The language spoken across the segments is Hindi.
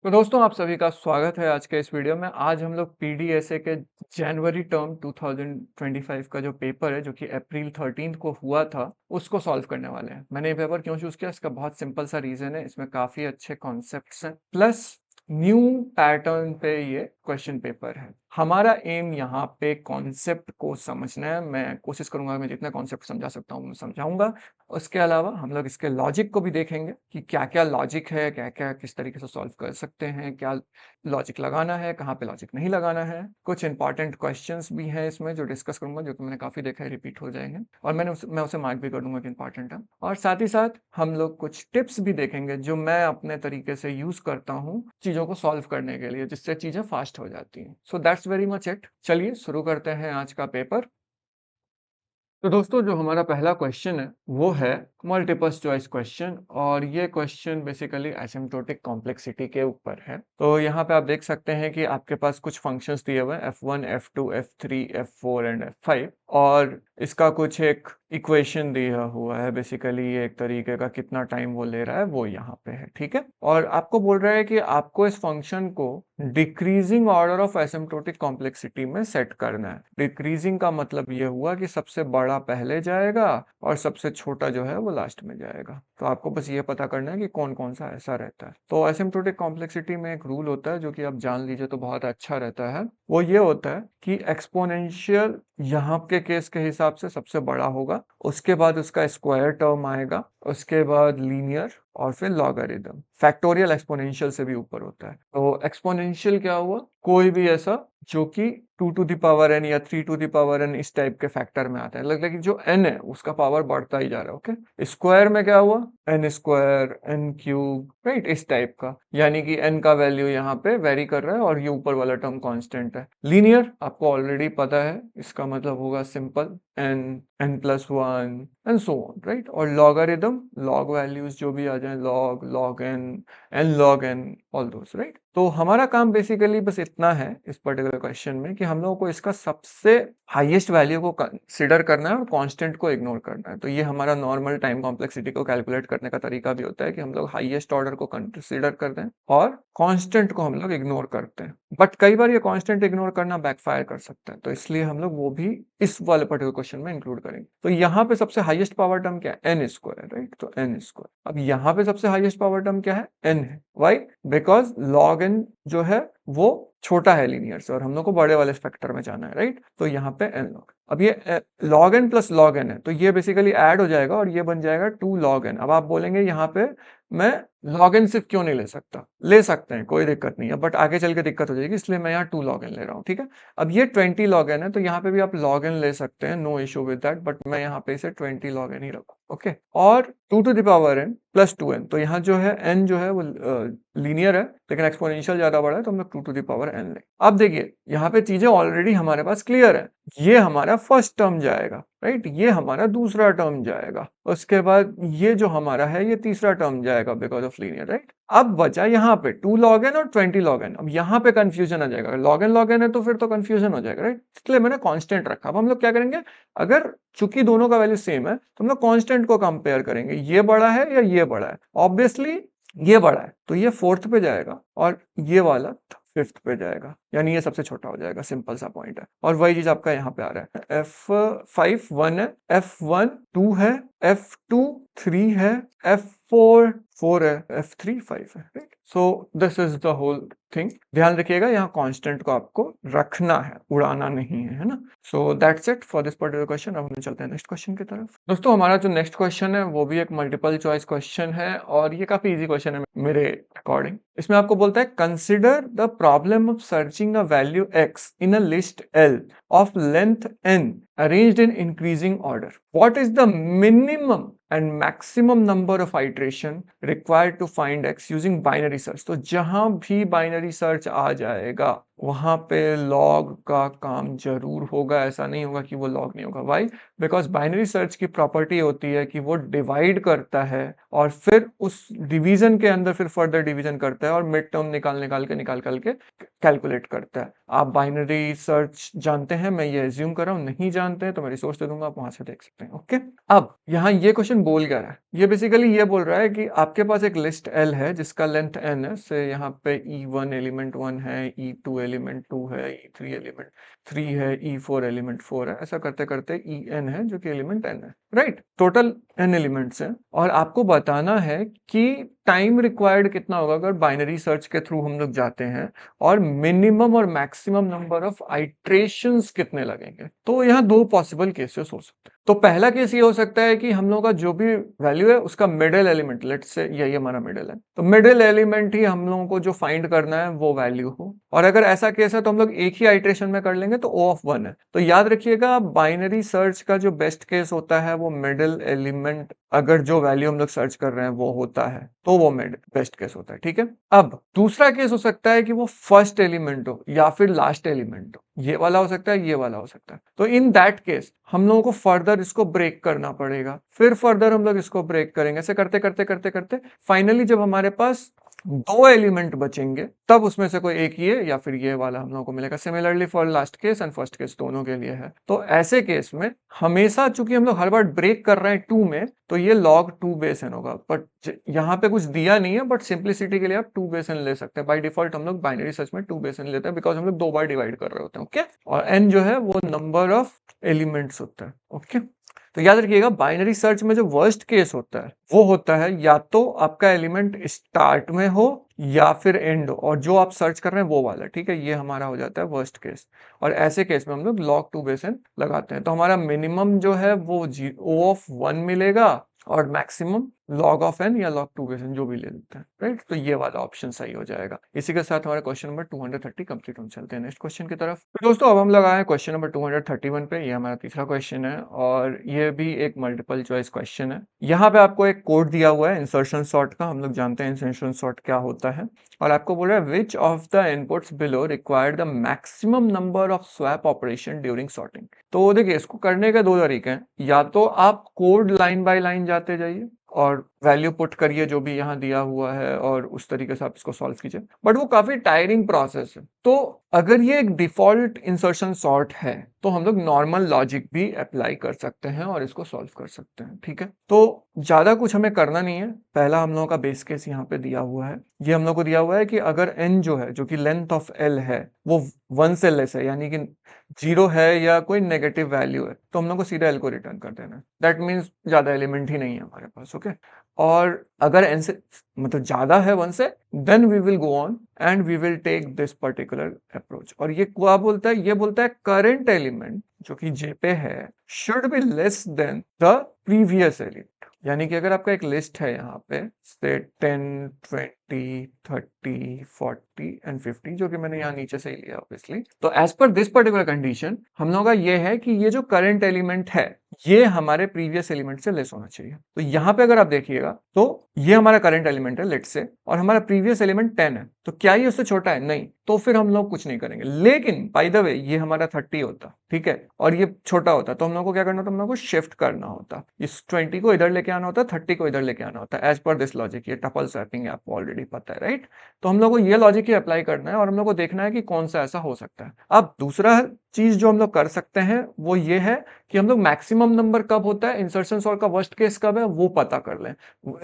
तो दोस्तों आप सभी का स्वागत है आज के इस वीडियो में। आज हम लोग पीडीएसए के जनवरी टर्म 2025 का जो पेपर है जो कि अप्रैल 13 को हुआ था उसको सॉल्व करने वाले हैं। मैंने ये पेपर क्यों चूज किया, इसका बहुत सिंपल सा रीजन है। इसमें काफी अच्छे कॉन्सेप्ट्स हैं प्लस न्यू पैटर्न पे ये क्वेश्चन पेपर है। हमारा एम यहाँ पे कॉन्सेप्ट को समझना है। मैं कोशिश करूंगा मैं जितना कॉन्सेप्ट समझा सकता हूँ मैं समझाऊंगा। उसके अलावा हम लोग इसके लॉजिक को भी देखेंगे कि क्या क्या लॉजिक है, क्या क्या किस तरीके से सॉल्व कर सकते हैं, क्या लॉजिक लगाना है, कहाँ पे लॉजिक नहीं लगाना है। कुछ इंपॉर्टेंट क्वेश्चंस भी हैं इसमें जो डिस्कस करूंगा, जो कि मैंने काफी देखा है रिपीट हो जाएंगे और मैं उसे मार्क भी कर दूंगा कि इंपॉर्टेंट है। और साथ ही साथ हम लोग कुछ टिप्स भी देखेंगे जो मैं अपने तरीके से यूज करता हूँ चीजों को सॉल्व करने के लिए, जिससे चीजें फास्ट हो जाती हैं। So that's very much it. चलिए शुरू करते हैं आज का पेपर। तो दोस्तों जो हमारा पहला क्वेश्चन है वो है मल्टीपल चॉइस क्वेश्चन, और ये क्वेश्चन बेसिकली एसिम्प्टोटिक कॉम्प्लेक्सिटी के ऊपर है। तो यहाँ पे आप देख सकते हैं कि आपके पास कुछ फंक्शंस दिए हुए हैं f1, f2, f3, f4 and f5, और इसका कुछ एक इक्वेशन दिया हुआ है। बेसिकली ये एक तरीके का कितना टाइम वो ले रहा है वो यहाँ पे है, ठीक है। और आपको बोल रहा है कि आपको इस फंक्शन को decreasing order of asymptotic complexity में सेट करना है। डिक्रीजिंग का मतलब ये हुआ कि सबसे बड़ा पहले जाएगा और सबसे छोटा जो है वो लास्ट में जाएगा। तो आपको बस ये पता करना है कि कौन कौन सा ऐसा रहता है। तो एसिम्प्टोटिक कॉम्प्लेक्सिटी में एक रूल होता है जो कि आप जान लीजिए तो बहुत अच्छा रहता है। वो ये होता है कि एक्सपोनेंशियल यहाँ के केस के हिसाब से सबसे बड़ा होगा, उसके बाद उसका स्क्वायर टर्म आएगा, उसके बाद लीनियर और फिर लॉगरिथम। फैक्टोरियल एक्सपोनेंशियल से भी ऊपर होता है। तो एक्सपोनेंशियल क्या हुआ, कोई भी ऐसा जो कि 2 टू द पावर n या 3 टू द पावर n इस टाइप के फैक्टर में आता है। लेकिन जो n है उसका पावर बढ़ता ही जा रहा है। ओके, स्क्वायर में क्या हुआ, n square, n cube, right, इस टाइप का, यानी कि n का वैल्यू यहाँ पे वेरी कर रहा है और ये ऊपर वाला टर्म कांस्टेंट है। लीनियर आपको ऑलरेडी पता है, इसका मतलब होगा simple n, n plus one and so on, right. और लॉगरिथम, लॉग वैल्यूज जो भी आ जाए, log, log n log n, all those, right. तो हमारा काम बेसिकली बस इतना है इस पर्टिकुलर क्वेश्चन में कि हम लोगों को इसका सबसे हाईएस्ट वैल्यू को कंसीडर करना है और कांस्टेंट को इग्नोर करना है। तो ये हमारा नॉर्मल टाइम कॉम्प्लेक्सिटी को कैलकुलेट करने का तरीका भी होता है कि हम लोग हाईएस्ट ऑर्डर को कंसीडर करते हैं और कांस्टेंट को हम लोग इग्नोर करते हैं। बट कई बार ये कांस्टेंट इग्नोर करना बैकफायर कर सकता है, तो इसलिए हम लोग वो भी इस वाले पर्टिकुलर क्वेश्चन में इंक्लूड करेंगे। तो यहाँ पे सबसे हाईएस्ट पावर टर्म क्या है, n स्क्वायर, राइट। तो n स्क्वायर। अब यहाँ पे सबसे हाईएस्ट पावर टर्म क्या है, n है। वाई? बिकॉज log n जो है वो छोटा है लीनियर से और हम लोग को बड़े वाले फैक्टर में जाना है, राइट। तो यहाँ पे n log, अब ये log n plus log n है तो ये बेसिकली ऐड हो जाएगा और ये बन जाएगा 2 log n। अब आप बोलेंगे यहाँ पे मैं log n सिर्फ क्यों नहीं ले सकता, ले सकते हैं, कोई दिक्कत नहीं है, बट आगे चल के दिक्कत हो जाएगी, इसलिए मैं यहाँ 2 log n ले रहा हूँ, ठीक है। अब ये 20 log n है तो यहाँ पे भी आप log n ले सकते हैं, no issue with that, but मैं यहाँ पे इसे 20 log n ही रखूँ, ओके। और 2 to the power n plus 2n, तो यहाँ जो है n जो है वो लीनियर है लेकिन एक्सपोनेंशियल ज्यादा बड़ा है तो हम लोग 2 टू द पावर n ले। अब देखिए यहाँ पे चीजें ऑलरेडी हमारे पास क्लियर है। ये हमारा फर्स्ट टर्म जाएगा, राइट, ये हमारा दूसरा टर्म जाएगा, उसके बाद ये जो हमारा है ये तीसरा टर्म जाएगा बिकॉज ऑफ लीनियर, राइट। अब बचा यहाँ पे 2 log n और 20 log n। अब यहाँ पे कंफ्यूजन आ जाएगा, log n है तो फिर तो कंफ्यूजन हो जाएगा, राइट। इसलिए मैंने कांस्टेंट रखा। अब हम लोग क्या करेंगे, अगर चूंकि दोनों का वैल्यू सेम है तो हम लोग कांस्टेंट को कंपेयर करेंगे, ये बड़ा है या ये बड़ा है। ऑब्वियसली ये बड़ा है तो ये फोर्थ पे जाएगा और ये वाला फिफ्थ पे जाएगा, यानी ये सबसे छोटा हो जाएगा। सिंपल सा पॉइंट है। और वही चीज आपका यहाँ पे आ रहा है, F5 1 है, F1 2 है, F2 3 है, F4 4 है, F3 5 है, right. So this is the whole thing. ध्यान रखिएगा यहाँ कांस्टेंट को आपको रखना है, उड़ाना नहीं है ना। सो that's it for this particular question. अब हम चलते हैं नेक्स्ट क्वेश्चन की तरफ। दोस्तों हमारा जो नेक्स्ट क्वेश्चन है वो भी एक मल्टीपल चॉइस क्वेश्चन है और ये काफी इजी क्वेश्चन है मेरे अकॉर्डिंग। इसमें आपको बोलता है consider the problem of searching a value x in a list L of length n arranged in increasing order. What is the minimum and maximum number of iteration required to find x using binary search? तो जहां भी बाइनरी सर्च आ जाएगा वहां पे लॉग का काम जरूर होगा, ऐसा नहीं होगा कि वो लॉग नहीं होगा। वाई? बिकॉज बाइनरी सर्च की प्रॉपर्टी होती है कि वो डिवाइड करता है और फिर उस डिवीजन के अंदर फिर फर्दर डिवीजन करता है और मिड टर्म निकाल के कैलकुलेट करता है। आप बाइनरी सर्च जानते हैं, मैं ये एज्यूम कर रहा हूँ, नहीं जानते हैं तो मैं रिसोर्स दे दूंगा, आप वहां से देख सकते हैं। ओके, अब यहाँ ये क्वेश्चन बोल क्या रहा है? ये बेसिकली ये बोल रहा है कि आपके पास एक लिस्ट एल है जिसका लेंथ एन है, से यहाँ पे E1 एलिमेंट 1 है, E2 एलिमेंट 2 है, E3 एलिमेंट 3 है, E4 एलिमेंट 4 है, ऐसा करते करते En है जो कि एलिमेंट n है, राइट? टोटल n एलिमेंट्स हैं और आपको बताना है कि टाइम रिक्वायर्ड कितना होगा अगर बाइनरी सर्च के थ्रू हम लोग जाते हैं, और मिनिमम और मैक्सिमम नंबर ऑफ आइट्रेशंस कितने लगेंगे। तो यहाँ दो पॉसिबल केसेस हो सकते हैं। तो पहला केस ये हो सकता है कि हम लोगों का जो भी वैल्यू है उसका मिडिल एलिमेंट, लेट्स से यही हमारा मिडिल है, तो मिडिल एलिमेंट ही हम लोगों को जो फाइंड करना है वो वैल्यू हो। और अगर ऐसा केस है तो हम लोग एक ही आइट्रेशन में कर लेंगे, तो O ऑफ 1 है। तो याद रखिएगा, बाइनरी सर्च का जो बेस्ट केस होता है वो मिडिल एलिमेंट, अगर जो वैल्यू हम लोग सर्च कर रहे हैं वो होता है तो वो बेस्ट केस होता है, ठीक है। अब दूसरा केस हो सकता है कि वो फर्स्ट एलिमेंट हो या फिर लास्ट एलिमेंट हो, ये वाला हो सकता है, ये वाला हो सकता है। तो इन दैट केस हम लोगों को फर्दर इसको ब्रेक करना पड़ेगा, फिर फर्दर हम लोग इसको ब्रेक करेंगे, ऐसे करते करते करते करते फाइनली जब हमारे पास दो एलिमेंट बचेंगे तब उसमें से कोई एक ये या फिर ये वाला हम लोगों को मिलेगा। Similarly for last case and first case दोनों के लिए है। तो ऐसे केस में हमेशा, चूंकि हम लोग हर बार ब्रेक कर रहे हैं 2 में, तो ये log 2 बेस एन होगा। बट यहाँ पे कुछ दिया नहीं है, बट सिंप्लिसिटी के लिए आप 2 बेस एन ले सकते हैं। बाय डिफॉल्ट हम लोग बाइनरी सर्च में 2 बेस एन लेते हैं, बिकॉज हम लोग 2 बार डिवाइड कर रहे होते हैं। ओके, और एन जो है वो नंबर ऑफ एलिमेंट्स होता है। ओके, तो याद रखिएगा, बाइनरी सर्च में जो वर्स्ट केस होता है वो होता है या तो आपका एलिमेंट स्टार्ट में हो या फिर एंड हो, और जो आप सर्च कर रहे हैं वो वाला, ठीक है, ये हमारा हो जाता है वर्स्ट केस। और ऐसे केस में हम लोग log 2 बेस एन लगाते हैं, तो हमारा मिनिमम जो है वो O ऑफ 1 मिलेगा और मैक्सिमम log ऑफ n या log 2 बेस एन जो भी ले लेते हैं, राइट? तो ये वाला ऑप्शन सही हो जाएगा। इसी के साथ हमारा क्वेश्चन नंबर 230 कंप्लीट, हम चलते हैं नेक्स्ट क्वेश्चन की तरफ। तो दोस्तों अब हम लगा है क्वेश्चन नंबर 231 पे, ये हमारा तीसरा क्वेश्चन है और ये भी एक मल्टीपल चॉइस क्वेश्चन है। यहाँ पे आपको एक कोड दिया हुआ है इंसर्शन सॉर्ट का, हम लोग जानते हैं इंसर्शन सॉर्ट क्या होता है, और आपको बोल रहा है which of the inputs below required the maximum number of swap operation during sorting. तो देखिए, इसको करने के दो तरीके हैं, या तो आप कोड लाइन बाय लाइन जाते जाइए और वैल्यू पुट करिए जो भी यहाँ दिया हुआ है और उस तरीके से आप इसको सॉल्व कीजिए, बट वो काफी टायरिंग प्रोसेस है। तो अगर ये एक डिफॉल्ट इंसर्शन सॉर्ट है तो हम लोग नॉर्मल लॉजिक भी अप्लाई कर सकते हैं और इसको सॉल्व कर सकते हैं, ठीक है। तो ज्यादा कुछ हमें करना नहीं है। पहला हम लोगों का बेस केस यहाँ पे दिया हुआ है, ये हम लोग को दिया हुआ है कि अगर n जो है, जो कि लेंथ ऑफ l है, वो 1 से लेस है, यानी कि 0 है या कोई नेगेटिव वैल्यू है, तो हम लोग को सीधा l को रिटर्न कर देना है। दैट मीन्स ज्यादा एलिमेंट ही नहीं है हमारे पास। ओके, और अगर n से मतलब ज्यादा है 1 से, then we will go on and we will take this particular approach. और ये क्या बोलता है? ये बोलता है करंट एलिमेंट जो कि J पे है should be less than the previous element. यानी कि अगर आपका एक लिस्ट है यहाँ पे से 10, 20, 30, 40 एंड 50, जो कि मैंने यहाँ नीचे से ही लिया ऑब्वियसली, तो as per this particular condition हम लोगों का ये है कि ये जो करंट एलिमेंट है ये हमारे प्रीवियस एलिमेंट से लेस होना चाहिए। तो यहाँ पे अगर आप देखिएगा तो ये हमारा करंट एलिमेंट है लेट से, और हमारा प्रीवियस एलिमेंट 10 है, तो क्या ये उससे छोटा है? नहीं, तो फिर हम लोग कुछ नहीं करेंगे। लेकिन बाय द वे ये हमारा 30 होता, ठीक है, और ये छोटा होता, तो हम लोग को क्या करना होता? हम लोग को शिफ्ट करना होता, इस 20 को इधर लेके आना होता, 30 को इधर लेके आना होता, एज पर दिस लॉजिक। ये टपल स्वैपिंग आपको ऑलरेडी पता है, राइट? तो हम लोग को ये लॉजिक ही अप्लाई करना है और हम लोग को देखना है कि कौन सा ऐसा हो सकता है। अब दूसरा चीज जो हम लोग कर सकते हैं वो ये है कि हम लोग मैक्सिमम नंबर कब होता है, इंसर्शन सॉर्ट का वर्स्ट केस कब है, वो पता कर लें।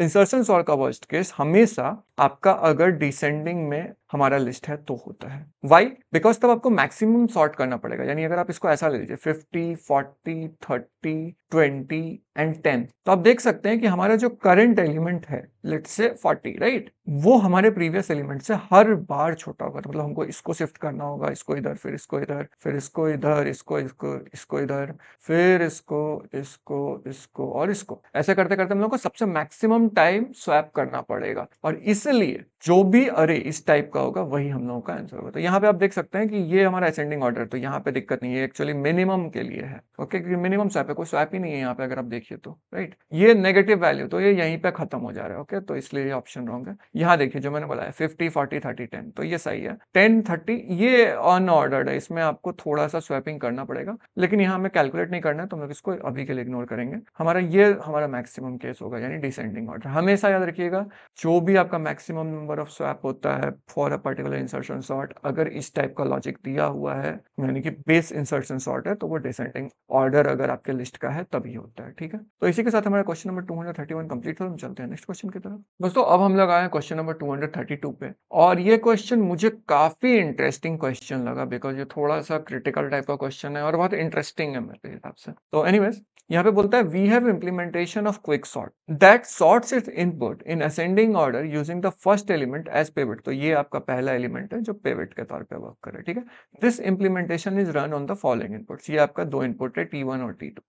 इंसर्शन सॉर्ट का वर्स्ट केस हमेशा आपका अगर डिसेंडिंग में हमारा लिस्ट है तो होता है। वाई? बिकॉज तब आपको मैक्सिमम सॉर्ट करना पड़ेगा। यानी अगर आप इसको ऐसा ले लीजिए 50, 40, 30, 20 एंड 10, तो आप देख सकते हैं कि हमारा जो करंट एलिमेंट है लेट्स से 40, राइट, वो हमारे प्रीवियस एलिमेंट से हर बार छोटा होगा। तो मतलब हमको इसको शिफ्ट करना होगा, इसको इधर, फिर इसको इधर, फिर इसको इधर, इसको इसको इसको इधर, फिर इसको इसको इसको और इसको, ऐसे करते करते हम लोग को सबसे मैक्सिमम टाइम स्वैप करना पड़ेगा। और इसलिए जो भी अरे इस टाइप का होगा वही हम लोगों का आंसर होगा। तो यहाँ पे आप देख सकते हैं कि ये हमारा असेंडिंग ऑर्डर, तो यहाँ पे दिक्कत नहीं है, एक्चुअली मिनिमम के लिए है। ओके, क्योंकि मिनिमम स्वैप है, कोई स्वैप ही नहीं है यहाँ पे, अगर आप देखिए तो, राइट। ये नेगेटिव वैल्यू, तो ये यहीं पे खत्म हो जा रहा है, ओके। तो इसलिए ये ऑप्शन रॉन्ग है। यहाँ देखिए जो मैंने बोला है 50 40 30 10, तो ये सही है। 10 30 ये अनऑर्डर्ड है, इसमें आपको थोड़ा सा स्वैपिंग करना पड़ेगा, लेकिन यहाँ हमें कैलकुलेट नहीं करना है, तो हम इसको अभी के लिए इग्नोर करेंगे। हमारा मैक्सिमम केस होगा, यानी डिसेंडिंग ऑर्डर। हमेशा याद रखिएगा, जो भी आपका मैक्सिमम नंबर ऑफ स्वैप होता है for a particular insertion sort, अगर इस टाइप का लॉजिक दिया हुआ है, यानी कि बेस इंसर्शन सॉर्ट है, तो वो डिसेंडिंग ऑर्डर अगर आपके लिस्ट का है तभी होता है, ठीक है। तो इसी के साथ हमारा क्वेश्चन नंबर 231 कंप्लीट हो। हम चलते हैं नेक्स्ट क्वेश्चन की तरफ। दोस्तों अब हम लोग आए हैं क्वेश्चन नंबर 232 पे, और ये क्वेश्चन मुझे काफी इंटरेस्टिंग क्वेश्चन लगा, बिकॉज ये थोड़ा सा क्रिटिकल टाइप का क्वेश्चन है और बहुत इंटरेस्टिंग है मेरे हिसाब से। तो एनीवेज, यहाँ पे बोलता है we have implementation of quick sort that sorts its input in ascending order using the first element as pivot. तो ये आपका पहला एलिमेंट है जो पिवट के तौर पे वर्क करे, ठीक है। This implementation is run on the following inputs. ये आपका दो इनपुट है T1 और T2।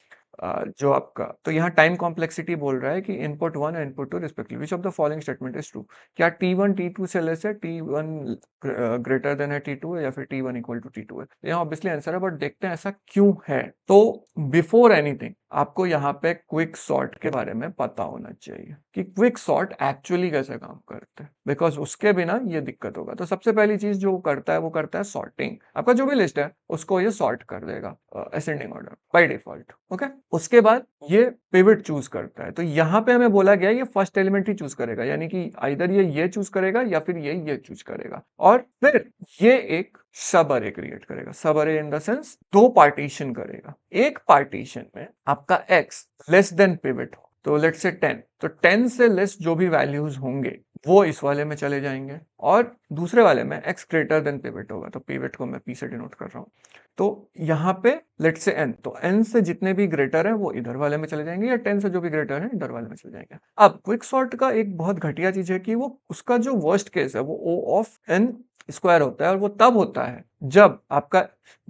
जो आपका, तो यहाँ टाइम कॉम्प्लेक्सिटी बोल रहा है कि इनपुट 1 और input 2 respectively, which of the following statement is true. क्या T1 T2 से लेस है, T1 ग्रेटर देन है T2 है, या फिर T1 इक्वल टू T2 है। यहाँ ऑब्वियसली आंसर है, बट देखते हैं ऐसा क्यों है। तो बिफोर एनीथिंग आपको यहाँ पे क्विक सॉर्ट के बारे में पता होना चाहिए कि क्विक सॉर्ट एक्चुअली कैसे काम करते हैं, बिकॉज उसके बिना ये दिक्कत होगा। तो सबसे पहली चीज जो करता है वो करता है सॉर्टिंग। आपका जो भी लिस्ट है उसको ये सॉर्ट कर देगा ascending order by default, okay. उसके बाद ये पिवट चूज करता है। तो यहाँ पे हमें बोला गया ये फर्स्ट एलिमेंट ही चूज करेगा, यानी कि आइदर ये चूज करेगा या फिर ये चूज करेगा, और फिर ये एक सब अरे क्रिएट करेगा। सब अरे इन द सेंस दो पार्टीशन करेगा। एक पार्टीशन में आपका x लेस देन पिवट हो, तो लेट्स से 10, तो 10 से लेस जो भी वैल्यूज होंगे वो इस वाले में चले जाएंगे, और दूसरे वाले में x ग्रेटर देन पिवट होगा। तो पिवट को मैं p से डिनोट कर रहा हूँ। तो यहाँ पे लेट्स से n, तो n से जितने भी ग्रेटर हैं वो इधर वाले में चले जाएंगे, या 10 से जो भी ग्रेटर है इधर वाले में चले जाएंगे। अब क्विक सॉर्ट का एक बहुत घटिया चीज है कि वो उसका जो वर्स्ट केस है वो O ऑफ n स्क्वायर होता है, और वो तब होता है जब आपका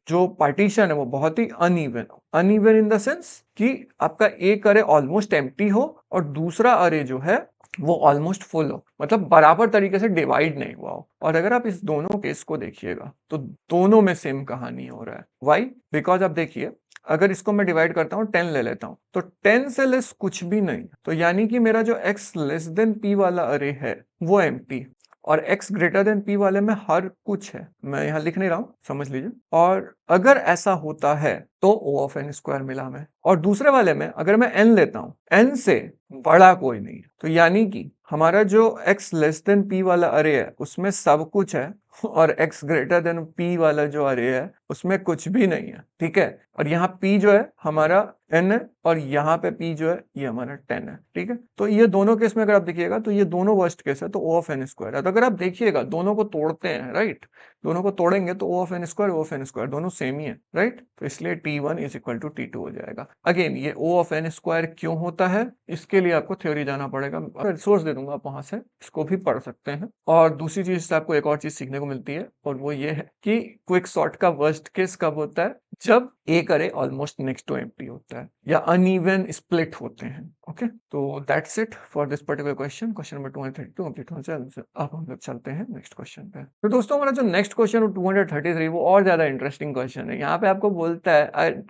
जो पार्टीशन है वो बहुत ही अनइवन हो। अनइवन इन द सेंस कि आपका एक अरे ऑलमोस्ट एम्प्टी हो और दूसरा अरे जो है वो ऑलमोस्ट फुल हो, मतलब बराबर तरीके से डिवाइड नहीं हुआ हो। और अगर आप इस दोनों केस को देखिएगा तो दोनों में सेम कहानी हो रहा है। वाई? बिकॉज आप देखिए, अगर इसको मैं डिवाइड करता हूँ 10 ले लेता हूँ, तो 10 से लेस कुछ भी नहीं, तो यानी कि मेरा जो x लेस देन p वाला अरे है वो एम्प्टी, और x ग्रेटर देन p वाले में हर कुछ है। मैं यहाँ लिख नहीं रहा हूँ, समझ लीजिए। और अगर ऐसा होता है तो O ऑफ n स्क्वायर मिला हमें। और दूसरे वाले में अगर मैं n लेता हूँ, n से बड़ा कोई नहीं है, तो यानी कि हमारा जो x लेस देन p वाला अरे है उसमें सब कुछ है, और x ग्रेटर देन p वाला जो अरे है उसमें कुछ भी नहीं है, ठीक है। और यहाँ p जो है हमारा n है, और यहाँ पे p जो है ये हमारा 10 है, ठीक है। तो ये दोनों केस में अगर आप देखिएगा तो ये दोनों वर्स्ट केस है, तो O ऑफ n स्क्वायर है। तो अगर आप देखिएगा दोनों को तोड़ते हैं, राइट, दोनों को तोड़ेंगे तो O of n square, O of n square दोनों सेम ही है, राइट। तो इसलिए T1 is equal to T2 हो जाएगा। अगेन ये O ऑफ n स्क्वायर क्यों होता है, इसके लिए आपको थ्योरी जाना पड़ेगा, रिसोर्स दे दूंगा, आप वहां से इसको भी पढ़ सकते हैं। और दूसरी चीज से आपको एक और चीज सीखने को मिलती है, और वो ये है कि क्विक सॉर्ट का वर्स्ट केस कब होता है, जब एक अरे ऑलमोस्ट नेक्स्ट टू एम्प्टी होता है या अनइवन स्प्लिट होते हैं, ओके। तो that's it for this particular question, question number 232 complete हो जाए। अब हम लोग चलते हैं नेक्स्ट क्वेश्चन पे। तो दोस्तों हमारा जो नेक्स्ट क्वेश्चन 233 वो और ज्यादा इंटरेस्टिंग क्वेश्चन है। यहाँ पे आपको बोलता है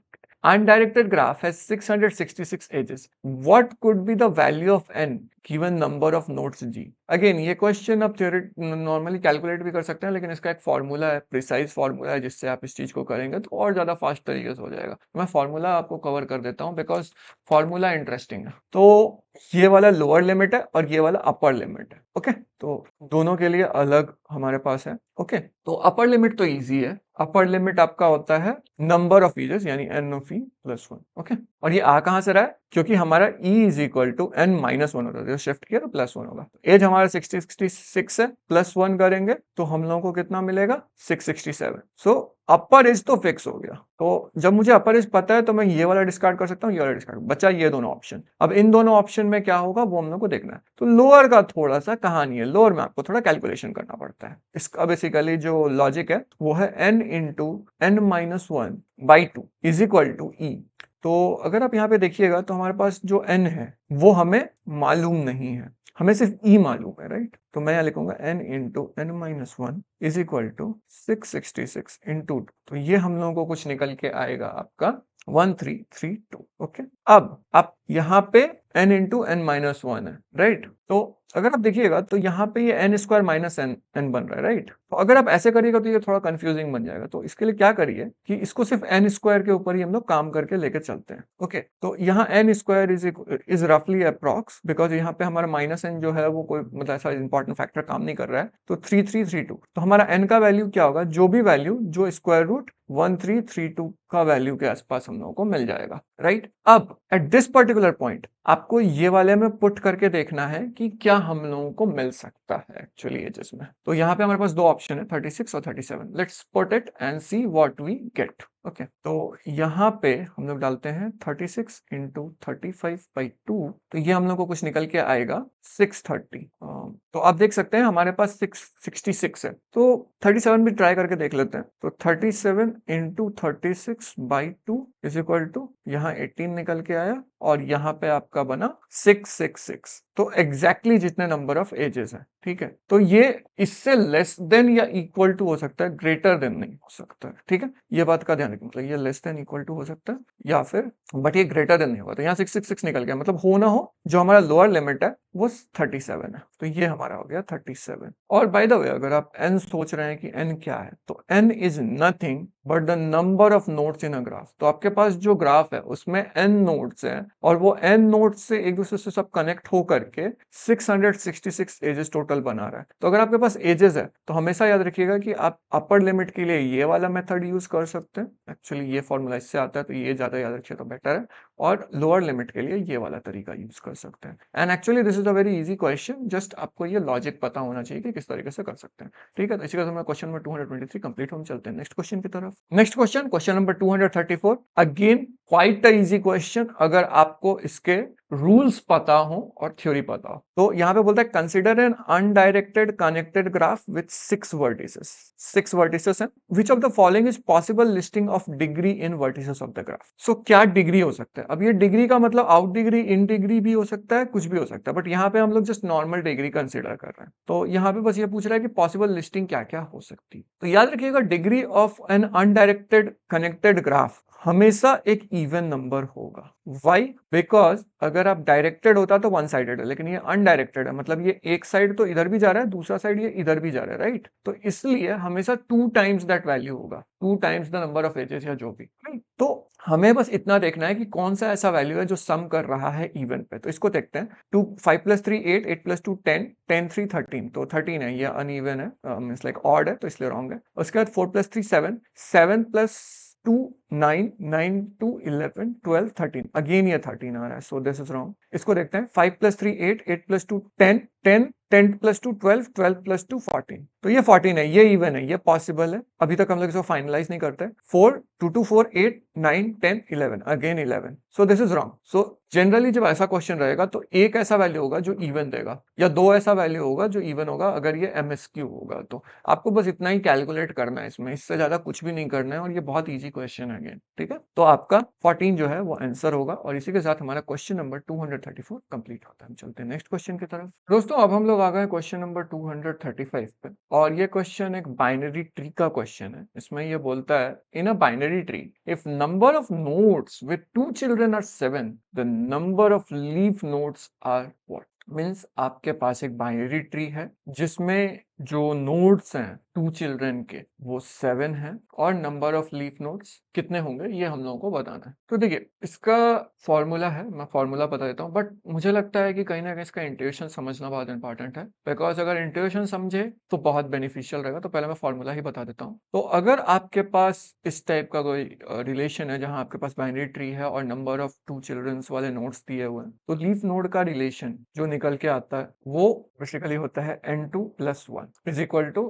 undirected graph has 666 edges. What could be the value of n given number of nodes g? Again ये क्वेश्चन आप नॉर्मली कैलकुलेट भी कर सकते हैं, लेकिन इसका एक फॉर्मूला है, प्रिसाइज फॉर्मूला है, जिससे आप इस चीज को करेंगे तो और ज्यादा फास्ट तरीके से हो जाएगा। मैं फॉर्मूला आपको कवर कर देता हूँ बिकॉज फॉर्मूला इंटरेस्टिंग है। तो ये वाला लोअर लिमिट है और ये वाला अपर लिमिट है, ओके। तो दोनों के लिए अलग हमारे पास है, ओके। तो अपर लिमिट तो इजी है। अपर लिमिट आपका होता है नंबर ऑफ एजेस, यानी n of e plus 1, okay. और ये आ कहां से रहा है, क्योंकि हमारा e is equal to n minus 1 होता है, शिफ्ट किया तो प्लस 1 होगा। एज हमारा 66 है, प्लस 1 करेंगे तो हम लोगों को कितना मिलेगा, 667। सो अपर एज तो फिक्स हो गया। तो जब मुझे अपर एज पता है तो मैं ये वाला डिस्कार्ड कर सकता हूँ, ये वाला डिस्कार्ड, बचा ये दोनों ऑप्शन। अब इन दोनों ऑप्शन में क्या होगा वो हम लोग को देखना है। तो लोअर का थोड़ा सा कहानी है, लोअर में आपको थोड़ा कैलकुलेशन करना पड़ता है। इसका बेसिकली जो लॉजिक है वो है n into n minus 1 by 2 is equal to e। तो अगर आप यहाँ पे देखिएगा तो हमारे पास जो n है वो हमें मालूम नहीं है, हमें सिर्फ e मालूम है, राइट। तो मैं यहाँ लिखूंगा n into n minus 1 is equal to 666 into, तो ये हम लोगों को कुछ निकल के आएगा आपका 1 3 3 2। ओके, अब आप यहाँ पे n into n minus one है, राइट। तो अगर आप देखिएगा तो यहाँ पे ये n square minus n n बन रहा है, राइट। तो अगर आप ऐसे करिएगा तो ये थोड़ा कंफ्यूजिंग बन जाएगा। तो इसके लिए क्या करिए कि इसको सिर्फ n स्क्वायर के ऊपर ही हम लोग काम करके लेके चलते हैं। ओके, तो यहाँ n स्क्वायर इज रफली अप्रॉक्स, बिकॉज यहाँ पे हमारा माइनस n जो है वो कोई मतलब ऐसा इंपॉर्टेंट फैक्टर काम नहीं कर रहा है। तो 3 3 3 2, तो हमारा n का वैल्यू क्या होगा, जो भी वैल्यू जो स्क्वायर रूट 1332 का वैल्यू के आसपास हम लोगों को मिल जाएगा, राइट। अब एट दिस पर्टिकुलर पॉइंट आपको ये वाले में पुट करके देखना है कि क्या हम लोगों को मिल सकता है एक्चुअली एजेस में। तो यहाँ पे हमारे पास दो ऑप्शन है, 36 और 37। Let's put it and see what we get. Okay, तो यहाँ पे हम लोग डालते हैं 36 इंटू 35/2, तो ये हम लोग को कुछ निकल के आएगा 630। तो आप देख सकते हैं हमारे पास 666 है, तो 37 भी ट्राई करके देख लेते हैं। तो 37 इंटू 36/2 इज इक्वल टू, यहाँ 18 निकल के आया और यहाँ पे आपका बना 666। तो एग्जैक्टली जितने नंबर ऑफ एजेस है, ठीक है। तो ये इससे लेस देन या इक्वल टू हो सकता है, ग्रेटर देन नहीं हो सकता है, ठीक है। ये बात का ध्यान रखना, मतलब ये लेस देन इक्वल टू हो सकता है या फिर, बट ये ग्रेटर देन नहीं होगा। तो यहाँ 666 निकल गया, मतलब हो ना हो जो हमारा लोअर लिमिट है वो 37 है। तो ये हमारा हो गया 37। और बाय द वे अगर आप n सोच रहे हैं कि n क्या है, तो n is nothing but the number of nodes in a graph. तो आपके पास जो ग्राफ है उसमें n नोड्स हैं और वो n नोड्स से एक दूसरे से सब कनेक्ट हो करके 666 एजेस टोटल बना रहा है। तो अगर आपके पास एजेस है तो हमेशा याद रखिएगा कि आप अपर लिमिट के लिए ये वाला मेथड यूज कर सकते हैं। एक्चुअली ये फॉर्मूला इससे आता है तो ये ज्यादा याद रखिए तो बेटर है। और लोअर लिमिट के लिए ये वाला तरीका यूज कर सकते हैं। And actually this is a very easy question, just आपको ये लॉजिक पता होना चाहिए कि किस तरीके से कर सकते हैं, ठीक है। तो इसी के साथ हमारा क्वेश्चन नंबर 223 कंप्लीट, हम चलते हैं नेक्स्ट क्वेश्चन की तरफ। Next question, question number 234, again quite a easy question अगर आपको इसके रूल्स पता हो और थ्योरी पता हो। तो यहाँ पे बोलता है consider an undirected connected graph with 6 vertices. 6 vertices हैं, which of the following is possible listing of degree in vertices of the graph. So क्या डिग्री हो सकता है। अब ये डिग्री का मतलब आउट डिग्री, इन डिग्री भी हो सकता है, कुछ भी हो सकता है, बट यहाँ पे हम लोग जस्ट नॉर्मल डिग्री कंसिडर कर रहे हैं। तो यहाँ पे बस ये पूछ रहा है कि पॉसिबल लिस्टिंग क्या क्या हो सकती है। तो याद रखिएगा degree of an undirected connected graph हमेशा एक इवन नंबर होगा। वाई? बिकॉज अगर आप डायरेक्टेड होता तो वन साइडेड है, लेकिन ये अनडायरेक्टेड है, मतलब ये एक साइड तो इधर भी जा रहा है, दूसरा साइड ये इधर भी जा रहा है, राइट। तो इसलिए हमेशा 2 टाइम्स दैट वैल्यू होगा, 2 times the number of edges या जो भी, right? तो हमें बस इतना देखना है कि कौन सा ऐसा वैल्यू है जो सम कर रहा है इवन पे। तो इसको देखते हैं। 2 5 + 3 8, 8 + 2 10, 10 3 13, तो 13 है, ये अनइवन है, मींस लाइक ऑड है, तो इसलिए रॉन्ग है। उसके बाद 4 + 3 7, 7 + 2 9, 9 2 11 12 13, अगेन ये 13 आ रहा है, सो दिस इज रॉन्ग। इसको देखते हैं। 5 + 3 8, 8 + 2 10, 10 10 + 2 12, 12 + 2 14, तो ये 14 है, ये इवन है, ये पॉसिबल है। अभी तक हम लोग इसको फाइनलाइज नहीं करते। 4 2 2 4 8 9 10 11, again 11, so this is wrong. So generally जब ऐसा क्वेश्चन रहेगा तो एक ऐसा वैल्यू होगा जो इवन देगा या दो ऐसा वैल्यू होगा जो इवन होगा, अगर ये MSQ होगा। तो आपको बस इतना ही कैलकुलेट करना है इसमें, इससे ज्यादा कुछ भी नहीं करना है, और ये बहुत इजी क्वेश्चन है अगेन, ठीक है। तो आपका 14 जो है वो आंसर होगा, और इसी के साथ हमारा क्वेश्चन नंबर 234 कंप्लीट होता है। हम चलते हैं नेक्स्ट क्वेश्चन की तरफ। दोस्तों अब हम लोग आ गए क्वेश्चन नंबर 235 पे, और ये क्वेश्चन एक बाइनरी ट्री का क्वेश्चन है। इसमें ये बोलता है in a binary tree if number of nodes with 2 children are 7, the number of leaf nodes are what. Means आपके पास एक बाइनरी ट्री है जिसमें जो नोड्स हैं 2 चिल्ड्रन के वो 7 हैं, और नंबर ऑफ लीफ नोड्स कितने होंगे ये हम लोगों को बताना है। तो देखिए इसका फॉर्मूला है, मैं फॉर्मूला बता देता हूँ, बट मुझे लगता है कि कहीं ना कहीं इसका इंट्यूशन समझना बहुत इंपॉर्टेंट है, बिकॉज अगर इंट्यूशन समझे तो बहुत बेनिफिशियल रहेगा। तो पहले मैं फॉर्मूला ही बता देता हूँ। तो अगर आपके पास इस टाइप का कोई रिलेशन है जहां आपके पास बाइनरी ट्री है और नंबर ऑफ 2 चिल्ड्रंस वाले नोड्स दिए हुए हैं, तो लीफ नोड का रिलेशन जो निकल के आता है वो बेसिकली होता है n2 + 1 is equal to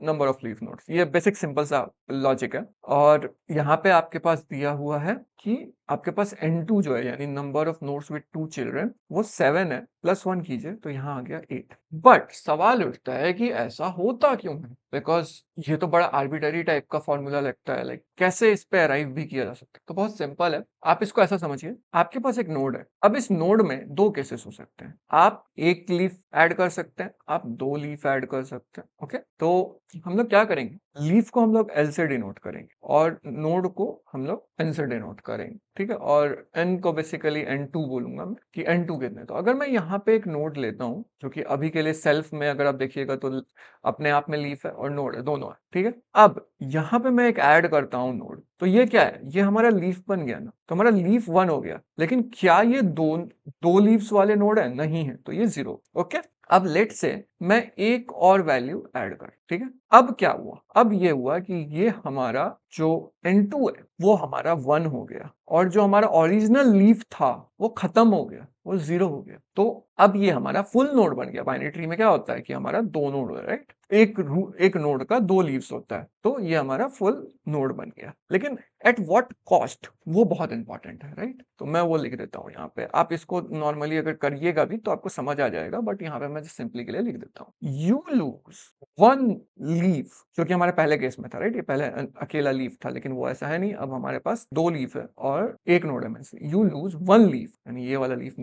number of leaf nodes. ये बेसिक सिंपल सा लॉजिक है। और यहाँ पे आपके पास दिया हुआ है कि आपके पास n2 जो है यानी number of nodes with 2 children वो 7 है, +1 कीजिए तो यहाँ आ गया 8। बट सवाल उठता है कि ऐसा होता क्यों है, बिकॉज ये तो बड़ा आर्बिटरी टाइप का फॉर्मूला लगता है, लाइक कैसे इस पे अराइव भी किया जा सकता है। तो बहुत सिंपल है, आप इसको ऐसा समझिए, आपके पास एक नोड है। अब इस नोड में दो केसेस हो सकते हैं, आप एक लीफ ऐड कर सकते हैं, आप 2 लीफ ऐड कर सकते हैं। ओके, तो हम लोग क्या करेंगे, लीफ को हम लोग एल से डिनोट करेंगे और नोड को हम लोग एन से डिनोट करेंगे, ठीक है। और एन को बेसिकली N2 बोलूंगा मैं कि N2 कितने। तो अगर मैं यहाँ पे एक नोड लेता हूँ जो कि अभी के लिए सेल्फ में अगर आप देखिएगा तो अपने आप में लीफ है और नोड है, दोनों है, ठीक है। अब यहाँ पे मैं एक ऐड करता हूँ नोड, तो ये क्या है, ये हमारा लीफ बन गया ना, तो हमारा लीफ 1 हो गया। लेकिन क्या ये दो लीव्स वाले नोड है, नहीं है, तो ये 0। ओके, अब लेट से मैं एक और वैल्यू ऐड कर, ठीक है। अब क्या हुआ, अब ये हुआ कि ये हमारा जो N2 है वो हमारा 1 हो गया और जो हमारा ओरिजिनल लीफ था वो खत्म हो गया, वो 0 हो गया। तो अब ये हमारा फुल नोड बन गया। बाइनरी ट्री में क्या होता है कि हमारा दो नोड है, राइट, एक नोड का दो लीव्स होता है, तो ये हमारा फुल नोड बन गया। लेकिन एट व्हाट कॉस्ट, वो बहुत इंपॉर्टेंट है, राइट। तो मैं वो लिख देता हूँ यहाँ पे। आप इसको नॉर्मली अगर करिएगा भी तो आपको समझ आ जाएगा, बट यहाँ पे मैं सिंपली के लिए लिख देता हूँ, यू लूज 1 लीफ, जो कि हमारे पहले केस में था, राइट। ये पहले अकेला लीफ था, लेकिन वो ऐसा है नहीं, अब हमारे पास 2 लीफ है और एक नोड है में से। यू लूज 1 लीफ, यानी ये वाला लीफ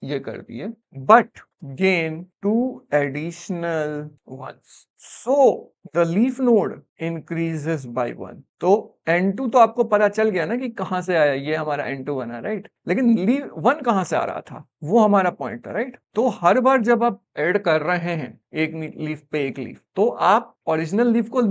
ये कर दिए, but gain 2 additional ones. So the leaf node increases by 1. तो N2 तो आपको पता चल गया ना कि कहां से आया, ये हमारा N2 बना, राइट। लेकिन लीफ 1 कहां से आ रहा था, वो हमारा पॉइंट था, राइट। तो हर बार जब आप ऐड कर रहे हैं एक लीफ पे एक लीफ, तो आप ओरिजिनल लीफ को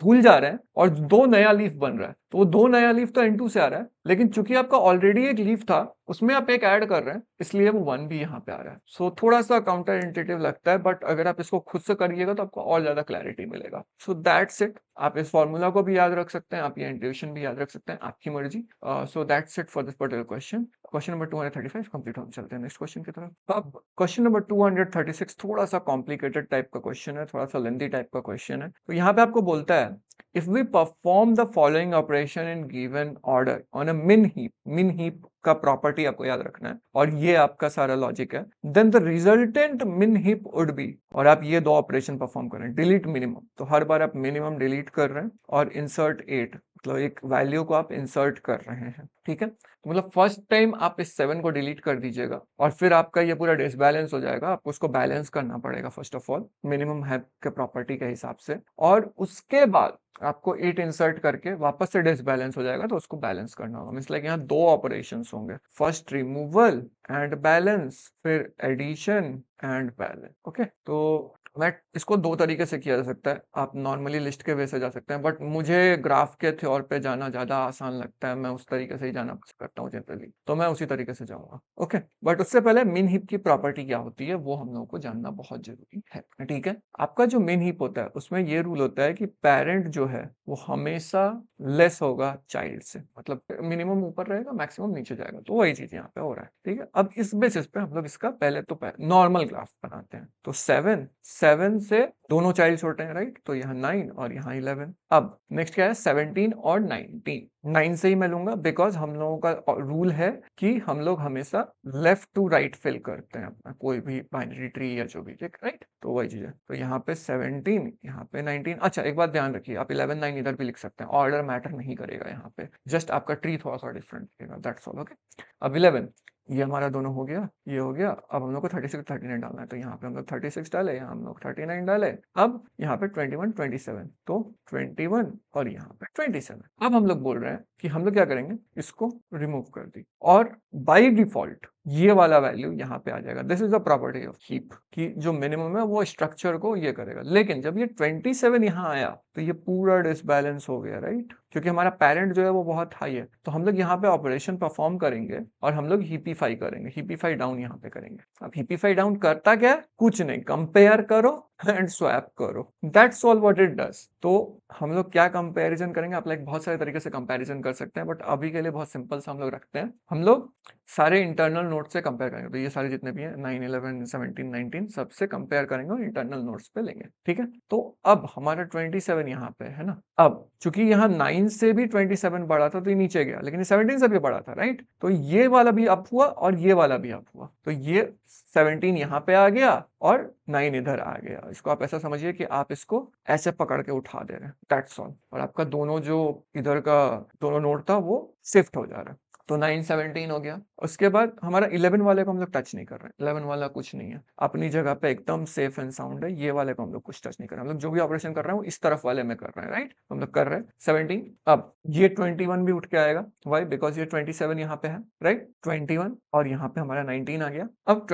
भूल जा रहे हैं और दो नया लीफ बन रहा है। तो वो दो नया लीफ तो N2 से आ रहा है, लेकिन चूंकि आपका ऑलरेडी एक लीफ था उसमें आप एक ऐड कर रहे हैं, इसलिए वो 1 भी यहाँ पे आ रहा है। सो थोड़ा सा काउंटर इंट्यूटिव लगता है, बट अगर आप इसको खुद से करिएगा तो आपको और ज्यादा क्लैरिटी मिलेगा। सो दैट्स इट। आप इस फॉर्मूला को भी याद रख सकते हैं, आप ये इंट्यूशन भी याद रख सकते हैं, आपकी मर्जी। सो that's it for this particular question. Question number 235 complete हो, चलते हैं नेक्स्ट क्वेश्चन की तरफ। अब क्वेश्चन नंबर 236 थोड़ा सा कॉम्प्लिकेटेड टाइप का क्वेश्चन है, थोड़ा सा लेंथी टाइप का क्वेश्चन है। तो यहाँ पे आपको बोलता है, if we perform the following operation in given order on a min heap का प्रॉपर्टी आपको याद रखना है और ये आपका सारा लॉजिक है, then the resultant min heap would be, और आप ये दो ऑपरेशन परफॉर्म कर रहे हैं, डिलीट मिनिमम, तो हर बार आप मिनिमम डिलीट कर रहे हैं, और इंसर्ट 8, मतलब एक वैल्यू को आप इंसर्ट कर रहे हैं, ठीक है। तो मतलब फर्स्ट टाइम आप इस 7 को डिलीट कर दीजिएगा और फिर आपका ये पूरा डिसबैलेंस हो जाएगा। आपको उसको बैलेंस करना पड़ेगा फर्स्ट ऑफ ऑल मिनिमम हैप के प्रॉपर्टी के हिसाब से, और उसके बाद आपको 8 इंसर्ट करके वापस से डिसबैलेंस हो जाएगा तो उसको बैलेंस करना होगा। मींस लाइक यहाँ दो ऑपरेशंस होंगे, फर्स्ट रिमूवल एंड बैलेंस, फिर एडिशन एंड बैलेंस। ओके, तो मैं इसको दो तरीके से किया जा सकता है। आप नॉर्मली लिस्ट के वे से जा सकते हैं, बट मुझे ग्राफ के थ्योर पे जाना ज्यादा आसान लगता है, मैं उस तरीके से ही जाना पसंद करता हूँ जनरली, तो मैं उसी तरीके से जाऊंगा। ओके, बट उससे पहले मिन हीप की प्रॉपर्टी क्या होती है वो हम लोगों को जानना बहुत जरूरी है, ठीक है। आपका जो मिन हीप होता है उसमें ये रूल होता है कि पेरेंट जो है वो हमेशा लेस होगा चाइल्ड से, मतलब मिनिमम ऊपर रहेगा, मैक्सिमम नीचे जाएगा। तो वही चीज यहाँ पे हो रहा है, ठीक है। अब इस बेसिस पे हम लोग इसका पहले तो नॉर्मल ग्राफ बनाते हैं। तो 7 से दोनों चाइल्ड छोटे हैं, राइट, तो यहाँ 9 और यहाँ 11। अब नेक्स्ट क्या है, 17 और 19। 9 से ही मैं लूंगा बिकॉज हम लोगों का रूल है कि हम लोग हमेशा लेफ्ट टू राइट फिल करते हैं अपना कोई भी बाइनरी ट्री या जो भी, राइट। तो वही चीज है। तो यहाँ पे 17, यहाँ पे 19। अच्छा, एक बात ध्यान रखिए, आप 11 9 इधर भी लिख सकते हैं, ऑर्डर मैटर नहीं करेगा यहाँ पे, जस्ट आपका ट्री थोड़ा सा डिफरेंट दिखेगा, दैट्स ऑल। ओके, अब 11 ये हमारा दोनों हो गया, ये हो गया। अब हम लोग को 36 39 डालना है, तो यहाँ पे हम लोग 36 डाले, यहाँ हम लोग 39 डाले। अब यहाँ पे 21 27, तो 21 और यहाँ पे 27। अब हम लोग बोल रहे हैं कि हम लोग क्या करेंगे, इसको रिमूव कर दी और बाई डिफॉल्ट ये वाला वैल्यू यहाँ पे आ जाएगा। This is the property of heap कि जो मिनिमम है वो स्ट्रक्चर को ये करेगा। लेकिन जब ये 27 यहाँ आया तो ये पूरा डिसबैलेंस हो गया, राइट, क्योंकि हमारा पेरेंट जो है वो बहुत हाई है। तो हम लोग यहाँ पे ऑपरेशन परफॉर्म करेंगे और हम लोग हीपीफाई करेंगे, हीपीफाई डाउन यहाँ पे करेंगे। अब हीपीफाई डाउन करता क्या, कुछ नहीं, कंपेयर करो एंड स्वैप करो, that's all what it does. तो हम लोग क्या कंपैरिजन करेंगे, आप लाइक बहुत सारे तरीके से कंपैरिजन कर सकते हैं, बट अभी के लिए बहुत सिंपल सा हम लोग रखते हैं। हम लोग सारे इंटरनल नोट से कंपेयर करेंगे, तो ये सारे जितने भी हैं 9 11 17 19 सबसे कंपेयर करेंगे और इंटरनल नोट्स पे लेंगे, ठीक है। तो अब हमारा 27 यहाँ पे है ना। अब चूंकि यहाँ 9 से भी 27 बढ़ा था तो ये नीचे गया, लेकिन 17 से भी बढ़ा था, राइट। तो ये वाला भी अप हुआ और ये वाला भी अप हुआ, तो ये 17 यहाँ पे आ गया और 9 इधर आ गया। इसको आप ऐसा समझिए कि आप इसको ऐसे पकड़ के उठा दे रहे हैं, दैट्स ऑल। और आपका दोनों जो इधर का दोनों नोट था वो शिफ्ट हो जा रहा है। तो 9 17 हो गया। उसके बाद हमारा 11 वाले को हम लोग टच नहीं कर रहे हैं, 11 वाला कुछ नहीं है, अपनी जगह पे एकदम सेफ एंड साउंड है। ये वाले को हम लोग कुछ टच नहीं कर रहे हैं, हम लोग जो भी ऑपरेशन कर रहे हैं वो इस तरफ वाले में कर रहे हैं, राइट? हम लोग कर रहे हैं 17। अब ये 21 भी उठ के आएगा, वाई? बिकॉज ये 27 यहाँ पे है, राइट? 21 और यहाँ पे हमारा 19 आ गया। अब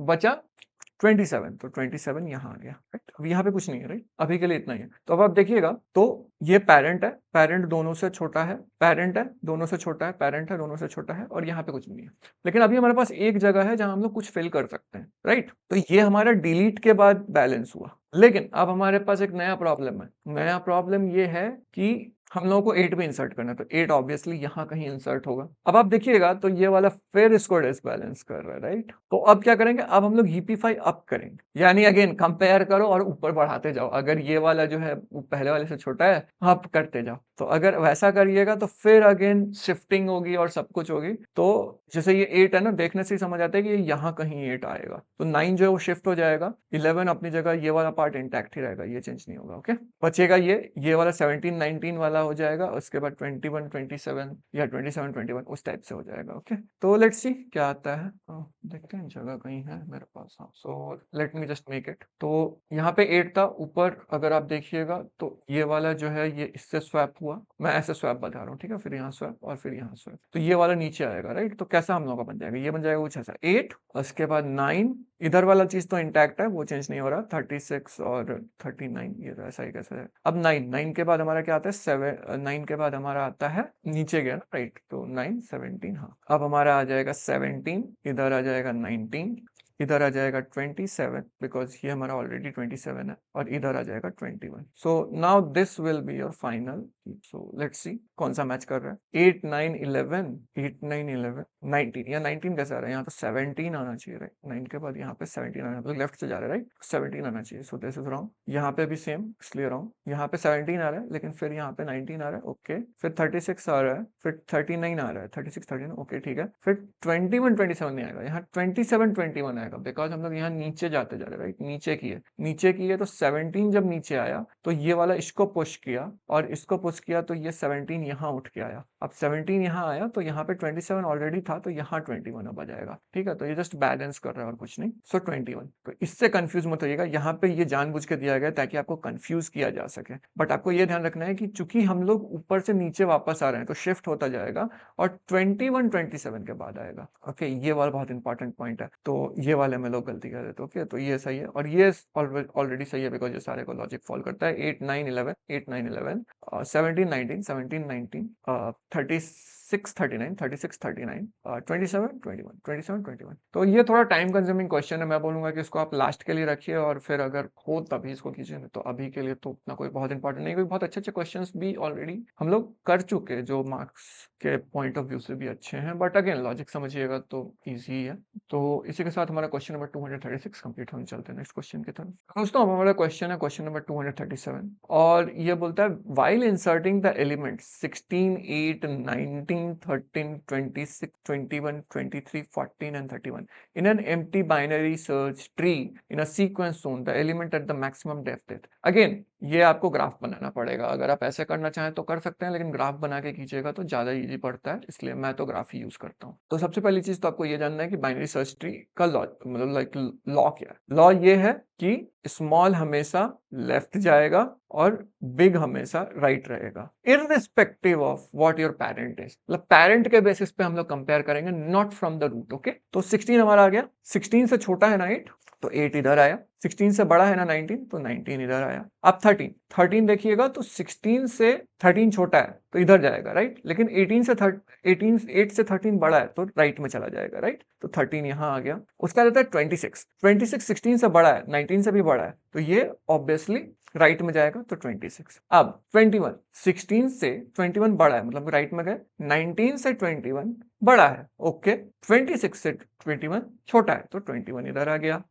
बचा 27, तो 27 यहाँ आ गया, राइट? अब यहाँ पे कुछ नहीं है, राइट? अभी के लिए इतना ही है। तो अब आप देखिएगा, तो ये पेरेंट है, पेरेंट दोनों से छोटा है, पेरेंट है दोनों से छोटा है, पेरेंट है दोनों से छोटा है, और यहाँ पे कुछ नहीं है। लेकिन अभी हमारे पास एक जगह है जहां हम लोग कुछ फिल कर सकते हैं, राइट? तो ये हमारा डिलीट के बाद बैलेंस हुआ। लेकिन अब हमारे पास एक नया प्रॉब्लम है। नया प्रॉब्लम ये है कि हम लोगों को 8 भी इंसर्ट करना है, तो 8 ऑब्वियसली यहाँ कहीं इंसर्ट होगा। अब आप देखिएगा, तो ये वाला फिर इसको डिसबैलेंस कर रहा है, राइट? तो अब क्या करेंगे, अब हम लोग हीपीफाई अप करेंगे, यानी अगेन कंपेयर करो और ऊपर बढ़ाते जाओ। अगर ये वाला जो है वो पहले वाले से छोटा है, अप करते जाओ। तो अगर वैसा करिएगा तो फिर अगेन शिफ्टिंग होगी और सब कुछ होगी। तो जैसे ये 8 है ना, देखने से ही समझ आता है कि ये यहाँ कहीं 8 आएगा, तो 9 जो है वो शिफ्ट हो जाएगा, 11 अपनी जगह, ये वाला पार्ट इंटैक्ट ही रहेगा, ये चेंज नहीं होगा, ओके? बचेगा ये वाला 17 19 वाला हो जाएगा, उसके बाद 21 27 या 27 21 उस टाइप से हो जाएगा, ओके? तो लेट्स सी क्या आता है। देखते हैं, जगह कहीं है मेरे पास, हाँ। So let me just make it. तो यहाँ पे 8 था ऊपर, अगर आप देखिएगा तो ये वाला जो है ये इससे स्वैप हुआ, मैं ऐसे स्वैप बता रहा हूँ, ठीक है? फिर यहाँ स्वैप और फिर यहाँ स्वैप, तो ये वाला नीचे आएगा, राइट? तो कैसा हम लोगों का बन जाएगा, ये बन जाएगा कुछ ऐसा 8, उसके बाद 9, इधर वाला चीज तो इंटैक्ट है, वो चेंज नहीं हो रहा, 36 और 39, ये तो ऐसा ही कैसा है। अब 9 के बाद हमारा क्या आता है, 9 के बाद हमारा आता है, नीचे गया ना, राइट? तो 9 17, हाँ। अब हमारा आ जाएगा 17, इधर आ जाएगा 19, इधर आ जाएगा 27, बिकॉज ये हमारा ऑलरेडी 27 है, और इधर आ जाएगा 21। So now this will be your final. So let's see कौन सा मैच कर रहा है। 8 9 11, 8 9 11 19, या 19 कैसे आ रहा है, यहाँ तो 17 आना चाहिए, राइट? 9 के बाद यहाँ पे 17 आना, तो लेफ्ट से जा रहा है, राइट? 17 आना चाहिए, सो दिस इज रॉन्ग। यहाँ पे भी सेम, इसलिए रॉन्ग। यहाँ पे 17 आ रहा है, लेकिन फिर यहाँ पे 19 आ रहा है, ओके। फिर 36 आ रहा है, फिर 39 आ रहा है, 36 39, ओके ठीक है। फिर 21 27 नहीं आएगा, यहाँ 27 21 आएगा, बिकॉज हम लोग यहाँ नीचे जाते जा रहे हैं, राइट? नीचे की है, नीचे की है, तो 17 जब नीचे आया तो ये वाला इसको पुश किया और इसको पुश किया, तो ये 17 यहाँ उठ के आया। अब 17 यहाँ आया, तो यहाँ पे 27 ऑलरेडी था, तो यहाँ 21 अब आ जाएगा, ठीक है? तो ये जस्ट बैलेंस कर रहा है और कुछ नहीं। सो 21, तो इससे कंफ्यूज मत होइएगा, यहाँ पे ये जानबूझ के दिया गया ताकि आपको कंफ्यूज किया जा सके। बट आपको ये ध्यान रखना है कि चूंकि हम लोग ऊपर से नीचे वापस आ रहे हैं, तो शिफ्ट होता जाएगा और 21 27 के बाद आएगा, ओके? ये वाला बहुत इंपॉर्टेंट पॉइंट है, तो ये वाले में लोग गलती कर देते, ओके? तो ये सही है, और ये ऑलरेडी सही है, बिकॉज ये सारे को लॉजिक फॉलो करता है। 8 9 11, 8 9 11, 17 19, 17 19, 36 39, 36 39, 27 21, 27 21। तो ये थोड़ा टाइम कंज्यूमिंग क्वेश्चन है, मैं बोलूंगा कि इसको आप लास्ट के लिए रखिए, और फिर अगर हो तभी इसको कीजिए, तो अभी के लिए तो उतना कोई बहुत इंपॉर्टेंट नहीं, कोई बहुत अच्छे अच्छे क्वेश्चंस भी ऑलरेडी हम लोग कर चुके, जो मार्क्स के पॉइंट ऑफ व्यू से भी अच्छे हैं, बट अगेन लॉजिक समझिएगा तो ईजी है। तो इसी के साथ हमारा क्वेश्चन नंबर 236 कंप्लीट, हम चलते हैं नेक्स्ट क्वेश्चन की तरफ। दोस्तों अब हमारा क्वेश्चन है क्वेश्चन नंबर 237, और ये बोलता है while inserting the element 16 8 19 13 26 21 23 14 and 31 in an empty binary search tree in a sequence zone, the element at the maximum depth. Again ये आपको ग्राफ बनाना पड़ेगा, अगर आप ऐसे करना चाहें तो कर सकते हैं, लेकिन ग्राफ बना के कीजिएगा तो ज्यादा इजी पड़ता है, इसलिए मैं तो ग्राफ ही यूज करता हूँ। तो सबसे पहली चीज तो आपको ये जानना है कि बाइनरी सर्च ट्री का लॉ, मतलब लाइक लॉ क्या है। लॉ ये है कि स्मॉल हमेशा लेफ्ट जाएगा और बिग हमेशा राइट रहेगा, irrespective of what your parent is. मतलब पेरेंट के बेसिस पे हम लोग कंपेयर करेंगे, not from the root, okay? तो 16 हमारा आ गया, 16 से छोटा है ना 8, तो 8 इधर आया। 16 से बड़ा है ना 19, तो 19 इधर आया। अब 13 देखिएगा, तो 16 से 13 छोटा है तो इधर जाएगा, राइट? लेकिन 18 से 8 से 13 बड़ा है तो राइट में चला जाएगा, राइट? तो 13 यहाँ आ गया। उसका रहता है 26 16 से बड़ा है, 19 से भी बड़ा है, तो ये ऑब्वियसली राइट में जाएगा, तो 26। अब 21, 16 से 21 बड़ा है, मतलब राइट में गए। 19 से 21 बड़ा है, ओके। 26 से 21 छोटा है, तो 21 इधर आ गया।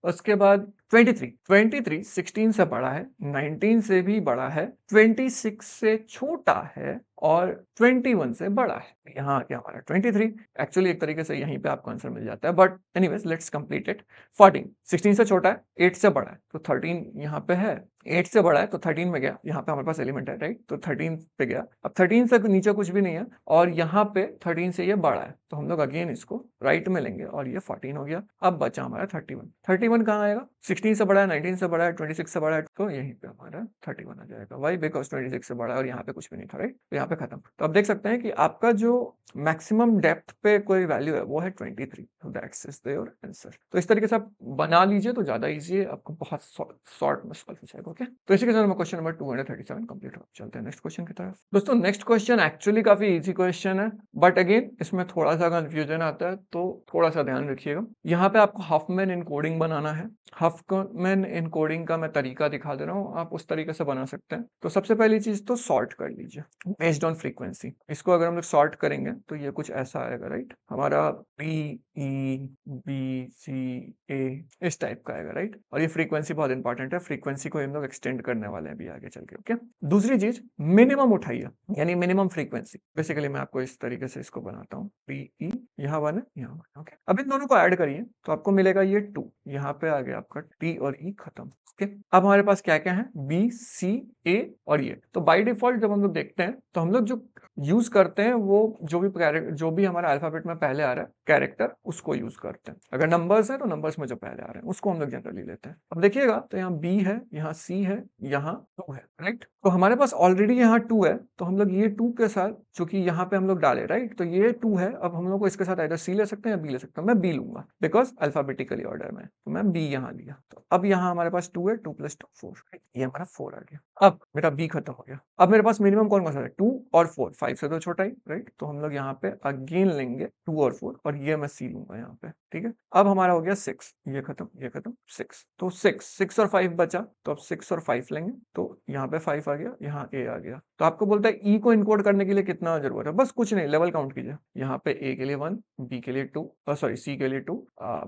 उसके बाद 23 16 से बड़ा है, 19 से भी बड़ा है, 26 से छोटा है और 21 से बड़ा है। यहाँ आ गया हमारा 23। एक्चुअली एक तरीके से यहीं पे आपको आंसर मिल जाता है, but anyways let's complete it. 14 16 से छोटा है, 8 से बड़ा है, तो 13 यहाँ पे है, 8 से बड़ा है तो 13 में गया, यहाँ पे हमारे पास एलिमेंट है राइट, तो 13 पे गया। अब 13 से नीचे कुछ भी नहीं है और यहाँ पे 13 से ये बड़ा है, तो हम लोग अगेन इसको राइट में लेंगे और ये 14 हो गया। अब बचा हमारा 31। 31 कहाँ आएगा? 16 से बड़ा है, 19 से बड़ा है, 26 से बड़ा है, तो यहीं पे हमारा 31 आ जाएगा। वाई? बिकॉज 26 से बड़ा है और यहाँ पे कुछ भी नहीं था राइट, तो यहाँ पे खत्म। तो आप देख सकते हैं कि आपका जो मैक्सिमम डेप्थ पे कोई वैल्यू है वो है 23। so that's is your answer. तो इस तरीके से आप बना लीजिए तो ज्यादा इजी है, आपको बहुत शॉर्ट में सॉल्व हो जाएगा। ओके, तो इसी के साथ क्वेश्चन नंबर 237 कंप्लीट हो। चलते हैं नेक्स्ट क्वेश्चन की तरफ। दोस्तों नेक्स्ट क्वेश्चन एक्चुअली काफी इजी क्वेश्चन है, बट अगेन इसमें थोड़ा सा कंफ्यूजन आता है, तो थोड़ा सा ध्यान रखिएगा। यहाँ पे आपको हफमैन इनकोडिंग बनाना है। हफमैन इनकोडिंग का मैं तरीका दिखा दे रहा हूँ, आप उस तरीके से बना सकते हैं। तो सबसे पहली चीज तो सॉर्ट कर लीजिए बेस्ड ऑन फ्रीक्वेंसी। इसको अगर हम लोग सॉर्ट करेंगे तो ये कुछ ऐसा आएगा राइट, हमारा पी ई बी सी ए इस टाइप का आएगा राइट। और ये फ्रीक्वेंसी बहुत इंपॉर्टेंट है, फ्रीक्वेंसी को हम लोग एक्सटेंड करने वाले हैं भी आगे चल के। ओके, दूसरी चीज मिनिमम उठाइए, यानी मिनिमम फ्रीक्वेंसी। बेसिकली मैं आपको इस तरीके से इसको बनाता हूँ, पी ई यहाँ वन है यहाँ वन। ओके, अब इन दोनों को ऐड करिए तो आपको मिलेगा ये 2, यहाँ पे आ गया आपका टी और ई खत्म। ओके, अब हमारे पास क्या क्या है, बी सी ए और ये। तो बाय डिफॉल्ट जब हम लोग देखते हैं तो हम लोग जो यूज करते हैं वो जो भी हमारा अल्फाबेट में पहले आ रहा है कैरेक्टर, उसको यूज करते हैं। अगर नंबर्स है तो नंबर्स में जो पहले आ रहे हैं उसको हम लोग जनरली लेते हैं। अब देखिएगा तो यहाँ बी है, यहाँ सी है, यहाँ 2 है राइट। तो हमारे पास ऑलरेडी यहाँ 2 है, तो हम लोग ये 2 के साथ, जो कि यहाँ पे हम लोग डाले राइट, तो ये 2 है। अब हम लोग को इसके साथ इधर सी ले सकते हैं या बी ले सकते हैं। मैं बी लूंगा बिकॉज अल्फाबेटिकली ऑर्डर में, तो मैं बी यहाँ लिया। तो अब यहाँ हमारे पास 2 है, 2 + 2 4, ये हमारा 4 आ गया। अब मेरा बी खत्म हो गया। अब मेरे पास मिनिमम कौन सा है, 2 और 4, 5 से तो छोटा ही राइट। तो हम लोग यहाँ पे अगेन लेंगे 2 और 4 और ये मैं सी लूंगा यहाँ पे, ठीक है। अब हमारा हो गया 6, ये खत्म 6। तो 6 और 5 बचा, तो अब 6 और 5 लेंगे, तो यहाँ पे 5 आ गया, यहाँ ए आ गया। तो आपको बोलता है ई को इनकोड करने के लिए कितना जरूरत है, बस कुछ नहीं, लेवल काउंट कीजिए। यहाँ पे ए के लिए 1, बी के लिए 2, सॉरी सी के लिए 2,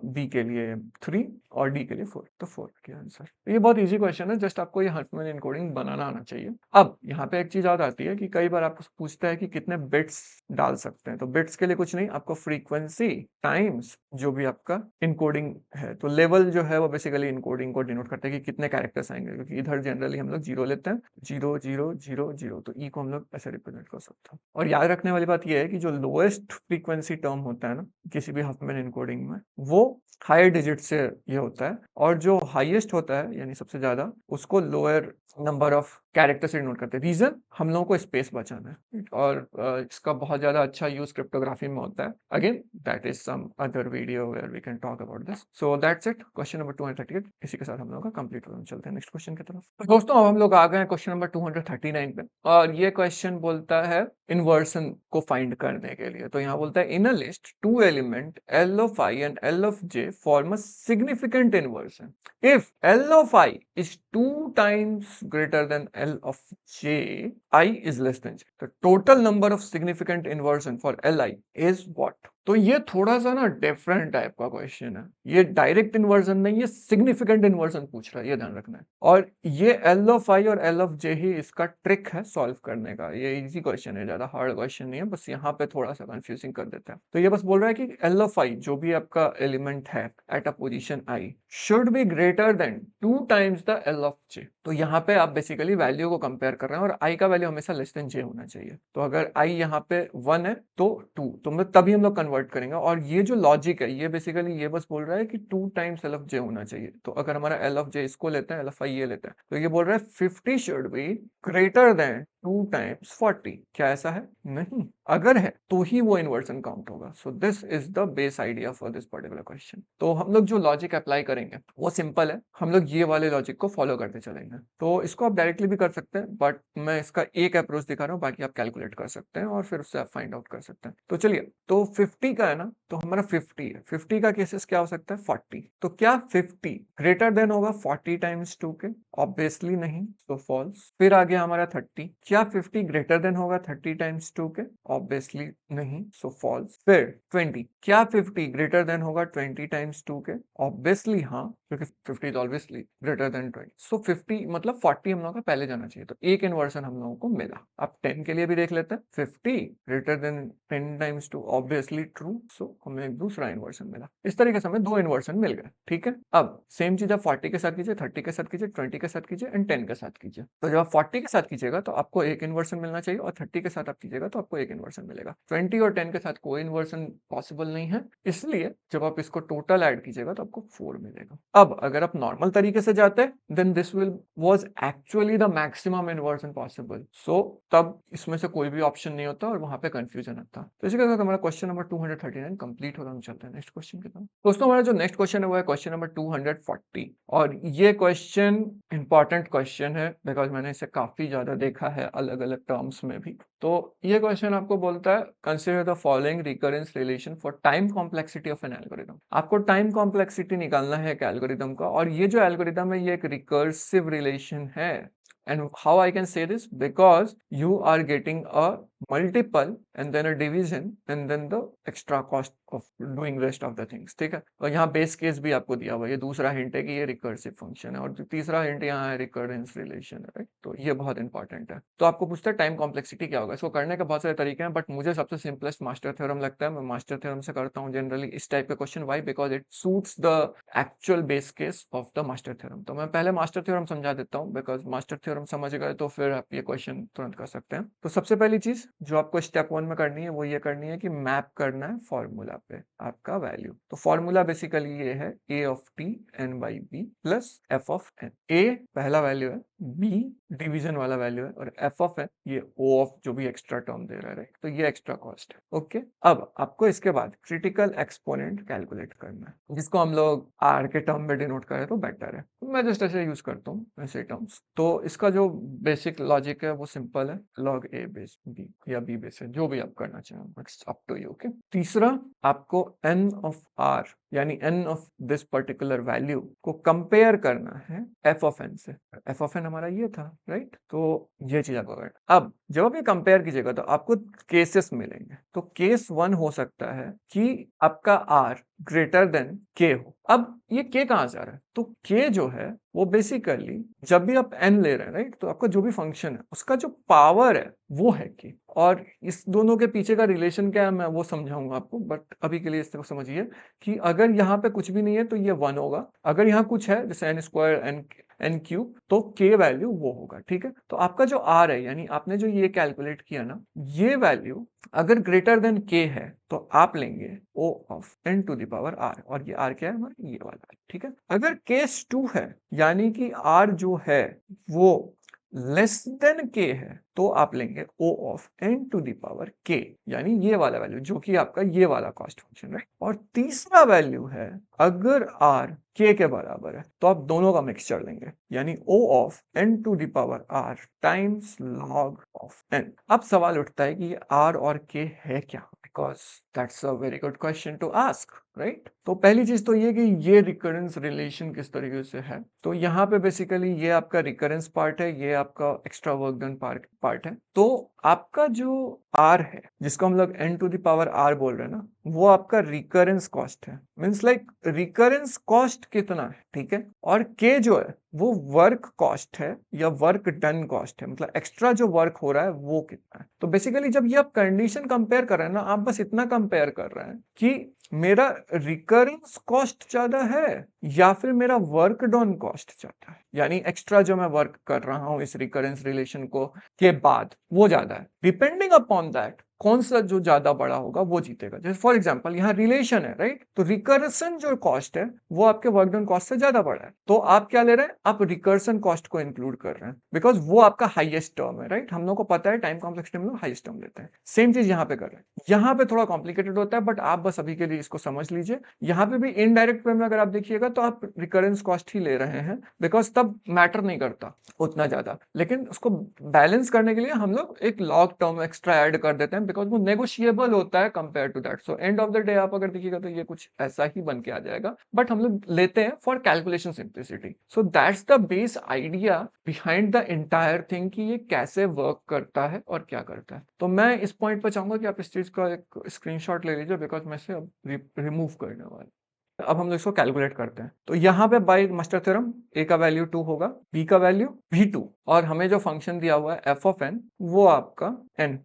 बी के लिए 3 और डी के लिए 4, तो 4 का आंसर। ये बहुत इजी क्वेश्चन है, जस्ट आपको ये हफमैन इनकोडिंग बनाना आना चाहिए। अब यहाँ पे एक चीज याद आती है कि कई बार आपको पूछता है कि कितने बिट्स डाल सकते हैं, तो बिट्स के लिए कुछ नहीं, आपको फ्रीक्वेंसी टाइम्स जो भी आपका इनकोडिंग है, तो लेवल जो है वो बेसिकली इनकोडिंग को डिनोट करता है कि कितने कैरेक्टर्स आएंगे, क्योंकि इधर जनरली हम लोग 0 लेते हैं, 0 0 0 0, तो ई को हम लोग ऐसे रिप्रेजेंट कर सकते हैं। और याद रखने वाली बात यह है कि जो लोएस्ट फ्रीक्वेंसी टर्म होता है ना किसी भी हफमैन इनकोडिंग में, वो हायर डिजिट से ये होता है, और जो हाईएस्ट होता है यानी सबसे ज्यादा, उसको लोअर नंबर ऑफ कैरेक्टर से डिनोट करते हैं। रीजन, हम लोगों को स्पेस बचाना है, और इसका बहुत ज्यादा अच्छा यूज क्रिप्टोग्राफी में होता है। Again that is some other video where we can talk about this. So that's it, question number 238 इसी के साथ हम लोगों का कंप्लीट हो। चलते हैं नेक्स्ट क्वेश्चन की तरफ। तो दोस्तों अब हम लोग आ गए हैं क्वेश्चन नंबर 239 पे, और ये क्वेश्चन बोलता है इन्वर्सन को फाइंड करने के लिए। तो यहाँ बोलता है in a list 2 element L of I and L of J form a significant inversion if L of I is 2 times greater than L of J, I is less than J. The total number of significant inversion for Li is what? तो ये थोड़ा सा ना डिफरेंट टाइप का क्वेश्चन है, ये डायरेक्ट इन्वर्जन नहीं, ये सिग्निफिकेंट इन्वर्जन पूछ रहा है, ये ध्यान रखना है। और ये L of I और L of J ही इसका ट्रिक है सॉल्व करने का। ये इजी क्वेश्चन है, ज्यादा हार्ड क्वेश्चन नहीं है, बस यहाँ पे थोड़ा सा कंफ्यूजिंग कर देता है। तो ये बस बोल रहा है कि L of I जो भी आपका एलिमेंट है at a position I should be greater than 2 times the L of J। तो यहाँ पे आप बेसिकली वैल्यू को कंपेयर कर रहे हैं, और I का वैल्यू हमेशा लेस देन J होना चाहिए। तो अगर I यहाँ पे 1 है तो 2, तो मतलब तभी हम लोग कन्वर्ट करेंगे। और ये जो लॉजिक है ये बेसिकली ये बस बोल रहा है कि 2 times L of J होना चाहिए। तो अगर हमारा L of J इसको लेते हैं, L of I ये लेते हैं, तो ये बोल रहा है 50 should be greater than 2 times 40। क्या ऐसा है? नहीं, अगर है तो ही वो इन्वर्सन काउंट होगा। सो this is the base idea for this particular question. तो हम लोग जो लॉजिक अप्लाई करेंगे वो सिंपल है, हम लोग ये वाले लॉजिक को फॉलो करते चलेंगे। तो इसको आप डायरेक्टली भी कर सकते हैं, बट मैं इसका एक अप्रोच दिखा रहा हूँ, बाकी आप कैलकुलेट कर सकते हैं और फिर उससे आप फाइंड आउट कर सकते हैं। तो चलिए, तो 50 का है ना, तो हमारा 50 है, 50 का केसेस क्या हो सकता है, 40। तो क्या 50 ग्रेटर देन होगा 40 times 2 के? ऑब्वियसली नहीं, तो फॉल्स। फिर आ गया हमारा 30, क्या 50 ग्रेटर देन होगा 30 times 2 के? ऑब्वियसली नहीं, सो फॉल्स। फिर 20, क्या 50 ग्रेटर देन होगा 20 times 2 के? ऑब्वियसली हाँ, क्योंकि 50 इज ऑब्वियसली ग्रेटर देन 20। सो 50 मतलब 40 हम लोगों का पहले जाना चाहिए, तो एक इन्वर्सन हम लोगों को मिला। अब 10 के लिए भी देख लेते हैं, 50 greater than 10 times 2 obviously true, so हमें एक दूसरा इन्वर्सन मिला। इस तरीके से हमें 2 इन्वर्सन मिल गए, ठीक है। अब सेम चीज आप 40 के साथ कीजिए, 30 के साथ कीजिए, 20 के साथ कीजिए एंड 10 के साथ कीजिए। तो जब आप 40 के साथ कीजिएगा तो आपको एक इन्वर्सन मिलना चाहिए, और 30 के साथ आप कीजिएगा तो आपको एक इन्वर्सन मिलेगा। 20 और 10 के साथ कोई इन्वर्सन पॉसिबल नहीं है, इसलिए जब आप इसको टोटल ऐड कीजिएगा तो आपको 4 मिलेगा। अब अगर आप नॉर्मल तरीके से जाते then this will was actually the maximum inversion possible, so तब इसमें से कोई भी ऑप्शन नहीं होता और वहां पे कंफ्यूजन आता। तो इसी के साथ हमारा क्वेश्चन नंबर 239 कंप्लीट होगा। हम चलते हैं नेक्स्ट क्वेश्चन की तरफ। दोस्तों हमारा जो नेक्स्ट क्वेश्चन है वो है क्वेश्चन नंबर 240, और ये क्वेश्चन इंपॉर्टेंट क्वेश्चन है बिकॉज मैंने इसे काफी ज्यादा देखा है अलग अलग टर्म्स में भी। तो ये क्वेश्चन आपको बोलता है consider the following recurrence relation for time complexity of an algorithm. आपको टाइम कॉम्प्लेक्सिटी निकालना है एक एल्गोरिथम का, और ये जो एल्गोरिथम है ये एक रिकर्सिव रिलेशन है। And how I can say this? Because you are getting a multiple and then a division and then the extra cost of doing rest of the things, ठीक है। और यहाँ बेस केस भी आपको दिया हुआ है, ये दूसरा हिंट है कि ये रिकर्सिव फंक्शन है, और जो तीसरा हिंट यहाँ है रिकरेंस रिलेशन है, राइट। तो ये बहुत इंपॉर्टेंट है। तो आपको पूछता है टाइम कॉम्प्लेक्सिटी क्या होगा। इसको करने के बहुत सारे तरीके हैं, बट मुझे सबसे सिंपलेस्ट मास्टर थ्योरम लगता है। मैं मास्टर थ्योरम से करता हूँ जनरली इस टाइप के question. Why? Because it suits the actual base case of the master theorem. तो मैं पहले मास्टर थ्योरम समझा देता हूँ, बिकॉज मास्टर थ्योरम समझ गए तो फिर आप ये क्वेश्चन तुरंत कर सकते हैं। तो सबसे पहली चीज जो आपको स्टेप 1 में करनी है वो ये करनी है कि मैप करना है फॉर्मूला पे आपका वैल्यू। तो फॉर्मूला बेसिकली ये है a of t n by b plus f of n। a पहला वैल्यू है, b डिवीजन वाला वैल्यू है, और f ऑफ n ये o ऑफ जो भी एक्स्ट्रा टर्म दे रहा है, राइट। तो ये एक्स्ट्रा कॉस्ट है, ओके। अब आपको इसके बाद क्रिटिकल एक्सपोनेंट कैलकुलेट करना है, जिसको हम लोग r के टर्म में डिनोट करें तो बेटर है। मैं जस्ट ऐसे यूज करता हूँ ऐसे टर्म्स। तो इसका जो बेसिक लॉजिक है वो सिंपल है, log a बेस b या b बेस है, जो भी आप करना चाहें, it's up to you, okay. तीसरा, आपको n ऑफ r यानी n of this particular value को कंपेयर करना है f ऑफ n से। f ऑफ n हमारा ये था, राइट। तो ये चीज आपको करना। अब जब आप ये कंपेयर कीजिएगा तो आपको केसेस मिलेंगे। तो केस 1 हो सकता है कि आपका r ग्रेटर देन k हो। अब ये k कहां से आ रहा है? तो k जो है वो बेसिकली जब भी आप n ले रहे हैं, राइट, तो आपका जो भी फंक्शन है उसका जो पावर है वो है k। और इस दोनों के पीछे का रिलेशन क्या है मैं वो समझाऊंगा आपको, बट अभी के लिए इसको समझिए कि अगर यहाँ पे कुछ भी नहीं है तो ये 1 होगा, अगर यहाँ कुछ है जैसे n स्क्वायर n क्यूब तो k वैल्यू वो होगा, ठीक है। तो आपका जो r है यानी आपने जो ये कैलकुलेट किया ना, ये वैल्यू अगर ग्रेटर देन k है तो आप लेंगे o of n to the power r, और ये r क्या है हमारा, ये वाला, ठीक है। अगर केस 2 है यानी कि r जो है वो लेस देन k है तो आप लेंगे o of n to the power k, यानी ये वाला वैल्यू जो कि आपका ये वाला कॉस्ट फंक्शन है। और तीसरा वैल्यू है अगर r k के बराबर है तो आप दोनों का मिक्सचर लेंगे, यानी o of n to the power r times log of n। अब सवाल उठता है कि ये r और k है क्या, because that's a very good question to ask, right. तो पहली चीज तो ये कि ये रिकरेंस रिलेशन किस तरीके से है। तो यहाँ पे बेसिकली ये आपका रिकरेंस पार्ट है, ये आपका एक्स्ट्रा वर्क डन पार्ट है। तो आपका जो r है जिसको हम लोग n to the power r बोल रहे हैं ना, वो आपका रिकरेंस कॉस्ट है। मींस लाइक रिकरेंस कॉस्ट कितना है, ठीक है। और k जो है वो वर्क कॉस्ट है या वर्क डन कॉस्ट है, मतलब एक्स्ट्रा जो वर्क हो रहा है वो कितना है। तो बेसिकली जब ये आप कंडीशन कंपेयर कर रहे हैं ना, आप बस इतना कंपेयर कर रहे हैं कि मेरा रिकरेंस कॉस्ट ज्यादा है या फिर मेरा वर्क डन कॉस्ट ज्यादा है, यानी एक्स्ट्रा जो मैं वर्क कर रहा हूं इस रिकरेंस रिलेशन को के बाद वो ज्यादा है। डिपेंडिंग अपॉन दैट कौन सा जो ज्यादा बड़ा होगा वो जीतेगा। जैसे फॉर एग्जांपल यहाँ रिलेशन है, राइट, तो रिकर्सन जो कॉस्ट है वो आपके वर्क डन कॉस्ट से ज्यादा बड़ा है, तो आप क्या ले रहे हैं, आप रिकर्सन कॉस्ट को इंक्लूड कर रहे हैं बिकॉज वो आपका हाईएस्ट टर्म है, राइट। हम लोग को पता है टाइम कॉम्प्लेक्सिटी में लोग हाईएस्ट टर्म लेते हैं। सेम चीज यहाँ पे कर रहे हैं। यहाँ पे थोड़ा कॉम्प्लिकेटेड होता है बट आप बस अभी के लिए इसको समझ लीजिए। यहाँ पे भी इनडायरेक्ट वे में अगर आप देखिएगा तो आप रिकरेंस कॉस्ट ही ले रहे हैं बिकॉज तब मैटर नहीं करता उतना ज्यादा, लेकिन उसको बैलेंस करने के लिए हम लोग एक लॉग टर्म एक्स्ट्रा ऐड कर देते हैं बिकॉज वो नेगोशिएबल होता है compare to that. So end of the day आप अगर देखिएगा तो ये कुछ ऐसा ही बन के आ जाएगा, बट हम लोग लेते हैं for calculation simplicity. So that's the base idea behind the entire thing कि ये कैसे वर्क करता है और क्या करता है। तो मैं इस पॉइंट पर चाहूंगा कि आप इस चीज का एक स्क्रीनशॉट ले लीजिए बिकॉज मैं इसे अब रिमूव करने वाला। अब हम लोग इसको कैलकुलेट करते हैं। तो यहाँ पे बाय मास्टर थ्योरम a का वैल्यू 2 होगा, b का वैल्यू भी 2, और हमें जो फंक्शन दिया हुआ है f ऑफ n वो आपका n,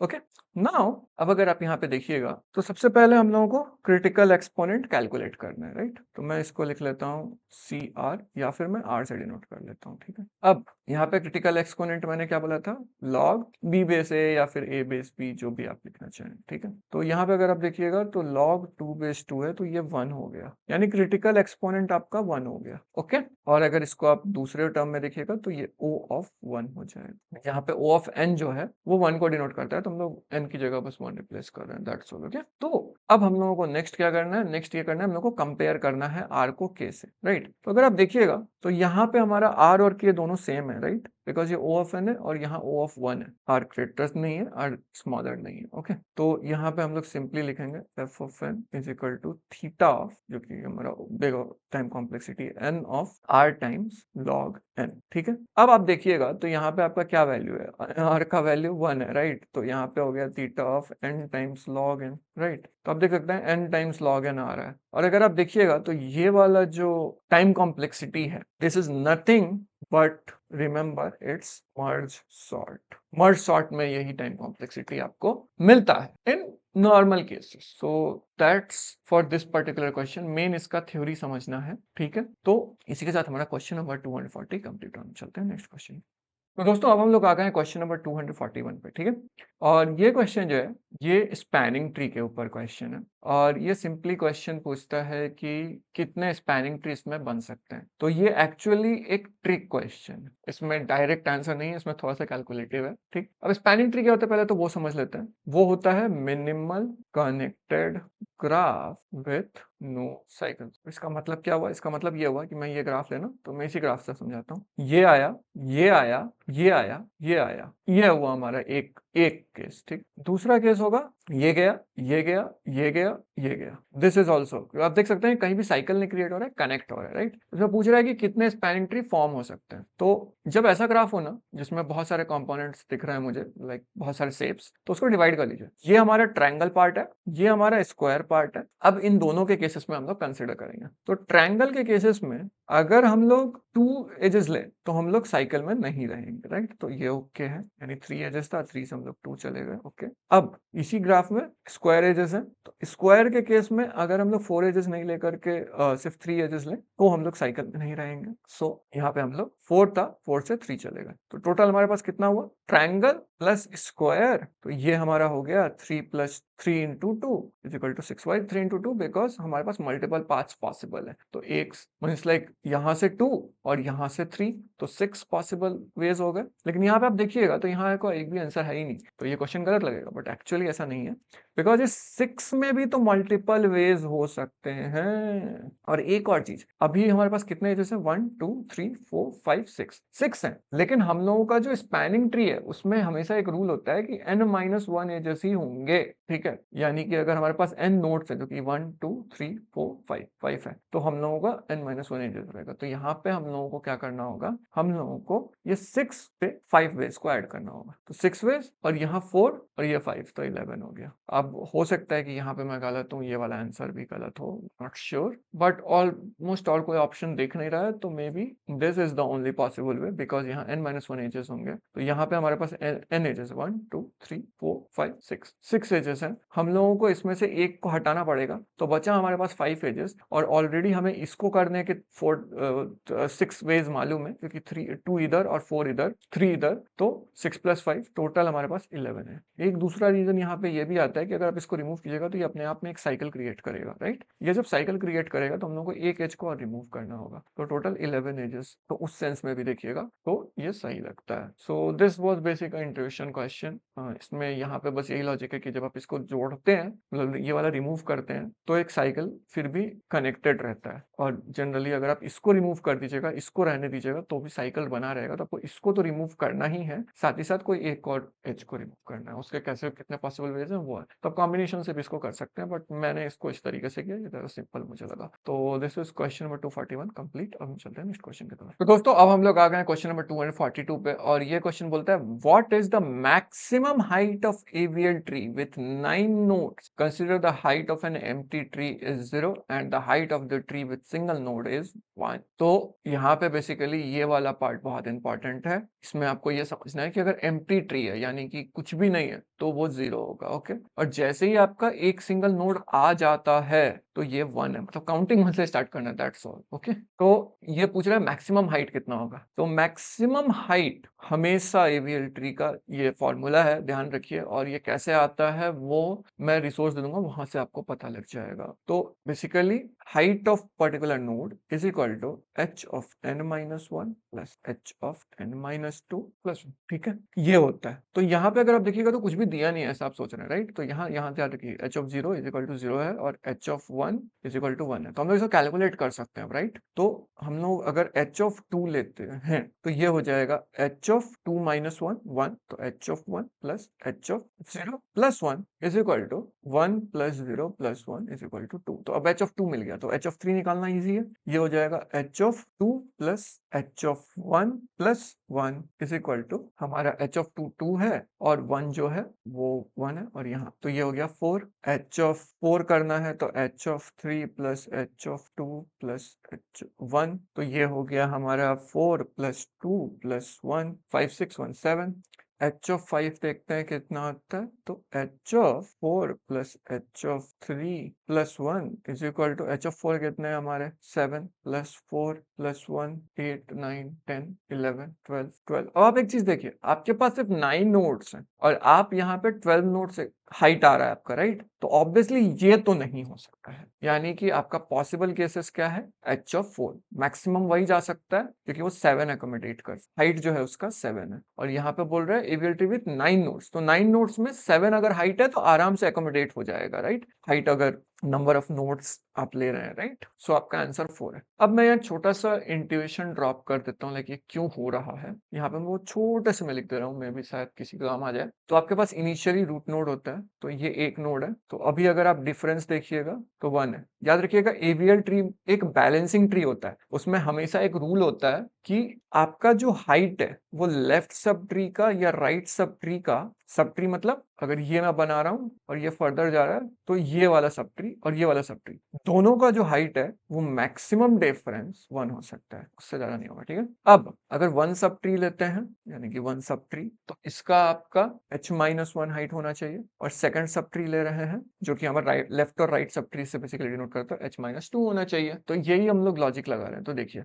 ओके। नाउ अब अगर आप यहाँ पे देखिएगा तो सबसे पहले हम लोगों को क्रिटिकल एक्सपोनेंट कैलकुलेट करना है, राइट? तो मैं इसको लिख लेता हूँ सी आर, या फिर मैं आर से डिनोट कर लेता हूँ, ठीक है? अब यहाँ पे क्रिटिकल एक्सपोनेंट मैंने क्या बोला था, लॉग बी बेस ए या फिर ए बेस बी, जो भी आप लिखना चाहें, ठीक है? तो यहाँ पे अगर आप देखिएगा तो लॉग 2/2 है, तो ये 1 हो गया, यानी क्रिटिकल एक्सपोनेंट आपका 1 हो गया, ओके? और अगर इसको आप दूसरे टर्म में देखिएगा तो ये ओ ऑफ 1 हो जाएगा। यहाँ पे ओ ऑफ एन जो है वो 1 को डिनोट करता है, तो हम लोग एन की जगह बस 1 रिप्लेस कर रहे हैं, दैट्स ऑल, ओके? तो अब हम लोगों को नेक्स्ट क्या करना है, नेक्स्ट ये करना है, हम लोग को कंपेयर करना है आर को के से, राइट? तो अगर आप देखिएगा तो यहाँ पे हमारा आर और के दोनों सेम है, राइट? बिकॉज ये ओ ऑफ एन है और यहाँ ओ ऑफ 1 है, आर ग्रेटर नहीं है, आर स्मॉलर नहीं है, ओके? तो यहाँ पे हम लोग सिंपली लिखेंगे f of n is equal to theta of, जो कि हमारा big time complexity n of r times log n, ठीक है? अब आप देखिएगा तो यहाँ पे आपका क्या वैल्यू है, आर का वैल्यू 1 है, राइट? तो यहाँ पे हो गया theta of n times log n, right? तो आप देख सकते हैं एन टाइम्स लॉग एन आ रहा है, और अगर आप देखिएगा तो ये वाला जो टाइम कॉम्प्लेक्सिटी है, this is nothing but remember it's merge sort में यही टाइम कॉम्प्लेक्सिटी आपको मिलता है in normal cases. So that's for this particular question, main इसका थ्योरी समझना है, ठीक है? तो इसी के साथ हमारा क्वेश्चन नंबर 240 कंप्लीट होना, चलते हैं नेक्स्ट क्वेश्चन। तो दोस्तों अब हम लोग आ गए हैं क्वेश्चन नंबर 241 पे, ठीक है? और ये क्वेश्चन जो है ये स्पैनिंग ट्री के ऊपर क्वेश्चन है, और ये सिंपली क्वेश्चन पूछता है कि कितने स्पैनिंग ट्री इसमें बन सकते हैं। तो ये एक्चुअली एक ट्रिक क्वेश्चन है, इसमें डायरेक्ट आंसर नहीं है, इसमें थोड़ा सा कैलकुलेटिव है, ठीक? अब स्पैनिंग ट्री क्या होता है पहले तो वो समझ लेते हैं। वो होता है minimal connected graph with no cycle. इसका मतलब क्या हुआ, इसका मतलब ये हुआ कि मैं ये ग्राफ लेना, तो मैं इसी ग्राफ से समझाता हूँ। ये आया, ये आया, ये आया, ये आया, ये हुआ हमारा एक केस, ठीक? दूसरा केस होगा ये गया, ये गया, ये गया, ये गया, दिस इज ऑल्सो, आप देख सकते हैं कहीं भी साइकिल नहीं क्रिएट हो रहा है, कनेक्ट हो रहा है, राइट? इसमें पूछ रहा है कि कितने स्पैनिंग ट्री फॉर्म हो सकते हैं। तो जब ऐसा ग्राफ हो ना जिसमें बहुत सारे कंपोनेंट्स दिख रहे हैं मुझे, लाइक बहुत सारे शेप्स, तो उसको डिवाइड कर लीजिए। ये हमारा ट्रायंगल पार्ट है, ये हमारा स्क्वायर पार्ट है। अब इन दोनों के केसेस में हम लोग कंसिडर करेंगे। तो ट्रायंगल के केसेस में अगर हम लोग 2 एजेस ले तो हम लोग साइकिल में नहीं रहेंगे, राइट? तो ये ओके है, यानी 3 एजेस था, 3 से हम लोग 2 चले गए, ओके? अब इसी ग्राफ में स्क्वायर एजेस है, तो स्क्वायर के केस में अगर हम लोग 4 एजेस नहीं लेकर के सिर्फ 3 एजेस ले तो हम लोग साइकिल में नहीं रहेंगे। सो यहाँ पे हम लोग 4 था, 4 से 3 चले गए, तो टोटल हमारे पास कितना हुआ, ट्रायंगल प्लस स्क्वायर, तो ये हमारा हो गया 3 + 3 × 2 is equal to 6 by 3 × 2, because हमारे पास मल्टीपल पाथ्स पॉसिबल है। तो एक मींस लाइक यहाँ से 2 और यहाँ से 3, तो 6 पॉसिबल वेज हो गए। लेकिन यहाँ पे आप देखिएगा तो यहाँ का एक भी आंसर है ही नहीं, तो ये क्वेश्चन गलत लगेगा, बट एक्चुअली ऐसा नहीं है, बिकॉज इस 6 में भी तो मल्टीपल वेज हो सकते हैं। और एक और चीज, अभी हमारे पास कितने एजेस हैं, 1 2 3 4 5 6 हैं, लेकिन हम लोगों का जो स्पैनिंग ट्री है उसमें हमेशा एक रूल होता है कि n-1 एजेस ही होंगे, ठीक है? यानी कि अगर हमारे पास n नोड्स है जो कि 1 2 3 4 5 है, तो हम लोगों का n-1 एजेस रहेगा। तो यहाँ पे हम लोगों को क्या करना होगा, हम लोगों को ये 6 पे 5 वेज को ऐड करना होगा। तो 6 वेज और यहाँ 4 और ये 5, तो 11 हो गया। अब हो सकता है कि यहाँ पे मैं गलत हूँ, ये वाला आंसर भी गलत हो, नॉट श्योर, बट ऑलमोस्ट और कोई ऑप्शन दिख नहीं रहा है, तो may be this is the only possible way, because यहाँ n-1 एजेस होंगे। तो यहाँ पे हमारे पास n एजेस 1 2 3 4 5 6 एजेस हैं, हम लोगों को इसमें से एक को हटाना पड़ेगा, तो बचा हमारे पास 5 एजेस, और ऑलरेडी हमें इसको करने के 6 वेज मालूम है, क्योंकि 2 इधर और 4 इधर, 3 इधर, तो 6 + 5 टोटल हमारे पास 11 है। एक दूसरा रीजन यहाँ पे ये भी आता है कि अगर आप इसको रिमूव कीजिएगा तो ये अपने आप में एक साइकिल क्रिएट करेगा, राइट? ये जब साइकिल क्रिएट करेगा तो हम लोग को एक एज को और रिमूव करना होगा, तो टोटल 11 एजेस, तो उस सेंस में भी देखिएगा तो ये सही लगता है। So this was basic intuition question. इसमें यहाँ पे बस यही लॉजिक है कि जब आप इसको जोड़ते हैं, मतलब ये वाला रिमूव करते हैं, तो एक साइकिल फिर भी कनेक्टेड रहता है, और जनरली अगर आप इसको रिमूव कर दीजिएगा, इसको रहने दीजिएगा, तो भी साइकिल बना रहेगा। तो आपको इसको तो रिमूव करना ही है, साथ ही साथ कोई एक और एज को रिमूव करना है। उसके कैसे कितने पॉसिबल वेज हैं वो है, तो कॉम्बिनेशन से भी इसको कर सकते हैं, बट मैंने इसको इस तरीके से किया, ये ज़्यादा सिंपल मुझे लगा। तो this is question number 241 complete. अब हम चलते हैं नेक्स्ट क्वेश्चन की तरफ। तो दोस्तों अब हम लोग आ गए हैं क्वेश्चन नंबर 242 पे, और ये क्वेश्चन बोलता है what is the the maximum height of AVL tree with 9 nodes, consider the height of an empty tree is 0 and the height of the tree with single node is 1. तो यहाँ पे बेसिकली ये वाला पार्ट बहुत इंपॉर्टेंट है। इसमें आपको ये समझना है कि अगर एम्प्टी ट्री है यानी कि कुछ भी नहीं है तो वो 0 होगा। ओके, और जैसे ही आपका एक सिंगल नोड आ जाता है तो ये 1 है, मतलब काउंटिंग 1 से स्टार्ट करना है, दैट्स ऑल। ओके, तो ये पूछ रहा है मैक्सिमम हाइट कितना होगा। तो मैक्सिमम हाइट हमेशा AVL ट्री का ये फॉर्मूला है, ध्यान रखिए, और ये कैसे आता है वो मैं रिसोर्स दे दूंगा, वहां से आपको पता लग जाएगा। तो basically height of particular node is equal to h of n-1 plus h of n-2 plus 1। ठीक है, ये होता है। तो यहाँ पे अगर आप देखिएगा तो कुछ भी दिया नहीं है ऐसा आप सोच रहे हैं, राइट। तो यहाँ याद रखिए h of 0 is equal to 0 है और h of 1 is equal to 1 है। तो हम लोग इसे कैलकुलेट कर सकते हैं, राइट। तो हम लोग अगर h ऑफ 2 लेते हैं तो ये हो जाएगा h ऑफ 2 माइनस 1 1, तो h of 1 plus h of 0 plus 1 is equal to 1 plus 0 plus 1 is equal to 2। तो अब h ऑफ 2 मिल गया, तो h ऑफ 3 निकालना इजी है। ये हो जाएगा h of 2 plus h of 1 plus 1 is equal to, हमारा h ऑफ 2 2 है और 1 जो है वो 1 है, और यहाँ तो ये हो गया 4। h ऑफ 4 करना है तो h of 3 plus h of 2 plus h 1, तो ये हो गया हमारा 4 प्लस 2 प्लस 1 5 6 1 7। h ऑफ 5 देखते हैं कितना आता है, तो h of 4 plus h of 3 plus 1 is equal to, h of 4 कितने हैं हमारे 7 प्लस 4 प्लस 1 8 9 10 11 12 12। अब आप एक चीज देखिए, आपके पास सिर्फ 9 नोड्स हैं और आप यहाँ पे 12 नोड से हाइट आ रहा है आपका, राइट। तो ऑब्वियसली ये तो नहीं हो सकता है, यानी कि आपका पॉसिबल केसेस क्या है, h ऑफ 4 मैक्सिमम वही जा सकता है क्योंकि वो 7 एकोमोडेट कर, हाइट जो है उसका 7 है, और यहाँ पे बोल रहे हैं AVL ट्री विथ 9 नोड्स, तो 9 नोड्स में 7 अगर हाइट है तो आराम से एकोमोडेट हो जाएगा, राइट। हाइट अगर नंबर ऑफ नोड्स आप ले रहे हैं, राइट। सो आपका आंसर 4 है। अब मैं यहाँ छोटा सा इंट्यूशन ड्रॉप कर देता हूँ, लाइक ये क्यों हो रहा है, यहाँ पे मैं वो छोटे से मैं लिख दे रहा हूँ, मे भी शायद किसी काम आ जाए। तो आपके पास इनिशियली रूट नोड होता है, तो ये एक नोड है, तो अभी अगर आप डिफरेंस देखिएगा तो 1 है। याद रखिएगा AVL ट्री एक बैलेंसिंग ट्री होता है, उसमें हमेशा एक रूल होता है कि आपका जो हाइट है वो लेफ्ट सब ट्री का या राइट सब ट्री का, सब ट्री मतलब अगर ये मैं बना रहा हूं और ये फर्दर जा रहा है तो ये वाला सब ट्री और ये वाला सब ट्री, दोनों का जो हाइट है वो मैक्सिमम डिफरेंस 1 हो सकता है, उससे ज्यादा नहीं होगा, ठीक है। अब अगर 1 सब ट्री लेते हैं यानी कि 1 सब ट्री, तो इसका आपका h-1 हाइट होना चाहिए, और सेकंड सब ट्री ले रहे हैं जो कि हमारा राइट लेफ्ट और राइट सब ट्री से बेसिकली डिनोट करता है, h-2 होना चाहिए। तो यही हम लोग लॉजिक लगा रहे हैं। तो देखिए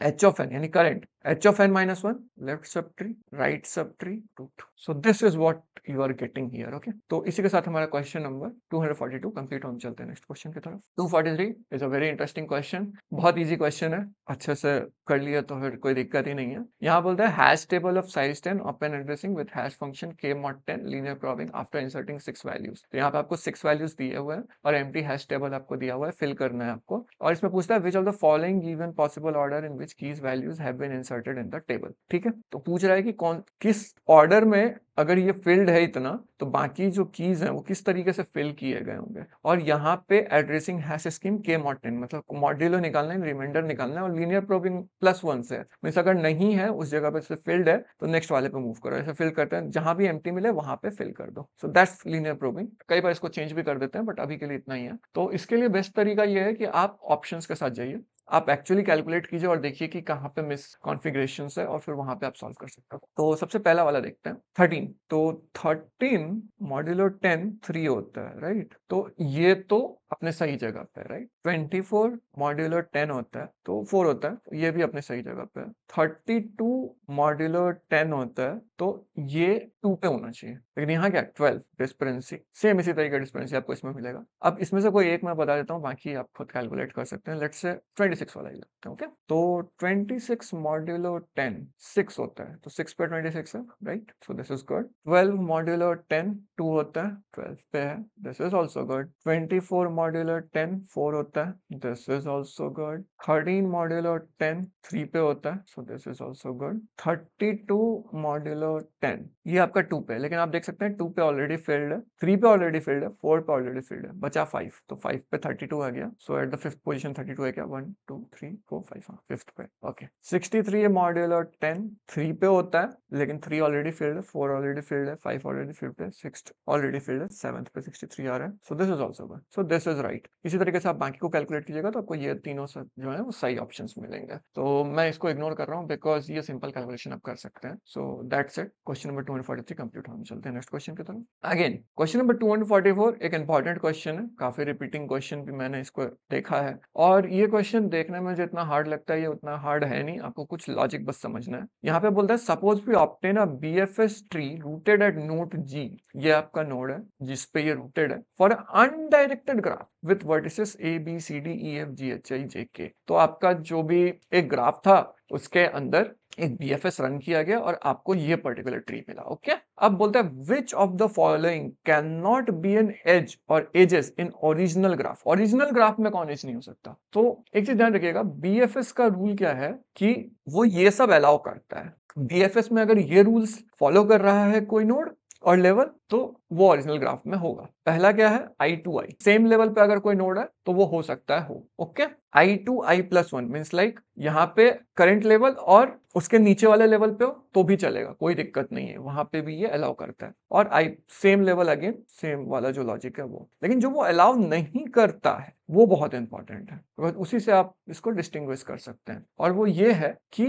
h ऑफ n यानी current h of n-1 left subtree right subtree root, so this is what you are getting here. Okay, तो इसी के साथ हमारा क्वेश्चन नंबर 242 कंप्लीट, हम चलते हैं नेक्स्ट क्वेश्चन की तरफ। 243 is a very interesting question, बहुत इजी क्वेश्चन है, अच्छे से कर लिया तो फिर कोई दिक्कत ही नहीं है। यहाँ बोलते हैं hash table of size 10 open addressing with hash function k mod 10 linear probing after inserting 6 values. तो यहाँ पे आपको 6 वैल्यूज दिए हुए हैं और एम्प्टी हैश टेबल आपको दिया हुआ है, फिल करना है आपको, और इसमें पूछता है which of the following given possible order in which keys values have been inserted in the table. ठीक है, तो पूछ रहा है कि कौन किस ऑर्डर में अगर ये फिल्ड है इतना, तो बाकी जो कीज हैं वो किस तरीके से फिल किए गए होंगे। और यहाँ पे addressing hash scheme k mod 10 मतलब मॉड्यूलो निकालना है, रिमाइंडर निकालना है, और लीनियर प्रोबिंग +1 से मींस अगर नहीं है उस जगह पे से फिल्ड है तो नेक्स्ट वाले पे मूव करो, ऐसे फिल करते हैं, जहां भी एम्प्टी मिले वहां पे फिल कर दो। So that's linear probing. कई बार इसको चेंज भी कर देते हैं बट अभी के लिए इतना ही है। तो इसके लिए बेस्ट तरीका ये है कि आप ऑप्शंस के साथ जाइए, आप एक्चुअली कैलकुलेट कीजिए और देखिए कि कहाँ पे मिस कॉन्फ़िगरेशन है और फिर वहां पे आप सॉल्व कर सकते हो। तो सबसे पहला वाला देखते हैं 13। तो 13 मॉड्यूलो 10 3 होता है, राइट। तो ये तो अपने सही जगह पे है, राइट। 24 मॉड्यूलो 10 होता है तो 4 होता है, तो ये भी अपने सही जगह पे है। 32 मॉड्यूलो 10 होता है तो ये 2 पे होना चाहिए, लेकिन यहाँ क्या 12 डिस्पेरेंसी, सेम इसी तरीके का डिस्पेरेंसी आपको इसमें मिलेगा। अब इसमें से कोई एक मैं बता देता हूँ, बाकी आप खुद कैलकुलेट कर सकते हैं। लेट्स से 26 वाला ही लगता है। ओके, तो 26 मॉड्यूलो 10 6 होता है, तो 6 पे 26 है, right. So this is good. 12 modulo 10 2 होता है, 12 पे है, this is also good. 24 modulo 10 4 होता है, this is also good. 13 modulo 10 3 पे होता है, सो this is also good. 32 modulo 10 ये आपका 2 पे है, लेकिन आप देख सकते हैं 2 पे ऑलरेडी फिल्ड है, 3 पे ऑलरेडी फिल्ड है, 4 पे ऑलरेडी फिल्ड है, बचा 5, तो 5 पे 32 आ गया। सो एट द 5th पोजीशन 32 है क्या 1 2 3 4 5 हाँ फिफ्थ पे ओके 63 है मॉड्यूलर 10 3 पे होता है लेकिन 3 ऑलरेडी फिल्ड है 4 ऑलरेडी फिल्ड है 5 ऑलरेडी फिल्ड है 6 ऑलरेडी फिल्ड है 7th पे 63 आ रहा है सो this is also good so this is right इसी तरीके से आप बाकी को कैलकुलेट कीजिएगा तो आपको ये तीनों जो है वो सही ऑप्शंस मिलेंगे तो मैं इसको इग्नोर कर रहा हूँ बिकॉज ये सिंपल कैलकुलेशन आप कर सकते हैं सो that's it question number 243 complete होने चलते हैं नेक्स्ट क्वेश्चन की तरफ अगेन क्वेश्चन नंबर 244 एक इंपॉर्टेंट क्वेश्चन है काफी रिपीटिंग क्वेश्चन भी मैंने इसको देखा है और ये क्वेश्चन देखने में जितना हार्ड लगता है ये उतना हार्ड है नहीं आपको कुछ लॉजिक बस समझना है यहाँ पे बोलता है suppose we obtain a BFS tree rooted at node G ये आपका नोड है जिसपे ये रूटेड है for undirected graph with vertices A B C D E F G H I J K तो आपका जो भी एक ग्राफ था उसके अंदर एक बीएफएस रन किया गया और आपको ये पर्टिकुलर ट्री मिला ओके अब बोलता है which of the following can not be an edge और एजेस इन ओरिजिनल ग्राफ में कौन एज नहीं हो सकता तो एक चीज ध्यान रखिएगा बीएफएस का रूल क्या है कि वो ये सब अलाउ करता है बीएफएस में अगर ये रूल्स फॉलो कर रहा है कोई नोड और लेवल तो वो ओरिजिनल ग्राफ में होगा पहला क्या है आई टू आई सेम लेवल पे अगर कोई नोड है तो वो हो सकता है हो okay i to i plus one means like यहाँ पे करंट लेवल और उसके नीचे वाले लेवल पे हो तो भी चलेगा कोई दिक्कत नहीं है वहां पे भी ये अलाउ करता है और आई सेम लेवल अगेन सेम वाला जो लॉजिक है वो लेकिन जो वो अलाउ नहीं करता है वो बहुत इंपॉर्टेंट है because उसी से आप इसको डिस्टिंग्विश कर सकते हैं और वो ये है कि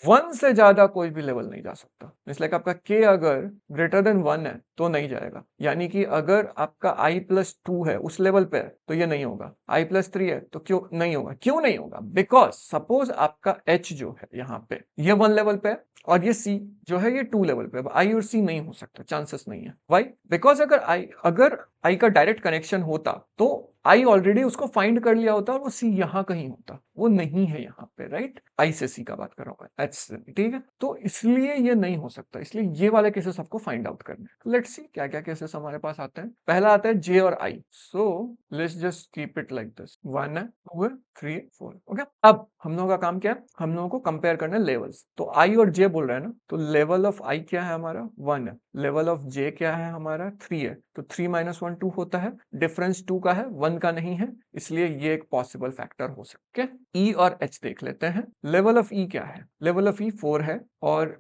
1 से ज्यादा कोई भी लेवल नहीं जा सकता इट्स लाइक आपका k अगर ग्रेटर देन 1 है तो नहीं जाएगा यानी कि अगर आपका i प्लस 2 है उस लेवल पे है तो ये नहीं होगा i प्लस 3 है तो क्यों नहीं होगा बिकॉज सपोज आपका h जो है यहाँ पे ये 1 लेवल पे है और ये c जो है ये 2 लेवल पे i और c नहीं हो सकता चांसेस नहीं है वाई बिकॉज अगर i का डायरेक्ट कनेक्शन होता तो आई ऑलरेडी उसको फाइंड कर लिया होता और वो सी यहाँ कहीं होता वो नहीं है यहाँ पे राइट आई से सी का बात कर रहा हूँ एच से ठीक है तो इसलिए ये नहीं हो सकता इसलिए ये वाले केसेस आपको फाइंड आउट करने हैं लेट्स सी क्या क्या केसेस हमारे पास आते हैं पहला आता है जे और I so let's just keep it like this 1 है 2 है 3 है 4 ओके अब हम लोगों का काम क्या है हम लोगों को कंपेयर करना है लेवल्स तो आई और जे बोल रहे हैं ना तो लेवल ऑफ आई क्या है हमारा 1 है लेवल ऑफ जे क्या है हमारा 3 है तो 3 माइनस 1 2 होता है डिफरेंस 2 का है 1 का नहीं है इसलिए ये एक पॉसिबल फैक्टर हो सकता है ई और एच देख लेते हैं लेवल ऑफ ई क्या है लेवल ऑफ ई 4 है और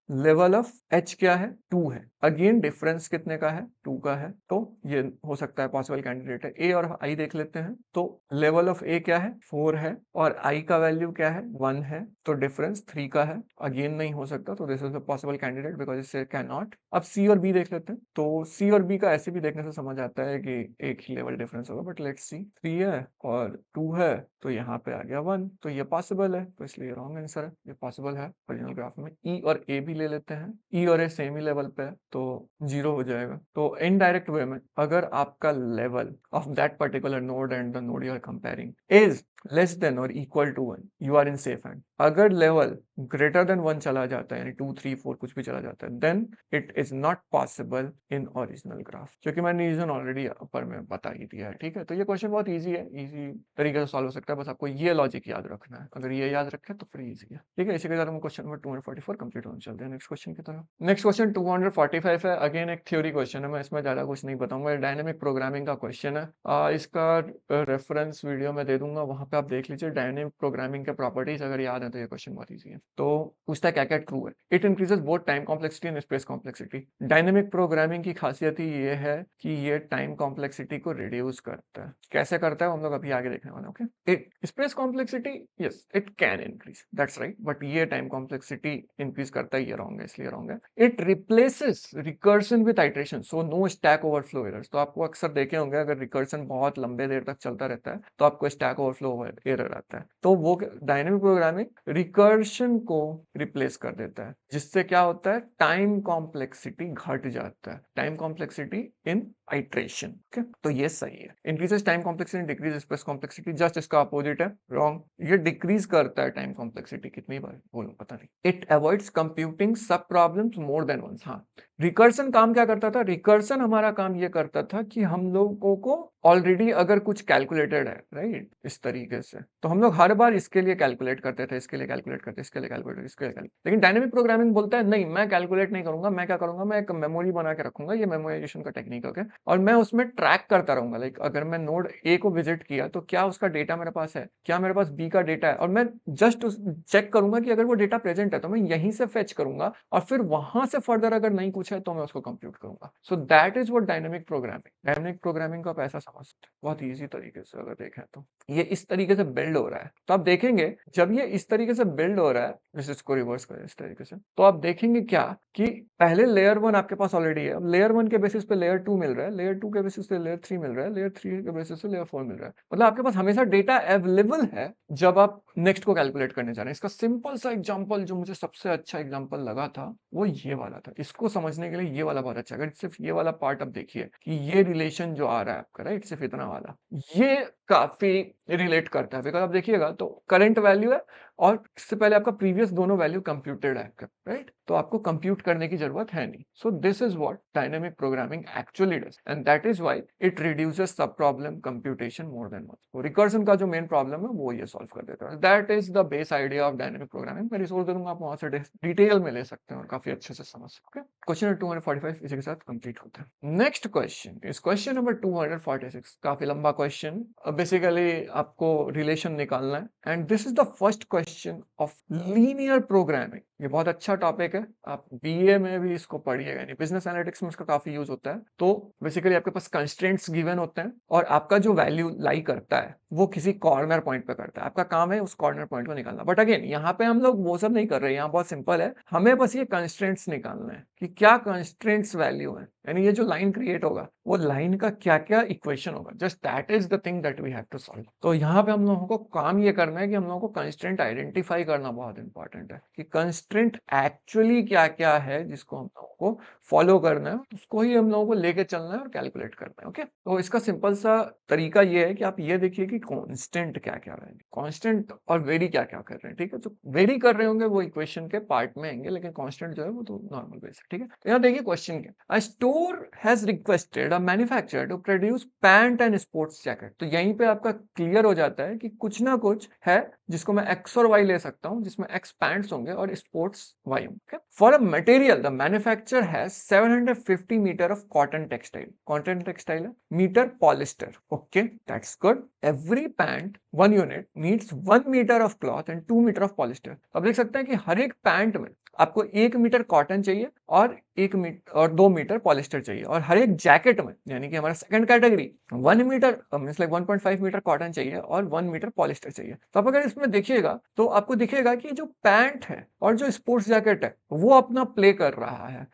लेवल ऑफ एच क्या है 2 है अगेन डिफरेंस कितने का है 2 का है तो ये हो सकता है पॉसिबल कैंडिडेट है ए और आई देख लेते हैं तो लेवल ऑफ ए क्या है 4 है और आई का वैल्यू क्या है 1 है तो डिफरेंस 3 का है अगेन नहीं हो सकता तो this is a possible candidate because इससे कैन नॉट अब सी और बी देख लेते हैं तो सी और बी का ऐसे भी देखने से समझ आता है कि एक ही लेवल डिफरेंस होगा बट लेट्स सी 3 है और 2 है तो यहाँ पे आ गया 1 तो ये पॉसिबल है तो इसलिए रॉन्ग आंसर है ये पॉसिबल है ओरिजिनल ग्राफ में ई और ए भी ले लेते हैं ई और ए सेम ही लेवल पे है तो 0 हो जाएगा तो इनडायरेक्ट वे में अगर आपका level of that particular node and the node you are comparing is less than और equal to 1 you are in safe hand अगर लेवल ग्रेटर देन 1 चला जाता है यानी 2 3 4 कुछ भी चला जाता है then it is not possible in original graph क्योंकि मैंने रीजन ऑलरेडी ऊपर में बता ही दिया है ठीक है तो ये क्वेश्चन बहुत इजी है इजी तरीके से सॉल्व हो सकता है बस आपको ये लॉजिक याद रखना है अगर ये याद रखें तो फिर इजी है ठीक है इसी के साथ हम क्वेश्चन नंबर 244 कंप्लीट होने चलते हैं नेक्स्ट क्वेश्चन की तरफ नेक्स्ट क्वेश्चन 245 है अगेन एक थ्योरी क्वेश्चन है मैं इसमें ज्यादा कुछ नहीं बताऊंगा डायनेमिक प्रोग्रामिंग का क्वेश्चन है इसका रेफरेंस वीडियो में दे दूंगा वहां पे आप देख लीजिए डायनेमिक प्रोग्रामिंग के प्रॉपर्टीज अगर याद है तो ये क्वेश्चन बहुत इजी है तो पूछता है क्या ट्रू है it increases both time complexity and space complexity dynamic programming की खासियत ही ये है कि ये टाइम कॉम्प्लेक्सिटी को रिड्यूस करता है कैसे करता है हम लोग अभी आगे देखने वाले okay it space complexity yes it can increase that's right but ये टाइम कॉम्प्लेक्सिटी इंक्रीज करता है ये रॉन्ग है इसलिए रॉन्ग है it replaces recursion with iteration so no stack overflow errors तो आपको अक्सर देखे होंगे अगर रिकर्सन बहुत लंबे देर तक चलता रहता है तो आपको स्टैक ओवरफ्लो एरर आता है तो वो डायनेमिक प्रोग्रामिंग रिकर्शन को रिप्लेस कर देता है जिससे क्या होता है टाइम कॉम्प्लेक्सिटी घट जाता है time complexity in iteration okay तो ये सही है increases time complexity decrease space complexity just इसका अपोजिट है रॉन्ग ये डिक्रीज करता है टाइम कॉम्प्लेक्सिटी कितनी बार बोलूं पता नहीं इट अवॉइड्स कंप्यूटिंग सब प्रॉब्लम्स मोर देन वंस हाँ रिकर्सन काम क्या करता था? रिकर्सन हमारा काम ये करता था कि हम लोगों को ऑलरेडी अगर कुछ कैलकुलेटेड है, राइट? इस तरीके से, तो हम लोग हर बार इसके लिए कैलकुलेट करते थे, इसके लिए कैलकुलेट करते, इसके लिए कैलकुलेट, इसके लिए कैलकुलेट। लेकिन डायनेमिक प्रोग्रामिंग बोलता है नहीं, मैं कैलकुलेट नहीं करूंगा, मैं क्या करूंगा, मैं एक मेमोरी बना के रखूंगा, ये मेमोराइजेशन का टेक्निक है, और मैं उसमें ट्रैक करता रहूंगा। लाइक अगर मैं नोड ए को विजिट किया तो क्या उसका डेटा मेरे पास है, क्या मेरे पास बी का डेटा है, और मैं जस्ट चेक करूंगा कि अगर वो डेटा प्रेजेंट है तो मैं यहीं से फेच करूंगा, और फिर वहां से फर्दर अगर नहीं कुछ है तो मैं उसको कंप्यूट करूंगा। सो that is what dynamic programming. Dynamic programming का पैसा समझ सकते हैं, बहुत इजी तरीके से अगर देखें तो ये इस तरीके से बिल्ड हो रहा है। तो आप देखेंगे जब ये इस तरीके से बिल्ड हो रहा है, जैसे इसको रिवर्स करें इस तरीके से, तो आप देखेंगे क्या कि पहले लेयर 1 आपके पास ऑलरेडी है, अब लेयर 1 के बेसिस पे लेयर 2 मिल रहा है, लेयर 2 के बेसिस पे लेयर 3 मिल रहा है, लेयर 3 के बेसिस पे लेयर 4 मिल रहा है। मतलब आपके पास हमेशा डेटा अवेलेबल है जब आप नेक्स्ट को कैलकुलेट करने जा रहे हैं। इसका सिंपल सा एग्जांपल जो मुझे सबसे अच्छा एग्जांपल लगा था वो ये वाला था। इसको समझने के लिए ये वाला बहुत अच्छा है। अगर सिर्फ ये वाला पार्ट आप देखिए कि ये रिलेशन जो आ रहा है आपका, राइट, सिर्फ इतना वाला, ये काफी रिलेट करता है। बिकॉज आप देखिएगा तो करंट वैल्यू है और इससे पहले आपका प्रीवियस दोनों वैल्यू कंप्यूटेड है आपका, राइट? तो आपको कंप्यूट करने की जरूरत है नहीं। So this is what dynamic programming actually does, and that is why it reduces sub problem computation more than once. तो रिकर्जन का जो मेन प्रॉब्लम है वो ये सॉल्व कर देता है। That is the base idea of dynamic programming. मैं रिसोर्स दे दूंगा, आप वहां से डिटेल में ले सकते हैं और काफी अच्छे से समझ सकते हैं। क्वेश्चन 245 इसी के साथ कंप्लीट होता है। Next question is question number 246। काफी लंबा क्वेश्चन। बेसिकली आपको रिलेशन निकालना है, and this is the first question of linear programming. ये बहुत अच्छा टॉपिक है, आप बीए में भी इसको पढ़िएगा, यानी बिजनेस एनालिटिक्स में इसका काफी यूज होता है। तो बेसिकली आपके पास कंस्ट्रेंट्स गिवन होते हैं और आपका जो वैल्यू लाई करता है वो किसी कॉर्नर पॉइंट पे करता है। आपका काम है उस कॉर्नर पॉइंट को निकालना। बट अगेन यहाँ पे हम लोग वो सब नहीं कर रहे हैं, यहाँ बहुत सिंपल है, हमें बस ये कंस्ट्रेंट्स निकालना है कि क्या कंस्ट्रेंट्स वैल्यू है, यानी ये जो लाइन क्रिएट होगा वो लाइन का क्या क्या इक्वेशन होगा। Just that is the thing that we have to solve. तो यहाँ पे हम लोगों को काम ये करना है कि हम लोगों को कंस्ट्रेंट आइडेंटिफाई करना बहुत इंपॉर्टेंट है कि कंस्ट्रेंट एक्चुअली क्या क्या है जिसको हम लोगों को फॉलो करना है, उसको ही हम लोगों को लेके चलना है और कैलकुलेट करना है। ओके, तो इसका सिंपल सा तरीका ये है कि आप ये देखिए कि कांस्टेंट क्या क्या है, कांस्टेंट और वेरी क्या क्या कर रहे हैं। ठीक है, तो वेरी कर रहे होंगे वो इक्वेशन के पार्ट में आएंगे, लेकिन कांस्टेंट जो है वो तो नॉर्मल बेस है। ठीक है, तो यहाँ देखिए क्वेश्चन क्या, a store has requested a manufacturer to produce pant and sports jacket. तो यहीं पे आपका क्लियर हो जाता है कि कुछ ना कुछ है जिसको मैं एक्स और वाई ले सकता हूं, जिसमें एक्स पैंट्स होंगे और स्पोर्ट्स वाई होंगे। For a material the manufacturer has 750 meter of cotton textile. Cotton textile है, meter polyester. Okay, that's good. Every pant 1 unit needs 1 meter of cloth and 2 meter of polyester. अब देख सकते हैं कि हर एक पैंट में आपको 1 मीटर कॉटन चाहिए और 2 मीटर पॉलिस्टर चाहिए, और हर एक जैकेट में, यानी कि हमारा second category, 1 metre means like 1.5 metre cotton चाहिए और 1 मीटर पॉलिस्टर चाहिए। तो आप अगर इसमें देखिएगा तो आपको दिखेगा कि जो पैंट है और जो स्पोर्ट्स जैकेट है वो अपना प्ले कर रहा है।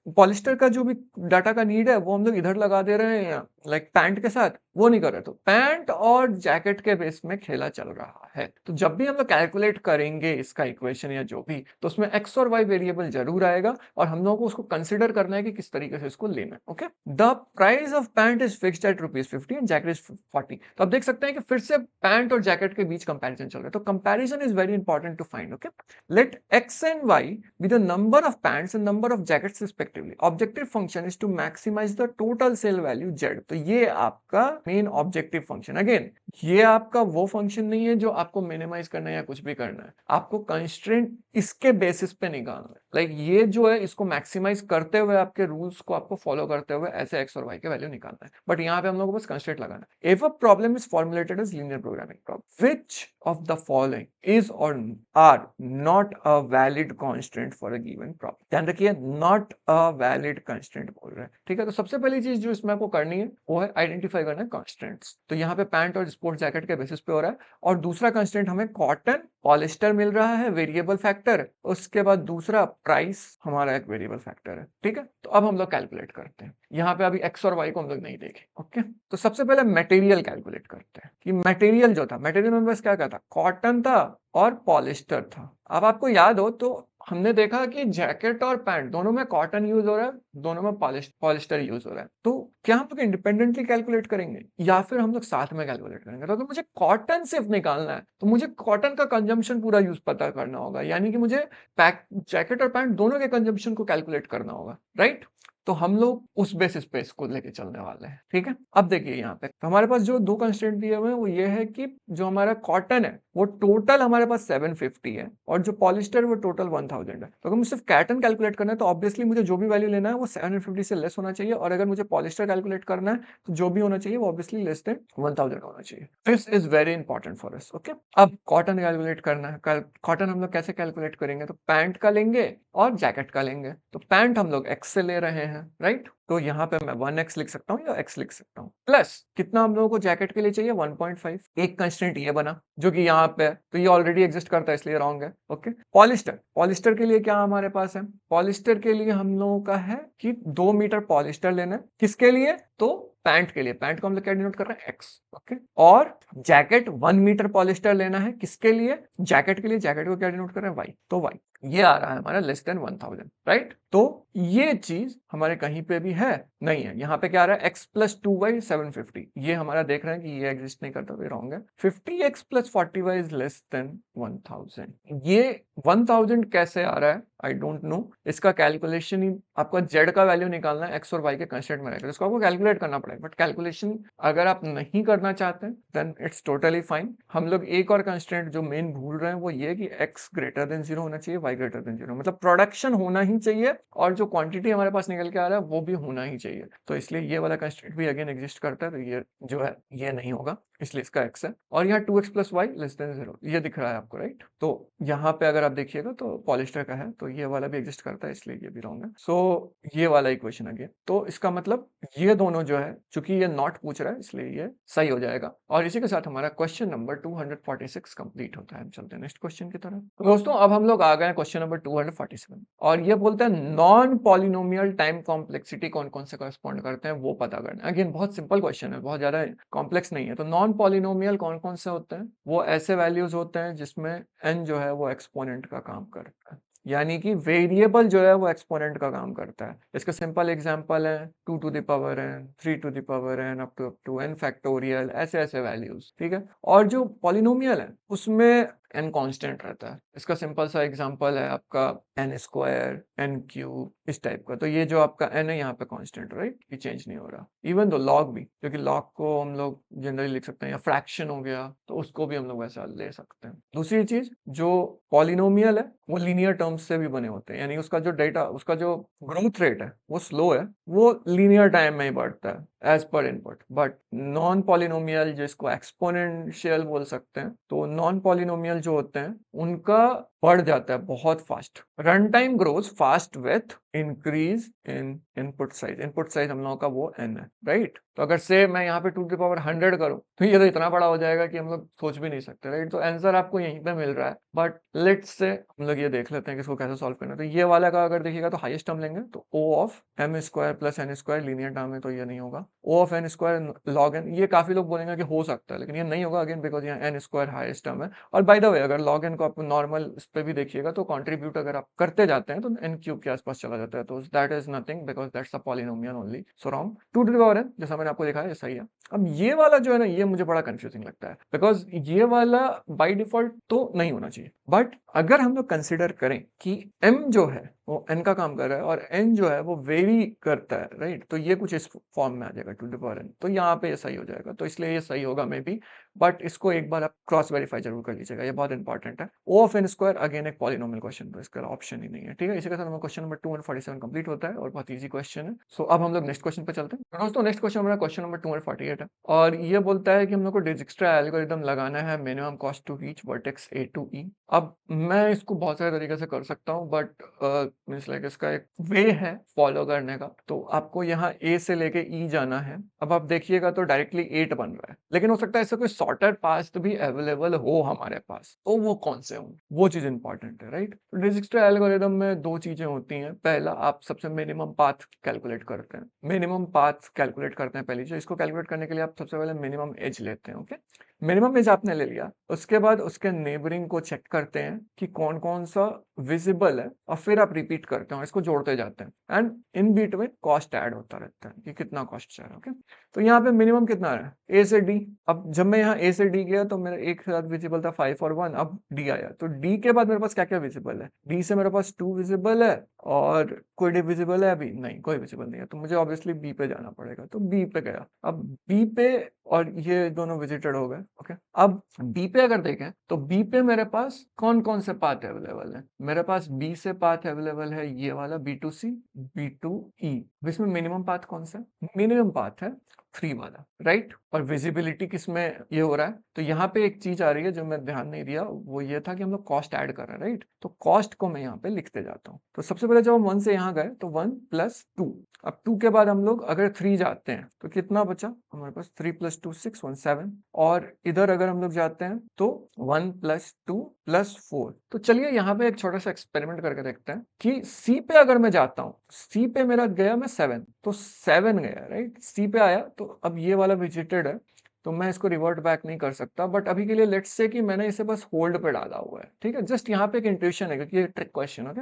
पॉलिस्टर का जो भी डाटा का नीड है वो हम लोग इधर लगा दे रहे हैं, लाइक पैंट के साथ वो नहीं कर रहे। तो पैंट और जैकेट के बेस में खेला चल रहा है। तो जब भी हम लोग कैलकुलेट करेंगे इसका इक्वेशन या जो भी, तो उसमें एक्स और वाई वेरिएबल जरूर आएगा और हम लोगों को उसको कंसिडर करना है कि किस तरीके से इसको लेना है। Okay, the price of pant is fixed at ₹50 and jacket is 40। तो आप देख सकते हैं कि फिर से पैंट और जैकेट के बीच कंपैरिजन चल रहा है। तो comparison is very important to find. Okay, let x and y be the number of pants and number of jackets respectively. Objective function is to maximise the total sale value z. तो ये आपका मेन ऑब्जेक्टिव फंक्शन। अगेन ये आपका वो फंक्शन नहीं है जो आपको मिनिमाइज करना है या कुछ भी करना है, आपको कंस्ट्रेंट इसके बेसिस पे निकालना है। लाइक ये जो है इसको मैक्सिमाइज करते हुए आपके रूल्स को आपको फॉलो करते हुए ऐसे एक्स और वाई के वैल्यू निकालना है। बट यहाँ पे हम लोग को बस कंस्ट्रेंट लगाना है। If a problem is formulated as linear programming problem, which of the following is और are not a valid constant for a given problem. ध्यान रखिए, नॉट अ वैलिड कांस्टेंट बोल रहे हैं। ठीक है, तो सबसे पहली चीज जो इसमें आपको करनी है वो है आइडेंटिफाई करना है कांस्टेंट्स। तो यहाँ पे पैंट और स्पोर्ट्स जैकेट के बेसिस पे हो रहा है, और दूसरा कंस्टेंट हमें कॉटन पॉलिस्टर मिल रहा है, वेरिएबल फैक्टर। उसके बाद दूसरा प्राइस हमारा एक वेरिएबल फैक्टर है। ठीक है, तो अब हम लोग कैलकुलेट करते हैं। यहाँ पे अभी एक्स और वाई को हम लोग नहीं देखे। ओके, तो सबसे पहले मटेरियल कैलकुलेट करते हैं कि मटेरियल जो था, मटेरियल में बस क्या था, कॉटन था और पॉलिस्टर था। अब आपको याद हो तो हमने देखा कि जैकेट और पैंट दोनों में कॉटन यूज हो रहा है, दोनों में पॉलिस्टर यूज हो रहा है। तो क्या हम लोग इंडिपेंडेंटली कैलकुलेट करेंगे या फिर हम लोग साथ में कैलकुलेट करेंगे? तो अगर मुझे कॉटन सिर्फ निकालना है तो मुझे कॉटन का कंजम्पशन पूरा यूज पता करना होगा, यानी कि मुझे पैक जैकेट और पैंट दोनों के कंजम्पशन को कैलकुलेट करना होगा, राइट? तो हम लोग उस बेसिस पे इसको लेके चलने वाले हैं, ठीक है? अब देखिए यहाँ पे तो हमारे पास जो दो कंस्ट्रेंट दिए हुए हैं वो ये है कि जो हमारा कॉटन है वो टोटल हमारे पास 750 है और जो पॉलिस्टर वो टोटल 1000 है। तो अगर मुझे सिर्फ कॉटन कैलकुलेट करना है तो ऑब्वियसली मुझे जो भी वैल्यू लेना है वो 750 से लेस होना चाहिए, और अगर मुझे पॉलिस्टर कैलकुलेट करना है तो जो भी होना चाहिए वो ऑब्वियसली लेस देन 1000 होना चाहिए। This is very important for us, okay? अब कॉटन कैलकुलेट करना है। कॉटन हम लोग कैसे कैलकुलेट करेंगे? तो पैंट का लेंगे और जैकेट का लेंगे। तो पैंट हम लोग एक्स से ले रहे हैं, राइट? तो यहाँ पे मैं 1x लिख सकता हूँ या x लिख सकता हूँ, प्लस कितना हम लोगों को जैकेट के लिए चाहिए 1.5। एक कंस्ट्रेंट ये बना जो कि यहाँ पे है, तो ये ऑलरेडी एग्जिस्ट करता है इसलिए रॉन्ग है, ओके? पॉलिस्टर के लिए क्या हमारे पास है? पॉलिस्टर के लिए हम लोगों का है कि 2 मीटर पॉलिस्टर लेना है। किसके लिए? तो पैंट के लिए। पैंट को हम लोग क्या डिनोट कर रहे हैं? x, okay? और जैकेट 1 मीटर पॉलिस्टर लेना है। किसके लिए? जैकेट के लिए। जैकेट को क्या डिनोट कर रहे हैं? y, तो y ये आ रहा है हमारा लेस देन 1000, राइट? तो ये चीज हमारे कहीं पे भी है नहीं है। यहाँ पे क्या आ रहा है? x प्लस 2y 750, ये हमारा देख रहे हैं कि ये एग्जिस्ट नहीं करता, तो ये रॉन्ग है। 50x plus 40y is less then 1000। ये 1000 कैसे आ रहा है? I don't know. इसका कैलकुलेशन ही आपका z का वैल्यू निकालना है, x और y के कंस्टेंट में रहेगा, इसको आपको कैलकुलेट करना पड़ेगा। बट कैलकुलेशन अगर आप नहीं करना चाहते हैं देन इट्स टोटली फाइन। हम लोग एक और कंस्टेंट जो मेन भूल रहे हैं वो ये कि x ग्रेटर देन 0 होना चाहिए, y ग्रेटर देन 0, मतलब प्रोडक्शन होना ही चाहिए और जो क्वांटिटी हमारे पास निकल के आ रहा है वो भी होना ही चाहिए। तो इसलिए ये वाला कंस्टेंट भी अगेन एग्जिस्ट करता है, तो ये जो है ये नहीं होगा, इसलिए इसका x है। और यहाँ 2x plus Y less than 0 ये दिख रहा है आपको, राइट? तो यहाँ पे अगर आप देखिएगा तो पॉलिस्टर का है, तो ये वाला भी एग्जिस्ट करता है, इसलिए ये भी रॉन्ग है। सो ये वाला इक्वेशन अगेन, तो इसका मतलब ये दोनों जो है, चूंकि ये नॉट पूछ रहा है इसलिए ये सही हो जाएगा। और इसी के साथ हमारा क्वेश्चन नंबर 246 कंप्लीट होता है। हम चलते हैं नेक्स्ट क्वेश्चन की तरफ। तो दोस्तों अब हम लोग आ गए क्वेश्चन नंबर 247 और ये बोलते हैं नॉन पॉलिनोमियल टाइम कॉम्प्लेक्सिटी कौन कौन से कॉरेस्पॉन्ड करते हैं वो पता करना है। अगेन बहुत सिंपल क्वेश्चन है, बहुत ज्यादा कॉम्प्लेक्स नहीं है। तो नॉन पॉलिनोमियल कौन कौन से होते हैं? वो ऐसे वैल्यूज होते हैं जिसमें n जो है वो एक्सपोनेंट का काम करता है, यानी कि वेरिएबल जो है वो एक्सपोनेंट का काम करता है। इसका सिंपल एग्जांपल है 2 to the power n, 3 to the power n up to n factorial, ऐसे ऐसे वैल्यूज, ठीक है? और जो पॉलिनोमियल है उसमें n कांस्टेंट रहता है। इसका सिंपल सा एग्जांपल है आपका n स्क्वायर, n क्यूब, इस टाइप का। तो ये जो आपका n है यहाँ पे कांस्टेंट, राइट? ये चेंज नहीं हो रहा। इवन दो लॉग भी, क्योंकि लॉग को हम लोग जनरली लिख सकते हैं, या फ्रैक्शन हो गया तो उसको भी हम लोग वैसा ले सकते हैं। दूसरी चीज, जो पॉलिनोमियल है वो लीनियर टर्म्स से भी बने होते हैं, यानी उसका जो डेटा, उसका जो ग्रोथ रेट है वो स्लो है, वो लीनियर टाइम में ही बढ़ता है as per input. But non polynomial जिसको एक्सपोनेंशियल बोल सकते हैं, तो नॉन पॉलिनोमियल जो होते हैं उनका बढ़ जाता है बहुत fast. Run time grows fast with increase in input size. Input size हम लोगों का वो n है, राइट? तो अगर से मैं यहाँ पे 2 टू द पावर 100 करूं तो ये तो इतना बड़ा हो जाएगा कि हम लोग सोच भी नहीं सकते, राइट? तो आंसर आपको यहीं पे मिल रहा है। बट लेट्स से हम लोग ये देख लेते हैं कि इसको कैसे सॉल्व करना है। तो ये वाला का अगर देखिएगा तो हाईएस्ट टर्म लेंगे तो o of m square plus n square, linear term है तो ये नहीं होगा। o of n square log n, ये काफी लोग बोलेंगे कि हो सकता है, लेकिन ये नहीं होगा अगेन बिकॉज यहाँ n स्क्वायर हाईएस्ट टर्म है। और बाय द वे अगर log n को आप नॉर्मल इस पे भी देखिएगा तो कंट्रीब्यूट अगर आप करते जाते हैं तो n क्यूब के आसपास चला जाता है, तो that is nothing because that's a polynomial only. So wrong. 2 to the power n जैसा मैंने आपको दिखाया ये सही है। अब ये वाला जो है ना, ये मुझे बड़ा कंफ्यूजिंग लगता है बिकॉज ये वाला बाय डिफॉल्ट तो नहीं होना चाहिए। बट अगर हम लोग कंसिडर करें कि m जो है वो n का काम कर रहा है और n जो है वो वेरी करता है, राइट? तो ये कुछ इस फॉर्म में आ जाएगा 2 टू द पावर n, तो यहाँ पे ये सही हो जाएगा, तो इसलिए ये सही होगा मे बी। बट इसको एक बार आप क्रॉस वेरीफाई जरूर कर लीजिएगा, ये बहुत इंपॉर्टेंट है। o of n square again एक पॉलिनोमियल क्वेश्चन, तो इसका ऑप्शन ही नहीं है, ठीक है? इसी के साथ हमारा क्वेश्चन नंबर 247 कंप्लीट होता है और बहुत इजी क्वेश्चन है। सो अब हम लोग नेक्स्ट क्वेश्चन पे चलते हैं। तो दोस्तों नेक्स्ट क्वेश्चन हमारा क्वेश्चन नंबर 248 है और ये बोलता है कि हम लोग को डिजिक्स्ट्रा एल्गोरिथम लगाना है minimum cost to reach vertex a to e। अब मैं इसको बहुत सारे तरीके से कर सकता हूँ, बट मींस लाइक इसका एक वे है फॉलो करने का। तो आपको यहाँ a से लेके e जाना है। अब आप देखिएगा तो डायरेक्टली 8 बन रहा है, लेकिन हो सकता है इससे कोई शॉर्टर पाथ भी अवेलेबल हो हमारे पास, तो वो कौन से हो, वो चीज इंपॉर्टेंट है, राइट? तो डिजिक्स्ट्रा एल्गोरिथम में दो चीजें होती हैं। पहला, आप सबसे मिनिमम पाथ कैलकुलेट करते हैं, मिनिमम पाथ कैलकुलेट करते हैं पहली चीज। इसको कैलकुलेट करने के लिए आप सबसे पहले मिनिमम एज लेते हैं, ओके? मिनिमम एज आपने ले लिया, उसके बाद उसके नेबरिंग को चेक करते हैं कि कौन कौन सा विजिबल है, और फिर आप रिपीट करते हैं, इसको जोड़ते जाते हैं, and in between cost add होता रहता है कि कितना कॉस्ट चाहिए। ओके, तो यहाँ पे मिनिमम कितना है, ए से डी। अब जब मैं यहाँ ए से डी गया तो मेरा एक साथ विजिबल था 5 और 1, अब डी आया, तो डी के बाद मेरे पास क्या क्या विजिबल है, डी से मेरे पास 2 विजिबल है, और कोई डिविजिबल है अभी नहीं, कोई विजिबल नहीं है, तो मुझे ऑब्वियसली बी पे जाना पड़ेगा, तो बी पे गया। अब बी पे, और ये दोनों विजिटेड हो गए। ओके, अब बी पे अगर देखें तो बी पे मेरे पास कौन कौन से पाथ अवेलेबल है, मेरे पास बी से पाथ अवेलेबल है ये वाला B2C, B2E। इसमें मिनिमम पाथ कौन सा, मिनिमम पाथ है 3 वाला, राइट। और विजिबिलिटी किसमें ये हो रहा है, तो यहाँ पे एक चीज आ रही है जो मैं ध्यान नहीं दिया, वो ये था कि हम लोग कॉस्ट ऐड कर रहे हैं, राइट। तो कॉस्ट को मैं यहाँ पे लिखते जाता हूँ। तो सबसे पहले जब हम 1 से यहाँ गए तो 1 + 2, अब 2 के बाद हम लोग अगर 3 जाते हैं तो कितना बचा हमारे पास, 3 + 2 6 1 7, और इधर अगर हम लोग जाते हैं तो 1 + 2 + 4। तो चलिए यहाँ पे एक छोटा सा एक्सपेरिमेंट करके देखते हैं कि सी पे अगर मैं जाता हूँ, सी पे मेरा गया मैं 7, तो 7 गया, राइट, सी पे आया, तो अब ये वाला विजिटेड है, तो मैं इसको रिवर्ट बैक नहीं कर सकता, बट अभी के लिए लेट्स से कि मैंने इसे बस होल्ड पे डाला हुआ है, ठीक है। जस्ट यहाँ पे एक इंट्यूशन है क्योंकि ये ट्रिक क्वेश्चन है। ओके,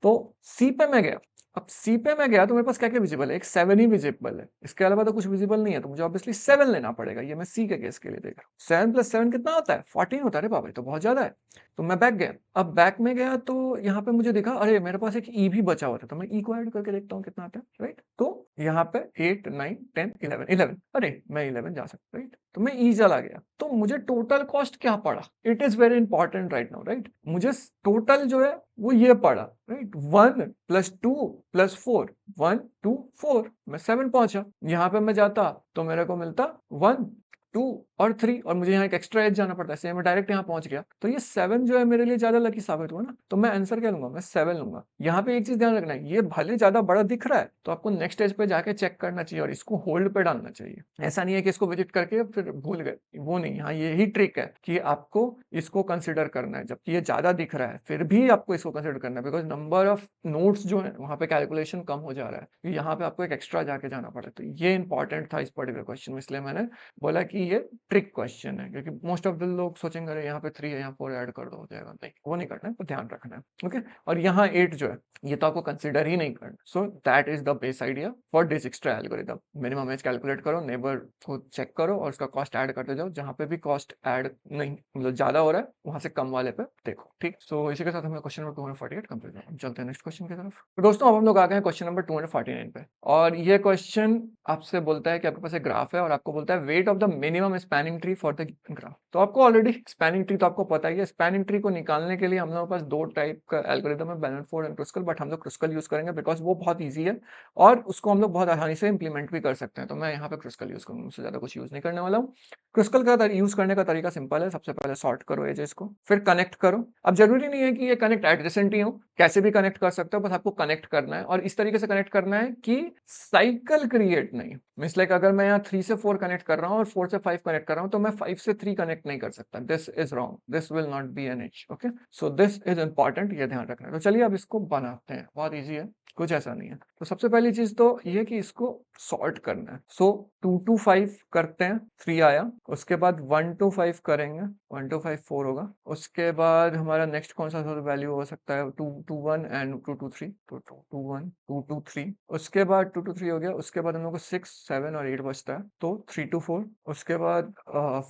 तो सी पे मैं गया, अब सी पे मैं गया तो मेरे पास क्या क्या विजिबल है, एक 7 ही विजिबल है, इसके अलावा तो कुछ विजिबल नहीं है, तो मुझे ऑब्वियसली 7 लेना पड़ेगा। ये मैं सी के केस के लिए देख रहा हूँ। 7 + 7 कितना होता है, 14 होता है। अरे बाबा, ये तो बहुत ज्यादा है। तो मैं बैक गया, अब बैक में गया तो यहाँ पे मुझे दिखा, अरे मेरे पास एक ई भी बचा हुआ था, तो मैं ई को ऐड करके देखता हूँ कितना आता है, राइट। तो यहाँ पे 8 9 10 11, अरे मैं 11 जा सकता, राइट। तो मैं ई चला गया, तो मुझे टोटल कॉस्ट क्या पड़ा, it is very important right now, right. मुझे टोटल जो है वो ये पड़ा, राइट, 1 + 2 + 4, 1 2 4, मैं 7 पहुंचा। यहाँ पे मैं जाता तो मेरे को मिलता 1 2 और 3, और मुझे यहाँ एक एक्स्ट्रा एज जाना पड़ता है, इसलिए मैं डायरेक्ट यहाँ पहुंच गया। तो ये 7 जो है मेरे लिए ज्यादा लकी साबित हुआ ना, तो मैं आंसर क्या लूंगा, मैं 7 लूंगा। यहाँ पे एक चीज ध्यान रखना है, ये भले ज्यादा बड़ा दिख रहा है तो आपको नेक्स्ट स्टेज पे जाके चेक करना चाहिए और इसको होल्ड पे डालना चाहिए। ऐसा नहीं है कि इसको विजिट करके फिर भूल गए, वो नहीं। यहाँ यही ट्रिक है कि आपको इसको कंसिडर करना है, जबकि ये ज्यादा दिख रहा है फिर भी आपको इसको कंसिडर करना है, बिकॉज नंबर ऑफ नोट्स जो है वहां पे कैलकुलेशन कम हो जा रहा है, यहाँ पे आपको एक एक्स्ट्रा जाके जाना पड़ा। तो ये इंपॉर्टेंट था इस पर्टिकुलर क्वेश्चन में, इसलिए मैंने बोला कि ये ट्रिक क्वेश्चन है, क्योंकि मोस्ट ऑफ द लोग सोचेंगे अरे यहाँ पे 3 है, यहाँ 4 ऐड कर दो हो जाएगा, नहीं, वो नहीं करना है, तो ध्यान रखना है। ओके, और यहाँ 8 जो है ये तो आपको कंसिडर ही नहीं करना। So that is the base idea for Dijkstra algorithm. Minimum edge calculate करो, नेबर को चेक करो और उसका कॉस्ट ऐड करते जाओ, जहां पे भी कॉस्ट ऐड नहीं मतलब ज्यादा हो रहा है वहां से कम वाले पे देखो, ठीक। सो इसी के साथ हमें क्वेश्चन नंबर 248 कंप्लीट है। चलते हैं नेक्स्ट क्वेश्चन की तरफ। तो दोस्तों अब हम लोग आ गए हैं क्वेश्चन नंबर 249 पे, और ये क्वेश्चन आपसे बोलता है कि आपके पास एक ग्राफ है और आपको बोलता है weight of the minimum spanning tree for the given graph. तो आपको ऑलरेडी स्पैनिंग ट्री तो आपको पता ही है, स्पैनिंग ट्री को निकालने के लिए हम लोगों के पास 2 टाइप का एल्गोरिथम है, बैलेंसफोर्ड एंड क्रुस्कल, बट हम लोग क्रुस्कल यूज करेंगे बिकॉज वो बहुत ईजी है और उसको हम लोग बहुत आसानी से इंप्लीमेंट भी कर सकते हैं। तो मैं यहाँ पे क्रुस्कल यूज करूंगा, उससे ज्यादा कुछ यूज नहीं करने वाला हूँ। क्रुस्कल का यूज करने का तरीका सिंपल है, सबसे पहले सॉर्ट करो एजेस को, फिर कनेक्ट करो। अब जरूरी नहीं है कि ये कनेक्ट एडजेसेंट ही हो, कैसे भी कनेक्ट कर सकते हो, बस आपको कनेक्ट करना है और इस तरीके से कनेक्ट करना है कि साइकिल क्रिएट नहीं। मींस लाइक अगर मैं यहाँ 3 से 4 कनेक्ट कर रहा हूँ और 4 से 5 कनेक्ट कर रहा हूँ, तो मैं 5 से 3 कनेक्ट नहीं कर सकता, this is wrong, this will not be an edge. Okay, so this is important, ये ध्यान रखना है। तो चलिए अब इसको बनाते हैं, बहुत ईजी है, कुछ ऐसा नहीं है। तो सबसे पहली चीज तो ये कि इसको सॉर्ट करना है। सो 2 to 5 करते हैं, 3 आया, उसके बाद 1 to 5 करेंगे, 1 to 5 4 होगा। उसके बाद हमारा नेक्स्ट कौन सा वैल्यू हो सकता है, 2 to 1 एंड 2 to 3, तो 2 to 1 2 to 3, उसके बाद 2 to 3 हो गया। उसके बाद हम लोग को 6 7 और 8 बचता है, तो 3 to 4, उसके बाद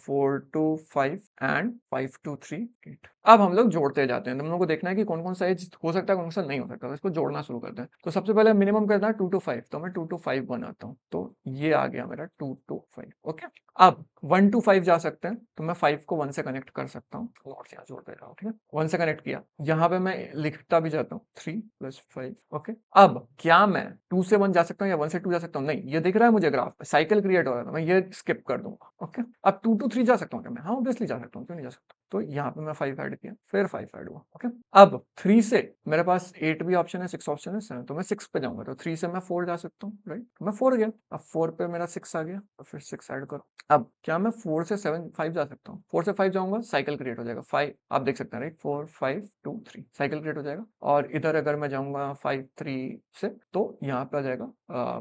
4 to 5 एंड 5 to 3 8। अब हम लोग जोड़ते जाते हैं, तो हम लोग को देखना है कि कौन कौन सा एज हो सकता है, कौन सा नहीं हो सकता, तो इसको जोड़ना शुरू करते हैं। तो सबसे पहले मिनिमम करना है 2 to 5, तो मैं 2 to 5 बनाता हूँ, तो ये आ गया मेरा 2 to 5। ओके, अब 1 to 5 जा सकते हैं, तो मैं 5 को 1 से कनेक्ट कर सकता हूँ, नोट्स यहाँ जोड़ दे रहा हूँ, ठीक है। 1 से कनेक्ट किया, यहाँ पे मैं लिखता भी जाता हूँ 3 + 5। ओके, अब क्या मैं 2 से 1 जा सकता हूँ या 1 से 2 जा सकता हूँ, नहीं, ये दिख रहा है मुझे ग्राफ पे साइकिल क्रिएट हो रहा है, मैं ये स्किप कर दूंगा। ओके, अब 2 to 3 जा सकता हूँ क्या मैं, हाँ ऑब्वियसली जा सकता हूँ, क्यों नहीं जा सकता। तो यहाँ पे मैं 5 ऐड किया, फिर 5 ऐड हुआ। ओके, अब 3 से मेरे पास 8 भी ऑप्शन है, 6 ऑप्शन है, 7, तो मैं 6 पे जाऊंगा, तो 3 से मैं 4 जा सकता हूँ, राइट, मैं 4 गया। अब 4 पे मेरा 6 आ गया, तो फिर 6 ऐड करो। अब क्या मैं 4 से 7 5 जा सकता हूँ? 4 से 5 जाऊंगा, साइकिल क्रिएट हो जाएगा। 5 आप देख सकते हैं, राइट, 4 5 2 3 साइकिल क्रिएट हो जाएगा। और इधर अगर मैं जाऊंगा 5 3 से, तो यहाँ पे आ जाएगा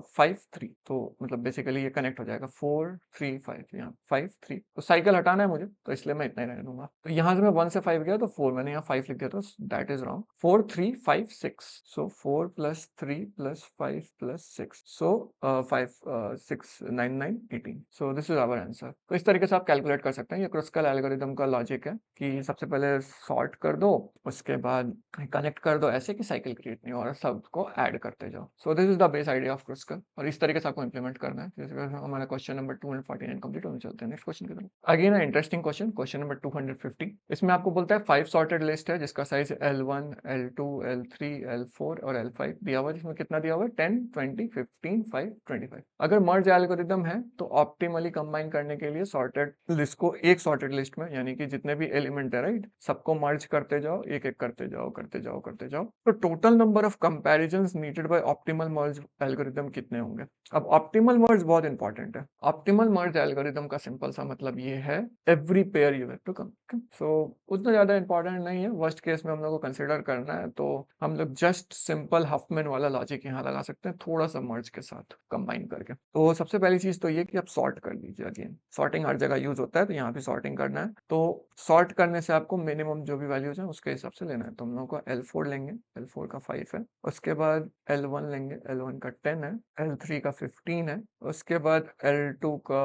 5 3, तो मतलब बेसिकली ये कनेक्ट हो जाएगा 4 3 5, यहाँ 5 3, तो साइकिल हटाना है मुझे, तो इसलिए मैं इतना ही रहने दूंगा। तो यहाँ से मैं 1 से 5 गया तो 4, मैंने यहाँ 5 लिख दिया, तो that is wrong. 4 3 5 6, so 4 plus 3 plus 5 plus 6, so 5 6 9 9 18, so this is our answer. तो इस तरीके से आप कैलकुलेट कर सकते हैं। ये क्रुस्कल एल्गोरिदम का लॉजिक है कि सबसे पहले सॉर्ट कर दो, उसके बाद कनेक्ट कर दो ऐसे कि साइकिल क्रिएट नहीं हो, और सबको ऐड करते जाओ। सो this is the base idea of Kruskal, और इस तरीके से आपको इंप्लीमेंट करना है। हमारा क्वेश्चन नंबर 249 कंप्लीट होने चलते हैं नेक्स्ट क्वेश्चन की तरफ। Again interesting question, question number 250। इसमें आपको बोलता है 5 सॉर्टेड लिस्ट है जिसका size L1 L2 L3 L4 और L5 दिया हुआ है, जिसमें कितना दिया हुआ है 10 20 15 5 25। अगर मर्ज एल्गोरिदम है तो ऑप्टिमली कंबाइन करने के लिए सॉर्टेड लिस्ट को एक सॉर्टेड लिस्ट में, यानी कि जितने भी एलिमेंट है, राइट, सबको मर्ज करते जाओ, एक एक करते जाओ करते जाओ करते जाओ। तो total number of comparisons needed by optimal merge algorithm कितने होंगे? अब ऑप्टिमल मर्ज बहुत इंपॉर्टेंट है। ऑप्टिमल मर्ज एल्गोरिदम का सिंपल सा मतलब ये है every pair you have to come. So उतना ज्यादा इंपॉर्टेंट नहीं है, वर्स्ट केस में हम लोग को कंसिडर करना है तो हम लोग जस्ट सिंपल हफमैन वाला लॉजिक यहाँ लगा सकते हैं, थोड़ा सा मर्ज के साथ कंबाइन करके। तो सबसे पहली चीज तो ये कि आप सॉर्ट कर लीजिए। अगेन सॉर्टिंग हर जगह यूज होता है, तो यहाँ भी सॉर्टिंग करना है। तो सॉर्ट करने से आपको मिनिमम जो भी वैल्यूज है उसके हिसाब से लेना है। तो हम लोग को L4 लेंगे, L4 का 5 है, उसके बाद L1 लेंगे, L1 का 10 है, L3 का 15 है, उसके बाद L2 का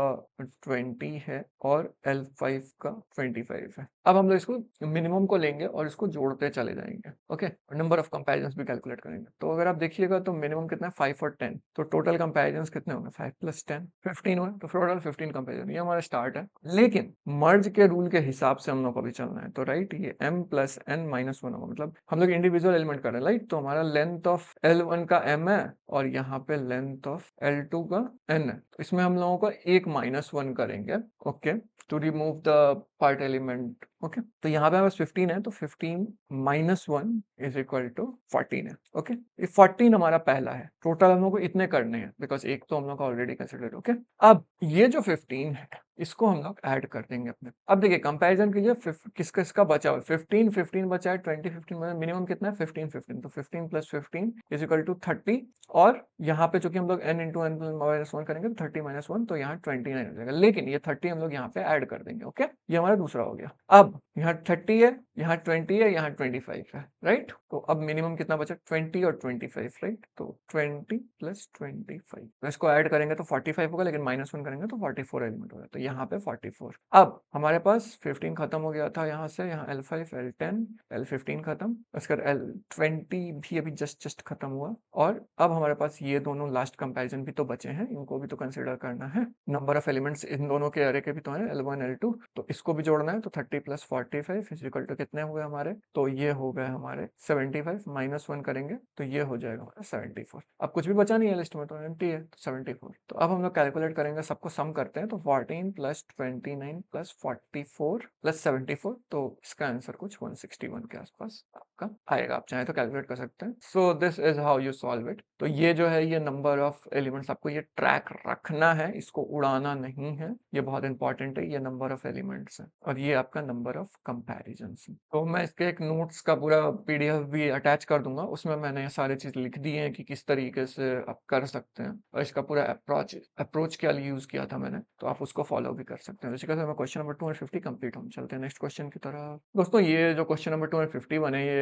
20 है, और L5 का 25 है। अब हम लोग इसको मिनिमम को लेंगे और इसको जोड़ते चले जाएंगे। ओके, नंबर ऑफ कंपैरिजंस भी कैलकुलेट करेंगे। तो अगर आप देखिएगा तो मिनिमम कितना है 5 और 10, तो टोटल कंपैरिजंस कितने होंगे 5 प्लस 10 15 हुए, तो टोटल 15 कंपैरिजन। ये हमारा स्टार्ट है, लेकिन मर्ज के रूल के हिसाब से हम लोग को भी चलना है। तो राइट, ये m प्लस n माइनस 1 होगा, मतलब हम लोग इंडिविजुअल एलिमेंट कर रहे हैं, राइट। तो हमारा लेंथ ऑफ L1 का m है और यहाँ पे लेंथ ऑफ L2 का n है, तो इसमें हम लोगों को एक -1 करेंगे, okay, to remove the part element. Okay, तो यहाँ पे हमारे पास 15 है, तो 15 माइनस 1 इज इक्वल टू 14 है। ओके, ये 14 हमारा पहला है। टोटल हम लोग को इतने करने हैं, बिकॉज एक तो हम लोग का ऑलरेडी कंसिडर। ओके, अब ये जो 15 है इसको हम लोग ऐड कर देंगे अपने। अब देखिए कंपैरिजन कीजिए, किस किसका बचा हुआ है, 15 15 बचा है, 20 15 बचा है, मिनिमम कितना है 15 15, तो 15 प्लस 15 इज इक्वल टू 30, और यहाँ पे चूंकि हम लोग n इंटू n माइनस 1 करेंगे तो 30 माइनस 1, तो यहाँ 29 हो जाएगा, लेकिन ये 30 हम लोग यहाँ पे ऐड कर देंगे। ओके, ये हमारा दूसरा हो गया। अब यहाँ 30 है, यहाँ 20 है, यहाँ 25 है, राइट। तो अब मिनिमम कितना बचा 20 और 25, राइट। तो 20 प्लस 25, तो इसको ऐड करेंगे तो 45 होगा, लेकिन -1 करेंगे तो 44 एलिमेंट होगा, तो यहाँ पे 44। अब हमारे पास 15 खत्म हो गया था यहाँ से, यहाँ L5 L10 L15 खत्म, उसके बाद L20 भी अभी जस्ट खत्म हुआ, और अब हमारे पास ये दोनों लास्ट कंपैरिजन भी तो बचे हैं, इनको भी तो कंसिडर करना है। नंबर ऑफ एलिमेंट्स इन दोनों के अरे के भी तो हैं, L1 L2, तो इसको भी जोड़ना है। तो 30 प्लस 45 इज इक्वल टू कितने हुए हमारे, तो ये हो गए हमारे 75, -1 करेंगे तो ये हो जाएगा हमारा 74। अब कुछ भी बचा नहीं है लिस्ट में, तो एम्प्टी है, तो 74। तो अब हम लोग कैलकुलेट करेंगे, सबको सम करते हैं, तो 14 प्लस 29 प्लस 44 प्लस 74, तो इसका आंसर कुछ 161 के आसपास आपका आएगा। आप चाहें तो कैलकुलेट कर सकते हैं। सो this is how you solve it. तो ये जो है, ये नंबर ऑफ एलिमेंट्स, आपको ये ट्रैक रखना है, इसको उड़ाना नहीं है, ये बहुत इंपॉर्टेंट है। ये नंबर ऑफ एलिमेंट्स है और ये आपका नंबर ऑफ कंपैरिजन है। तो मैं इसके एक नोट्स का पूरा PDF भी अटैच कर दूंगा, उसमें मैंने ये सारी चीज लिख दी है कि किस तरीके से आप कर सकते हैं, और इसका पूरा अप्रोच क्या यूज किया था मैंने, तो आप उसको फॉलो भी कर सकते हैं। जैसे मैं क्वेश्चन नंबर 250 कंप्लीट हम चलते हैं नेक्स्ट क्वेश्चन की तरफ। दोस्तों, ये जो क्वेश्चन नंबर 251 है, ये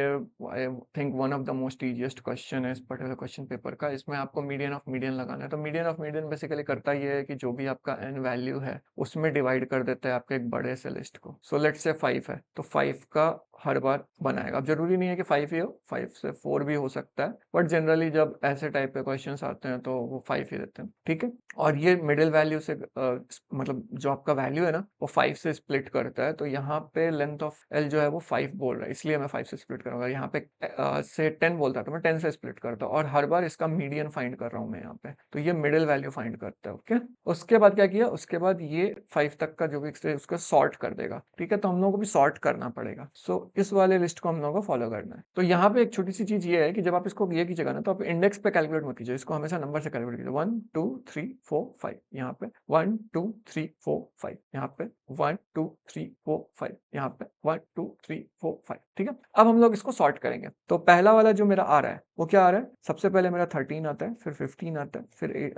I think one of the most easiest question है इस पर्टिकुलर क्वेश्चन पेपर का। इसमें आपको मीडियन ऑफ मीडियन लगाना है। तो मीडियन ऑफ मीडियन बेसिकली करता ये है कि जो भी आपका n वैल्यू है उसमें डिवाइड कर देता है आपके एक बड़े से लिस्ट को। सो लेट्स से 5 है, तो 5 का हर बार बनाएगा। अब जरूरी नहीं है कि 5 ही हो, 5 से 4 भी हो सकता है, बट जनरली जब ऐसे टाइप के क्वेश्चंस आते हैं तो वो 5 ही देते हैं, ठीक है। और ये मिडिल वैल्यू से मतलब जो आपका वैल्यू है ना, वो 5 से स्प्लिट करता है। तो यहाँ पे लेंथ ऑफ L जो है वो 5 बोल रहा है, इसलिए मैं 5 से स्प्लिट कर करूँगा, यहाँ पे से 10 बोलता है तो मैं 10 से स्प्लिट करता हूँ और हर बार इसका मीडियन फाइंड कर रहा हूँ मैं यहाँ पे, तो ये मिडिल वैल्यू फाइंड करता है। ओके, उसके बाद क्या किया, उसके बाद ये 5 तक का जो भी है उसको सॉर्ट कर देगा। ठीक है, तो हम लोगों को भी सॉर्ट करना पड़ेगा। सो इस वाले लिस्ट को हम लोगों को फॉलो करना है। तो यहाँ पे एक छोटी सी चीज ये है कि जब आप इसको ये कीजिएगा ना, तो आप इंडेक्स पे कैलकुलेट मत कीजिए, इसको हमेशा नंबर से कैलकुलेट कीजिए। 1 2 3 4 5 यहाँ पे, 1 2 3 4 5 यहाँ पे, 1 2 3 4 5 यहाँ पे, 1 2 3 4 5। ठीक है, अब हम लोग इसको सॉर्ट करेंगे। तो पहला वाला जो मेरा आ रहा है वो क्या आ रहा है, सबसे पहले मेरा 13 आता है, फिर 15 आता है,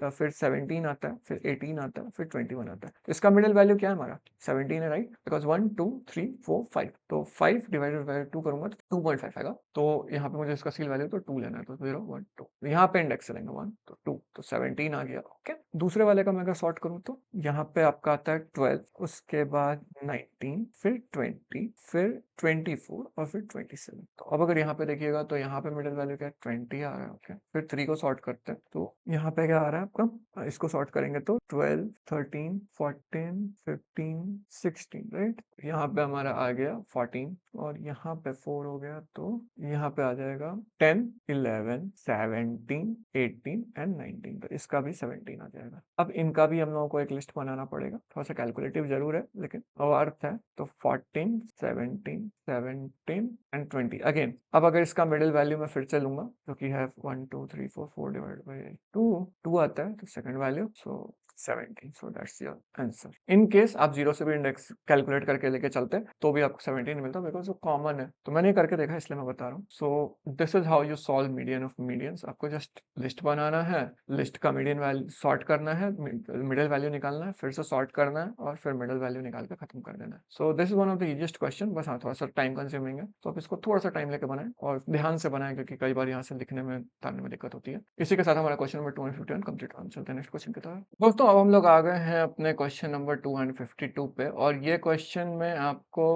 फिर 17 आता है, फिर 18 आता है, फिर 21 आता है। तो इसका मिडिल वैल्यू क्या है हमारा, 17 है, राइट, बिकॉज 1 2 3 4 5, तो 5 डिवाइडेड बाय 2 करूंगा तो 2.5 आएगा। तो यहाँ पे मुझे इसका सील वैल्यू तो 2 लेना है, तो 0 1 2, यहाँ पे इंडेक्स चलेंगे 1 तो 2, तो 17 आ गया। ओके, दूसरे वाले का मैं अगर सॉर्ट करूँ तो यहाँ पे आपका आता है 12, उसके बाद 19, फिर 20, फिर 24 और फिर 27। तो अब अगर यहाँ पे देखिएगा तो यहाँ पे मिडिल वैल्यू क्या है, 20 आ रहा है। ओके, फिर 3 को सॉर्ट करते हैं तो यहाँ पे क्या आ रहा है आपका, इसको सॉर्ट करेंगे तो 12 13 14 15 16, राइट, यहाँ पे हमारा आ गया 14 और यहाँ पे 4 हो गया, तो यहाँ पे आ जाएगा 10 11 17 18 एंड 19, तो इसका भी 17 आ जाएगा। अब इनका भी हम लोगों को एक लिस्ट बनाना पड़ेगा, थोड़ा सा कैलकुलेटिव जरूर है लेकिन अर्थ है। तो 14 17 17 एंड 20 अगेन। अब अगर इसका मिडिल वैल्यू मैं फिर से लूंगा जो कि है 1 2 3 4 4 डिवाइड बाई 2 आता है, तो second value so 17, so that's your answer. In case आप 0 से भी इंडेक्स कैलकुलेट करके लेके चलते तो भी आपको 17 मिलता, बिकॉज वो कॉमन है, तो मैंने करके देखा इसलिए मैं बता रहा हूँ। सो this is how you solve median of medians. आपको जस्ट लिस्ट बनाना है, लिस्ट का मीडियन वैल्यू सॉर्ट करना है, मिडिल वैल्यू निकालना है, फिर से सॉर्ट करना है और फिर मिडिल वैल्यू निकाल के खत्म कर देना है। सो this is one of the easiest question. बस हाँ, थोड़ा सा टाइम कंज्यूमिंग है, तो आप इसको थोड़ा सा टाइम लेके बनाएं और ध्यान से बनाएं, क्योंकि कई बार यहाँ से लिखने में तारने में दिक्कत होती है। इसी के साथ हमारा क्वेश्चन नंबर 251 कंप्लीट हो। चलते हैं नेक्स्ट क्वेश्चन की तरफ। दोस्तों अब हम लोग आ गए हैं अपने क्वेश्चन नंबर 252 पे, और ये क्वेश्चन में आपको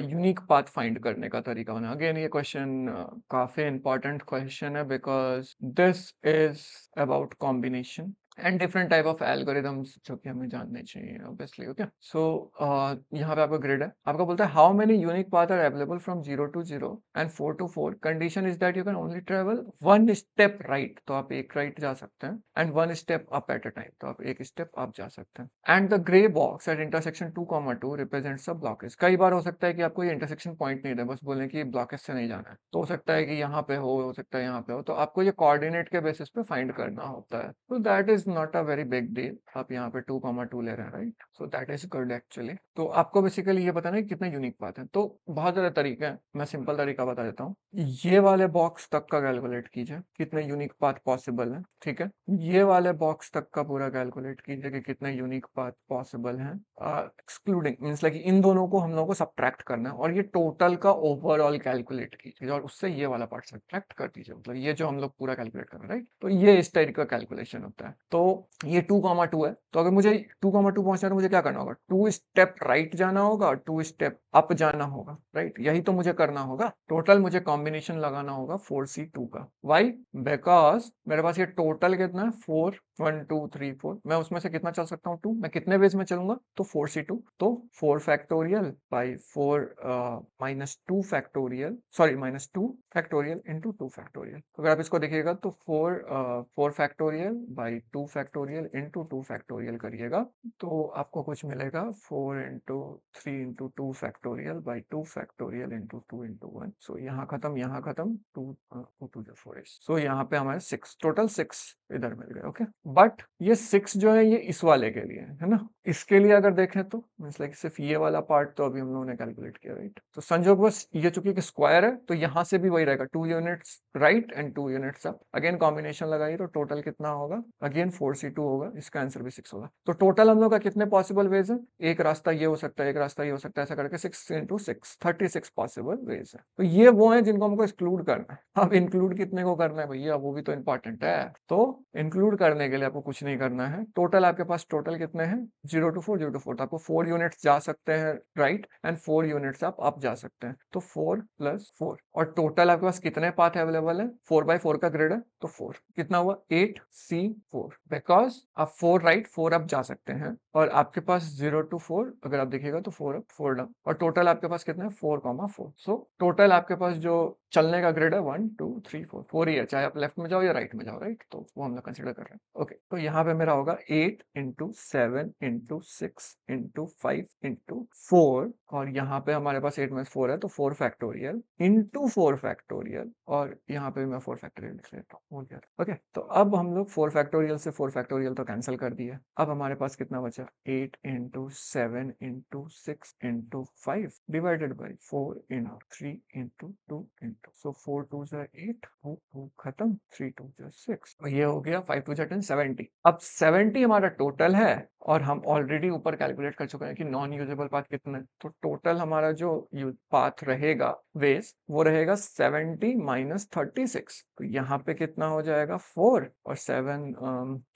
यूनिक पाथ फाइंड करने का तरीका होना। अगेन ये क्वेश्चन काफी इंपॉर्टेंट क्वेश्चन है, because this is about combination and different type of algorithms जो कि हमें जानने चाहिए ऑब्वियसली। ओके, सो यहाँ पे आपका ग्रिड है, आपका बोलता है how many unique path are available from 0 to 0 and 4 to 4, condition is that you can only travel 1 step right, तो आप एक राइट जा सकते हैं, and 1 step up at a time, तो आप एक स्टेप अप जा सकते हैं, and the grey box at intersection 2, 2 represents a blockage. कई बार हो सकता है कि आपको ये इंटरसेक्शन पॉइंट नहीं दे, बस बोले कि ब्लॉकेज से नहीं जाना है, तो हो सकता है कि यहाँ पे हो सकता है यहाँ पे हो, तो आपको ये कोऑर्डिनेट के बेसिस पे फाइंड करना होता है। तो that is not a very big deal, आप यहाँ पे 2, 2 ले रहे हैं, right, so that is good actually. तो आपको बेसिकली ये बताना है कि कितने यूनिक पाथ है, तो बहुत सारे तरीके हैं, मैं सिंपल तरीका बता देता हूँ। ये वाले बॉक्स तक का कैलकुलेट कीजिए कितने यूनिक पाथ पॉसिबल है, ठीक है, ये वाले बॉक्स तक का पूरा कैलकुलेट कीजिए कि कितने यूनिक पाथ पॉसिबल हैं, एक्सक्लूडिंग मींस लाइक इन दोनों को हम लोगों को सब्ट्रैक्ट करना है, और ये टोटल का ओवरऑल कैलकुलेट कीजिए और उससे ये वाला पार्ट सब्ट्रैक्ट कर दीजिए, मतलब ये जो हम लोग पूरा कैलकुलेट कर रहे हैं, राइट, तो ये इस टाइप का कैलकुलेशन होता है। तो ये 2, 2 है, तो अगर मुझे 2, 2 पहुंचना है तो मुझे क्या करना होगा, 2 स्टेप राइट जाना होगा और 2 स्टेप अप जाना होगा, राइट, यही तो मुझे करना होगा। टोटल मुझे कॉम्बिनेशन लगाना होगा 4C2 का। वाई, बिकॉज मेरे पास ये टोटल कितना है 4, 1 2 3 4, मैं उसमें से कितना चल सकता हूँ 2, मैं कितने वेज में चलूंगा, तो 4C2, तो 4 factorial by 4 minus 2 factorial, sorry minus 2 factorial into 2 factorial. अगर आप इसको देखिएगा तो 4 factorial by 2 factorial into 2 factorial करिएगा तो आपको कुछ मिलेगा 4 into 3 into 2 factorial by 2 factorial into 2 into 1। सो यहाँ खत्म, यहाँ खत्म, 2 2 4, सो यहाँ पे हमारे 6, टोटल 6 इधर मिल गए। ओके, बट ये 6 जो है ये इस वाले के लिए है ना, इसके लिए अगर देखें तो मींस लाइक सिर्फ ये वाला पार्ट तो अभी हम लोगों ने कैलकुलेट किया, राइट, तो संजोग बस ये चूंकि एक स्क्वायर है तो यहाँ से भी वही रहेगा, 2 units right and 2 units up. Again combination लगाइए तो टोटल कितना होगा, अगेन 4C2 होगा, इसका आंसर भी 6 होगा। तो टोटल हम लोग का कितने पॉसिबल वेज है, एक रास्ता ये हो सकता है, एक रास्ता ये हो सकता है, ऐसा करके 6 इंटू 6 36 पॉसिबल वेज है। तो ये वो है जिनको हमको एक्सक्लूड करना है। अब इंक्लूड कितने को करना है भैया, वो भी तो इंपॉर्टेंट है। तो इंक्लूड करने के लिए आपको कुछ नहीं करना है, टोटल आपके पास टोटल कितने हैं 0 to 4 0 to 4, तो आपको 4 यूनिट्स जा सकते हैं राइट एंड 4 यूनिट्स आप अप जा सकते हैं, तो 4 + 4, और टोटल आपके पास कितने पाथ अवेलेबल है, 4x4 का ग्रिड है तो 4 कितना हुआ 8C4, बिकॉज आप 4 राइट 4 अप जा सकते हैं, और आपके पास 0 to 4 अगर आप देखिएगा तो 4 अप 4 डाउन, और टोटल आपके पास कितना है 4, 4। सो टोटल आपके पास जो चलने का ग्रिड है 1 2 3 4 4 ही है, चाहे आप लेफ्ट में जाओ या राइट में जाओ, राइट? तो वो हम लोग कंसिडर कर रहे हैं। ओके, तो यहाँ पे मेरा होगा 8 इंटू 7 इंटू 6 इंटू 5 इंटू 4, और यहाँ पे हमारे पास 8 में 4 है तो 4 फैक्टोरियल इंटू 4 फैक्टोरियल, और यहाँ पे मैं 4 फैक्टोरियल लिख लेता हूँ। ओके, तो अब हम लोग 4 फैक्टोरियल से 4 फैक्टोरियल तो कैंसिल कर दिए। अब हमारे पास कितना बचा? 8 into 7 into 6 into 5 divided by 4 into 3 into 2 into, so 4 2 जा 8, 2 खत्म, 3 2 जा 6, तो ये हो गया 5 2 जा 10 70। अब 70 हमारा टोटल है, और हम ऑलरेडी ऊपर कैलकुलेट कर चुके हैं कि नॉन यूजेबल पाथ कितना है, तो टोटल हमारा जो पाथ रहेगा वेज वो रहेगा 70 माइनस 36, तो यहाँ पे कितना हो जाएगा 4, और 7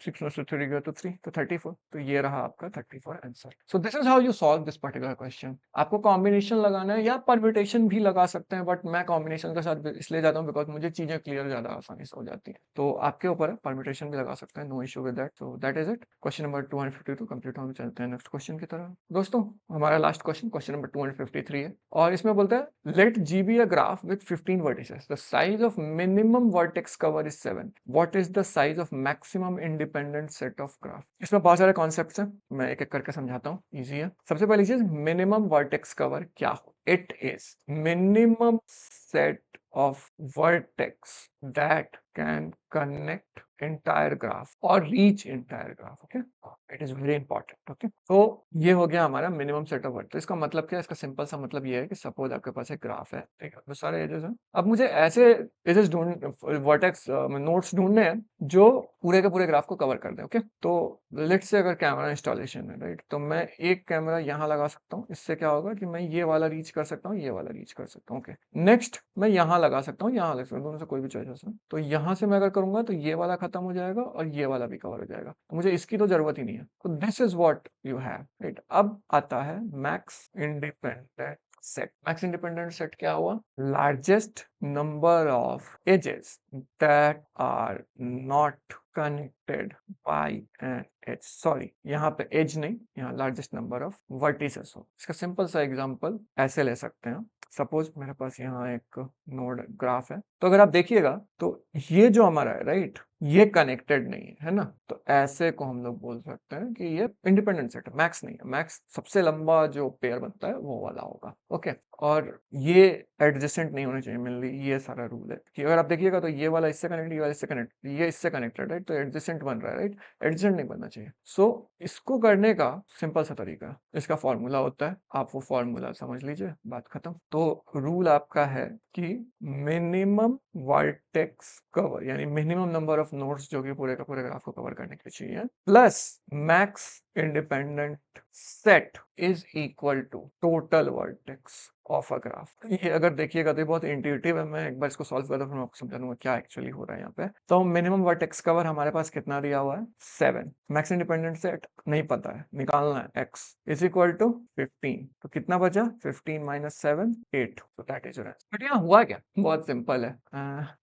6 में से 3 गया तो 3, तो 34, तो ये रहा आपका 34 answer. So this is how you solve this particular question. आपको कॉम्बिनेशन लगाना है या परम्यूटेशन भी लगा सकते हैं, बट मैं कॉम्बिनेशन के साथ इसलिए जाता हूँ बिकॉज मुझे चीजें क्लियर ज्यादा आसानी से हो जाती है, तो आपके ऊपर है, परम्यूटेशन भी लगा सकते हैं, no issue with that. So that is it, question number 252 complete होने चलते हैं नेक्स्ट क्वेश्चन की तरफ। दोस्तों हमारा लास्ट क्वेश्चन, क्वेश्चन नंबर 253 है, और इसमें बोलते हैं let G be a graph with 15 vertices, the size of minimum vertex cover is 7, what is the size of maximum independent set of graph. इसमें बहुत सारे कॉन्सेप्ट्स हैं, मैं एक एक करके समझाता हूँ, इजी है। सबसे पहली चीज, मिनिमम वर्टेक्स कवर क्या हो? It is minimum set of vertex that can connect entire graph or reach entire graph. Okay, it is very important. Okay, तो ये हो गया हमारा मिनिमम सेट ऑफ वर्टेक्स। इसका मतलब क्या है? इसका सिंपल सा मतलब ये है कि सपोज आपके पास एक ग्राफ है, ठीक है, तो सारे एजेस हैं, अब मुझे ऐसे एजेस ढूंढ वर्टेक्स नोड्स ढूंढने हैं जो पूरे के पूरे ग्राफ को कवर कर दें। ओके, तो लेट्स से अगर कैमरा इंस्टॉलेशन है, राइट, तो मैं एक कैमरा यहाँ लगा सकता हूँ, इससे क्या होगा कि मैं ये वाला रीच कर सकता हूँ, ये वाला रीच कर सकता हूँ। ओके, नेक्स्ट मैं यहाँ लगा सकता हूँ, यहाँ लगा सकता हूँ, दोनों से कोई भी चॉइस है, तो यहाँ से मैं अगर करूंगा तो ये वाला खत्म हो जाएगा और ये वाला भी कवर हो जाएगा, तो मुझे इसकी तो जरूरत ही नहीं है। तो this is what you have, right. अब आता है max independent set. Max independent set क्या हुआ? Largest number of edges that are not connected by an edge, sorry यहाँ पे एज नहीं, यहाँ लार्जेस्ट नंबर ऑफ वर्टिसेस हो। इसका सिंपल सा एग्जांपल ऐसे ले सकते हैं, सपोज मेरे पास यहाँ एक नोड ग्राफ है, तो अगर आप देखिएगा तो ये जो हमारा है, राइट, ये कनेक्टेड नहीं है ना, तो ऐसे को हम लोग बोल सकते हैं कि ये इंडिपेंडेंट सेट है, मैक्स नहीं है। मैक्स सबसे लंबा जो पेयर बनता है वो वाला होगा। ओके, और ये एडजेसेंट नहीं होने चाहिए मेनली, ये सारा रूल है कि अगर आप देखिएगा तो ये वाला इससे कनेक्टेड, ये वाला इससे कनेक्टेड, ये इससे कनेक्टेड, राइट, तो एडजेसेंट बन रहा है, राइट, एडजेसेंट नहीं बनना चाहिए। सो इसको करने का सिंपल सा तरीका, इसका फॉर्मूला होता है, आप वो फॉर्मूला समझ लीजिए, बात खत्म। तो रूल आपका है कि मिनिमम वर्टेक्स कवर, यानी मिनिमम नंबर ऑफ नोड्स जो कि पूरे का पूरे ग्राफ को कवर करने के लिए चाहिए, plus max independent set is equal to total vertex of a graph. ये अगर देखिएगा तो ये बहुत इंट्यूटिव है, मैं एक बार इसको सॉल्व करता हूँ, फिर आपको समझा दूंगा क्या एक्चुअली हो रहा है यहाँ पे। तो मिनिमम वर्टेक्स कवर हमारे पास कितना दिया हुआ है? 7। मैक्स इंडिपेंडेंट सेट नहीं पता है, निकालना है, x इज इक्वल टू 15, तो कितना बचा? 15 माइनस 7 8, तो that is your answer. But यहाँ हुआ क्या? बहुत सिंपल है,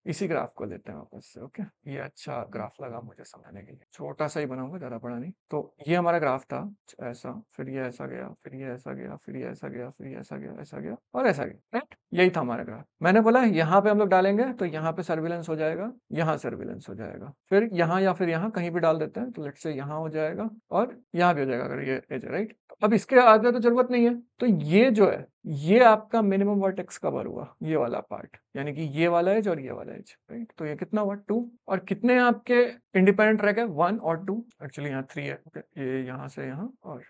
इसी ग्राफ को लेते हैं वापस से। ओके, ये अच्छा ग्राफ लगा मुझे समझने के लिए, छोटा सा ही बनाऊंगा, ज्यादा बड़ा नहीं। तो ये हमारा ग्राफ था ऐसा, फिर ये ऐसा गया, फिर ये ऐसा गया, फिर ये ऐसा गया, फिर ये ऐसा गया, ऐसा गया और ऐसा गया, राइट, यही था हमारा ग्राफ। मैंने बोला यहाँ पे हम लोग डालेंगे तो यहाँ पे सर्विलेंस हो जाएगा, यहाँ सर्विलेंस हो जाएगा, फिर यहाँ या फिर यहाँ कहीं भी डाल देते हैं, तो लेट्स से यहाँ हो जाएगा और यहाँ भी हो जाएगा अगर ये एज है, राइट। अब इसके आगे तो जरूरत नहीं है, तो ये जो है ये आपका मिनिमम वर्टेक्स कवर हुआ, ये वाला पार्ट, यानी कि ये वाला एज और ये वाला एज, राइट। तो ये कितना हुआ? 2, और कितने आपके इंडिपेंडेंट रह गए? 1 और 2, एक्चुअली यहाँ 3 है। ओके, ये यहाँ से यहाँ और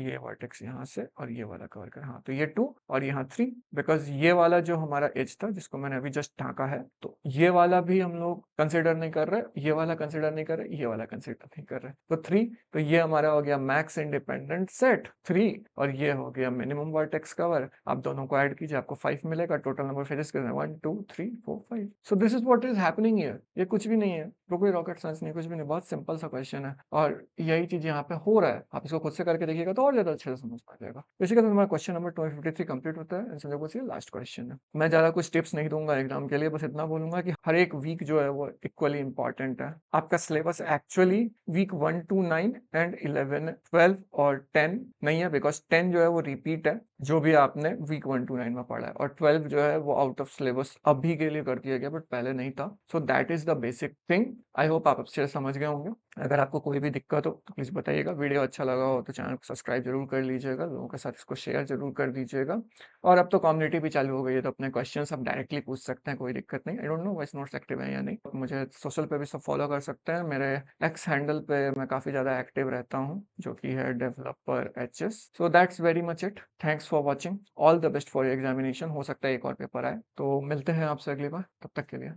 ये वर्टेक्स यहाँ से और ये वाला कवर कर, हाँ, तो ये 2 और यहाँ 3, बिकॉज ये वाला जो हमारा एज था जिसको मैंने अभी जस्ट ढांका है, तो ये वाला भी हम लोग कंसिडर नहीं कर रहे, ये वाला कंसिडर नहीं कर रहे, ये वाला कंसिडर नहीं कर रहे, तो 3, तो ये हमारा हो गया मैक्स इंडिपेंडेंट सेट 3, और ये हो गया मिनिमम वर्टेक्स कवर। आप दोनों को ऐड कीजिए, आपको 5 मिलेगा, टोटल नंबर फिनिश करना है 1 2 3 4 5। सो this is what is happening here. ये कुछ भी नहीं है, तो कोई रॉकेट साइंस नहीं, कुछ भी नहीं, बहुत सिंपल सा क्वेश्चन है, और यही चीज यहाँ पे हो रहा है। आप इसको खुद से करके देखिएगा तो और ज्यादा अच्छे से समझ पा जाएगा। बेसिकली हमारा क्वेश्चन नंबर 253 कंप्लीट होता है, समझो कुछ लास्ट क्वेश्चन है। मैं ज्यादा कुछ टिप्स नहीं दूंगा एग्जाम के लिए, बस इतना बोलूंगा कि हर एक वीक जो है वो इक्वली इंपॉर्टेंट है। आपका syllabus actually week 1 to 9 and 11 12 और 10 नहीं है, बिकॉज 10 जो है वो रिपीट है, जो भी आपने वीक 1 to 9 में पढ़ा है, और 12 जो है वो आउट ऑफ सिलेबस अभी के लिए कर दिया गया, बट पहले नहीं था। सो that is the basic thing. I hope आप अच्छे से समझ गए होंगे। अगर आपको कोई भी दिक्कत हो तो प्लीज बताइएगा। वीडियो अच्छा लगा हो तो चैनल को सब्सक्राइब जरूर कर लीजिएगा, लोगों के साथ इसको शेयर जरूर कर दीजिएगा। और अब तो कम्युनिटी भी चालू हो गई है, तो अपने क्वेश्चन आप डायरेक्टली पूछ सकते हैं, कोई दिक्कत नहीं। I don't know voice notes active है या नहीं। मुझे सोशल पे भी सब फॉलो कर सकते हैं। मेरे एक्स हैंडल पे मैं काफ़ी ज़्यादा एक्टिव रहता हूँ, जो कि है developer HS. So that's very much it. Thanks for watching. All the best for your examination. हो सकता है एक और पेपर आए, तो मिलते हैं आपसे अगली बार। तब तक के लिए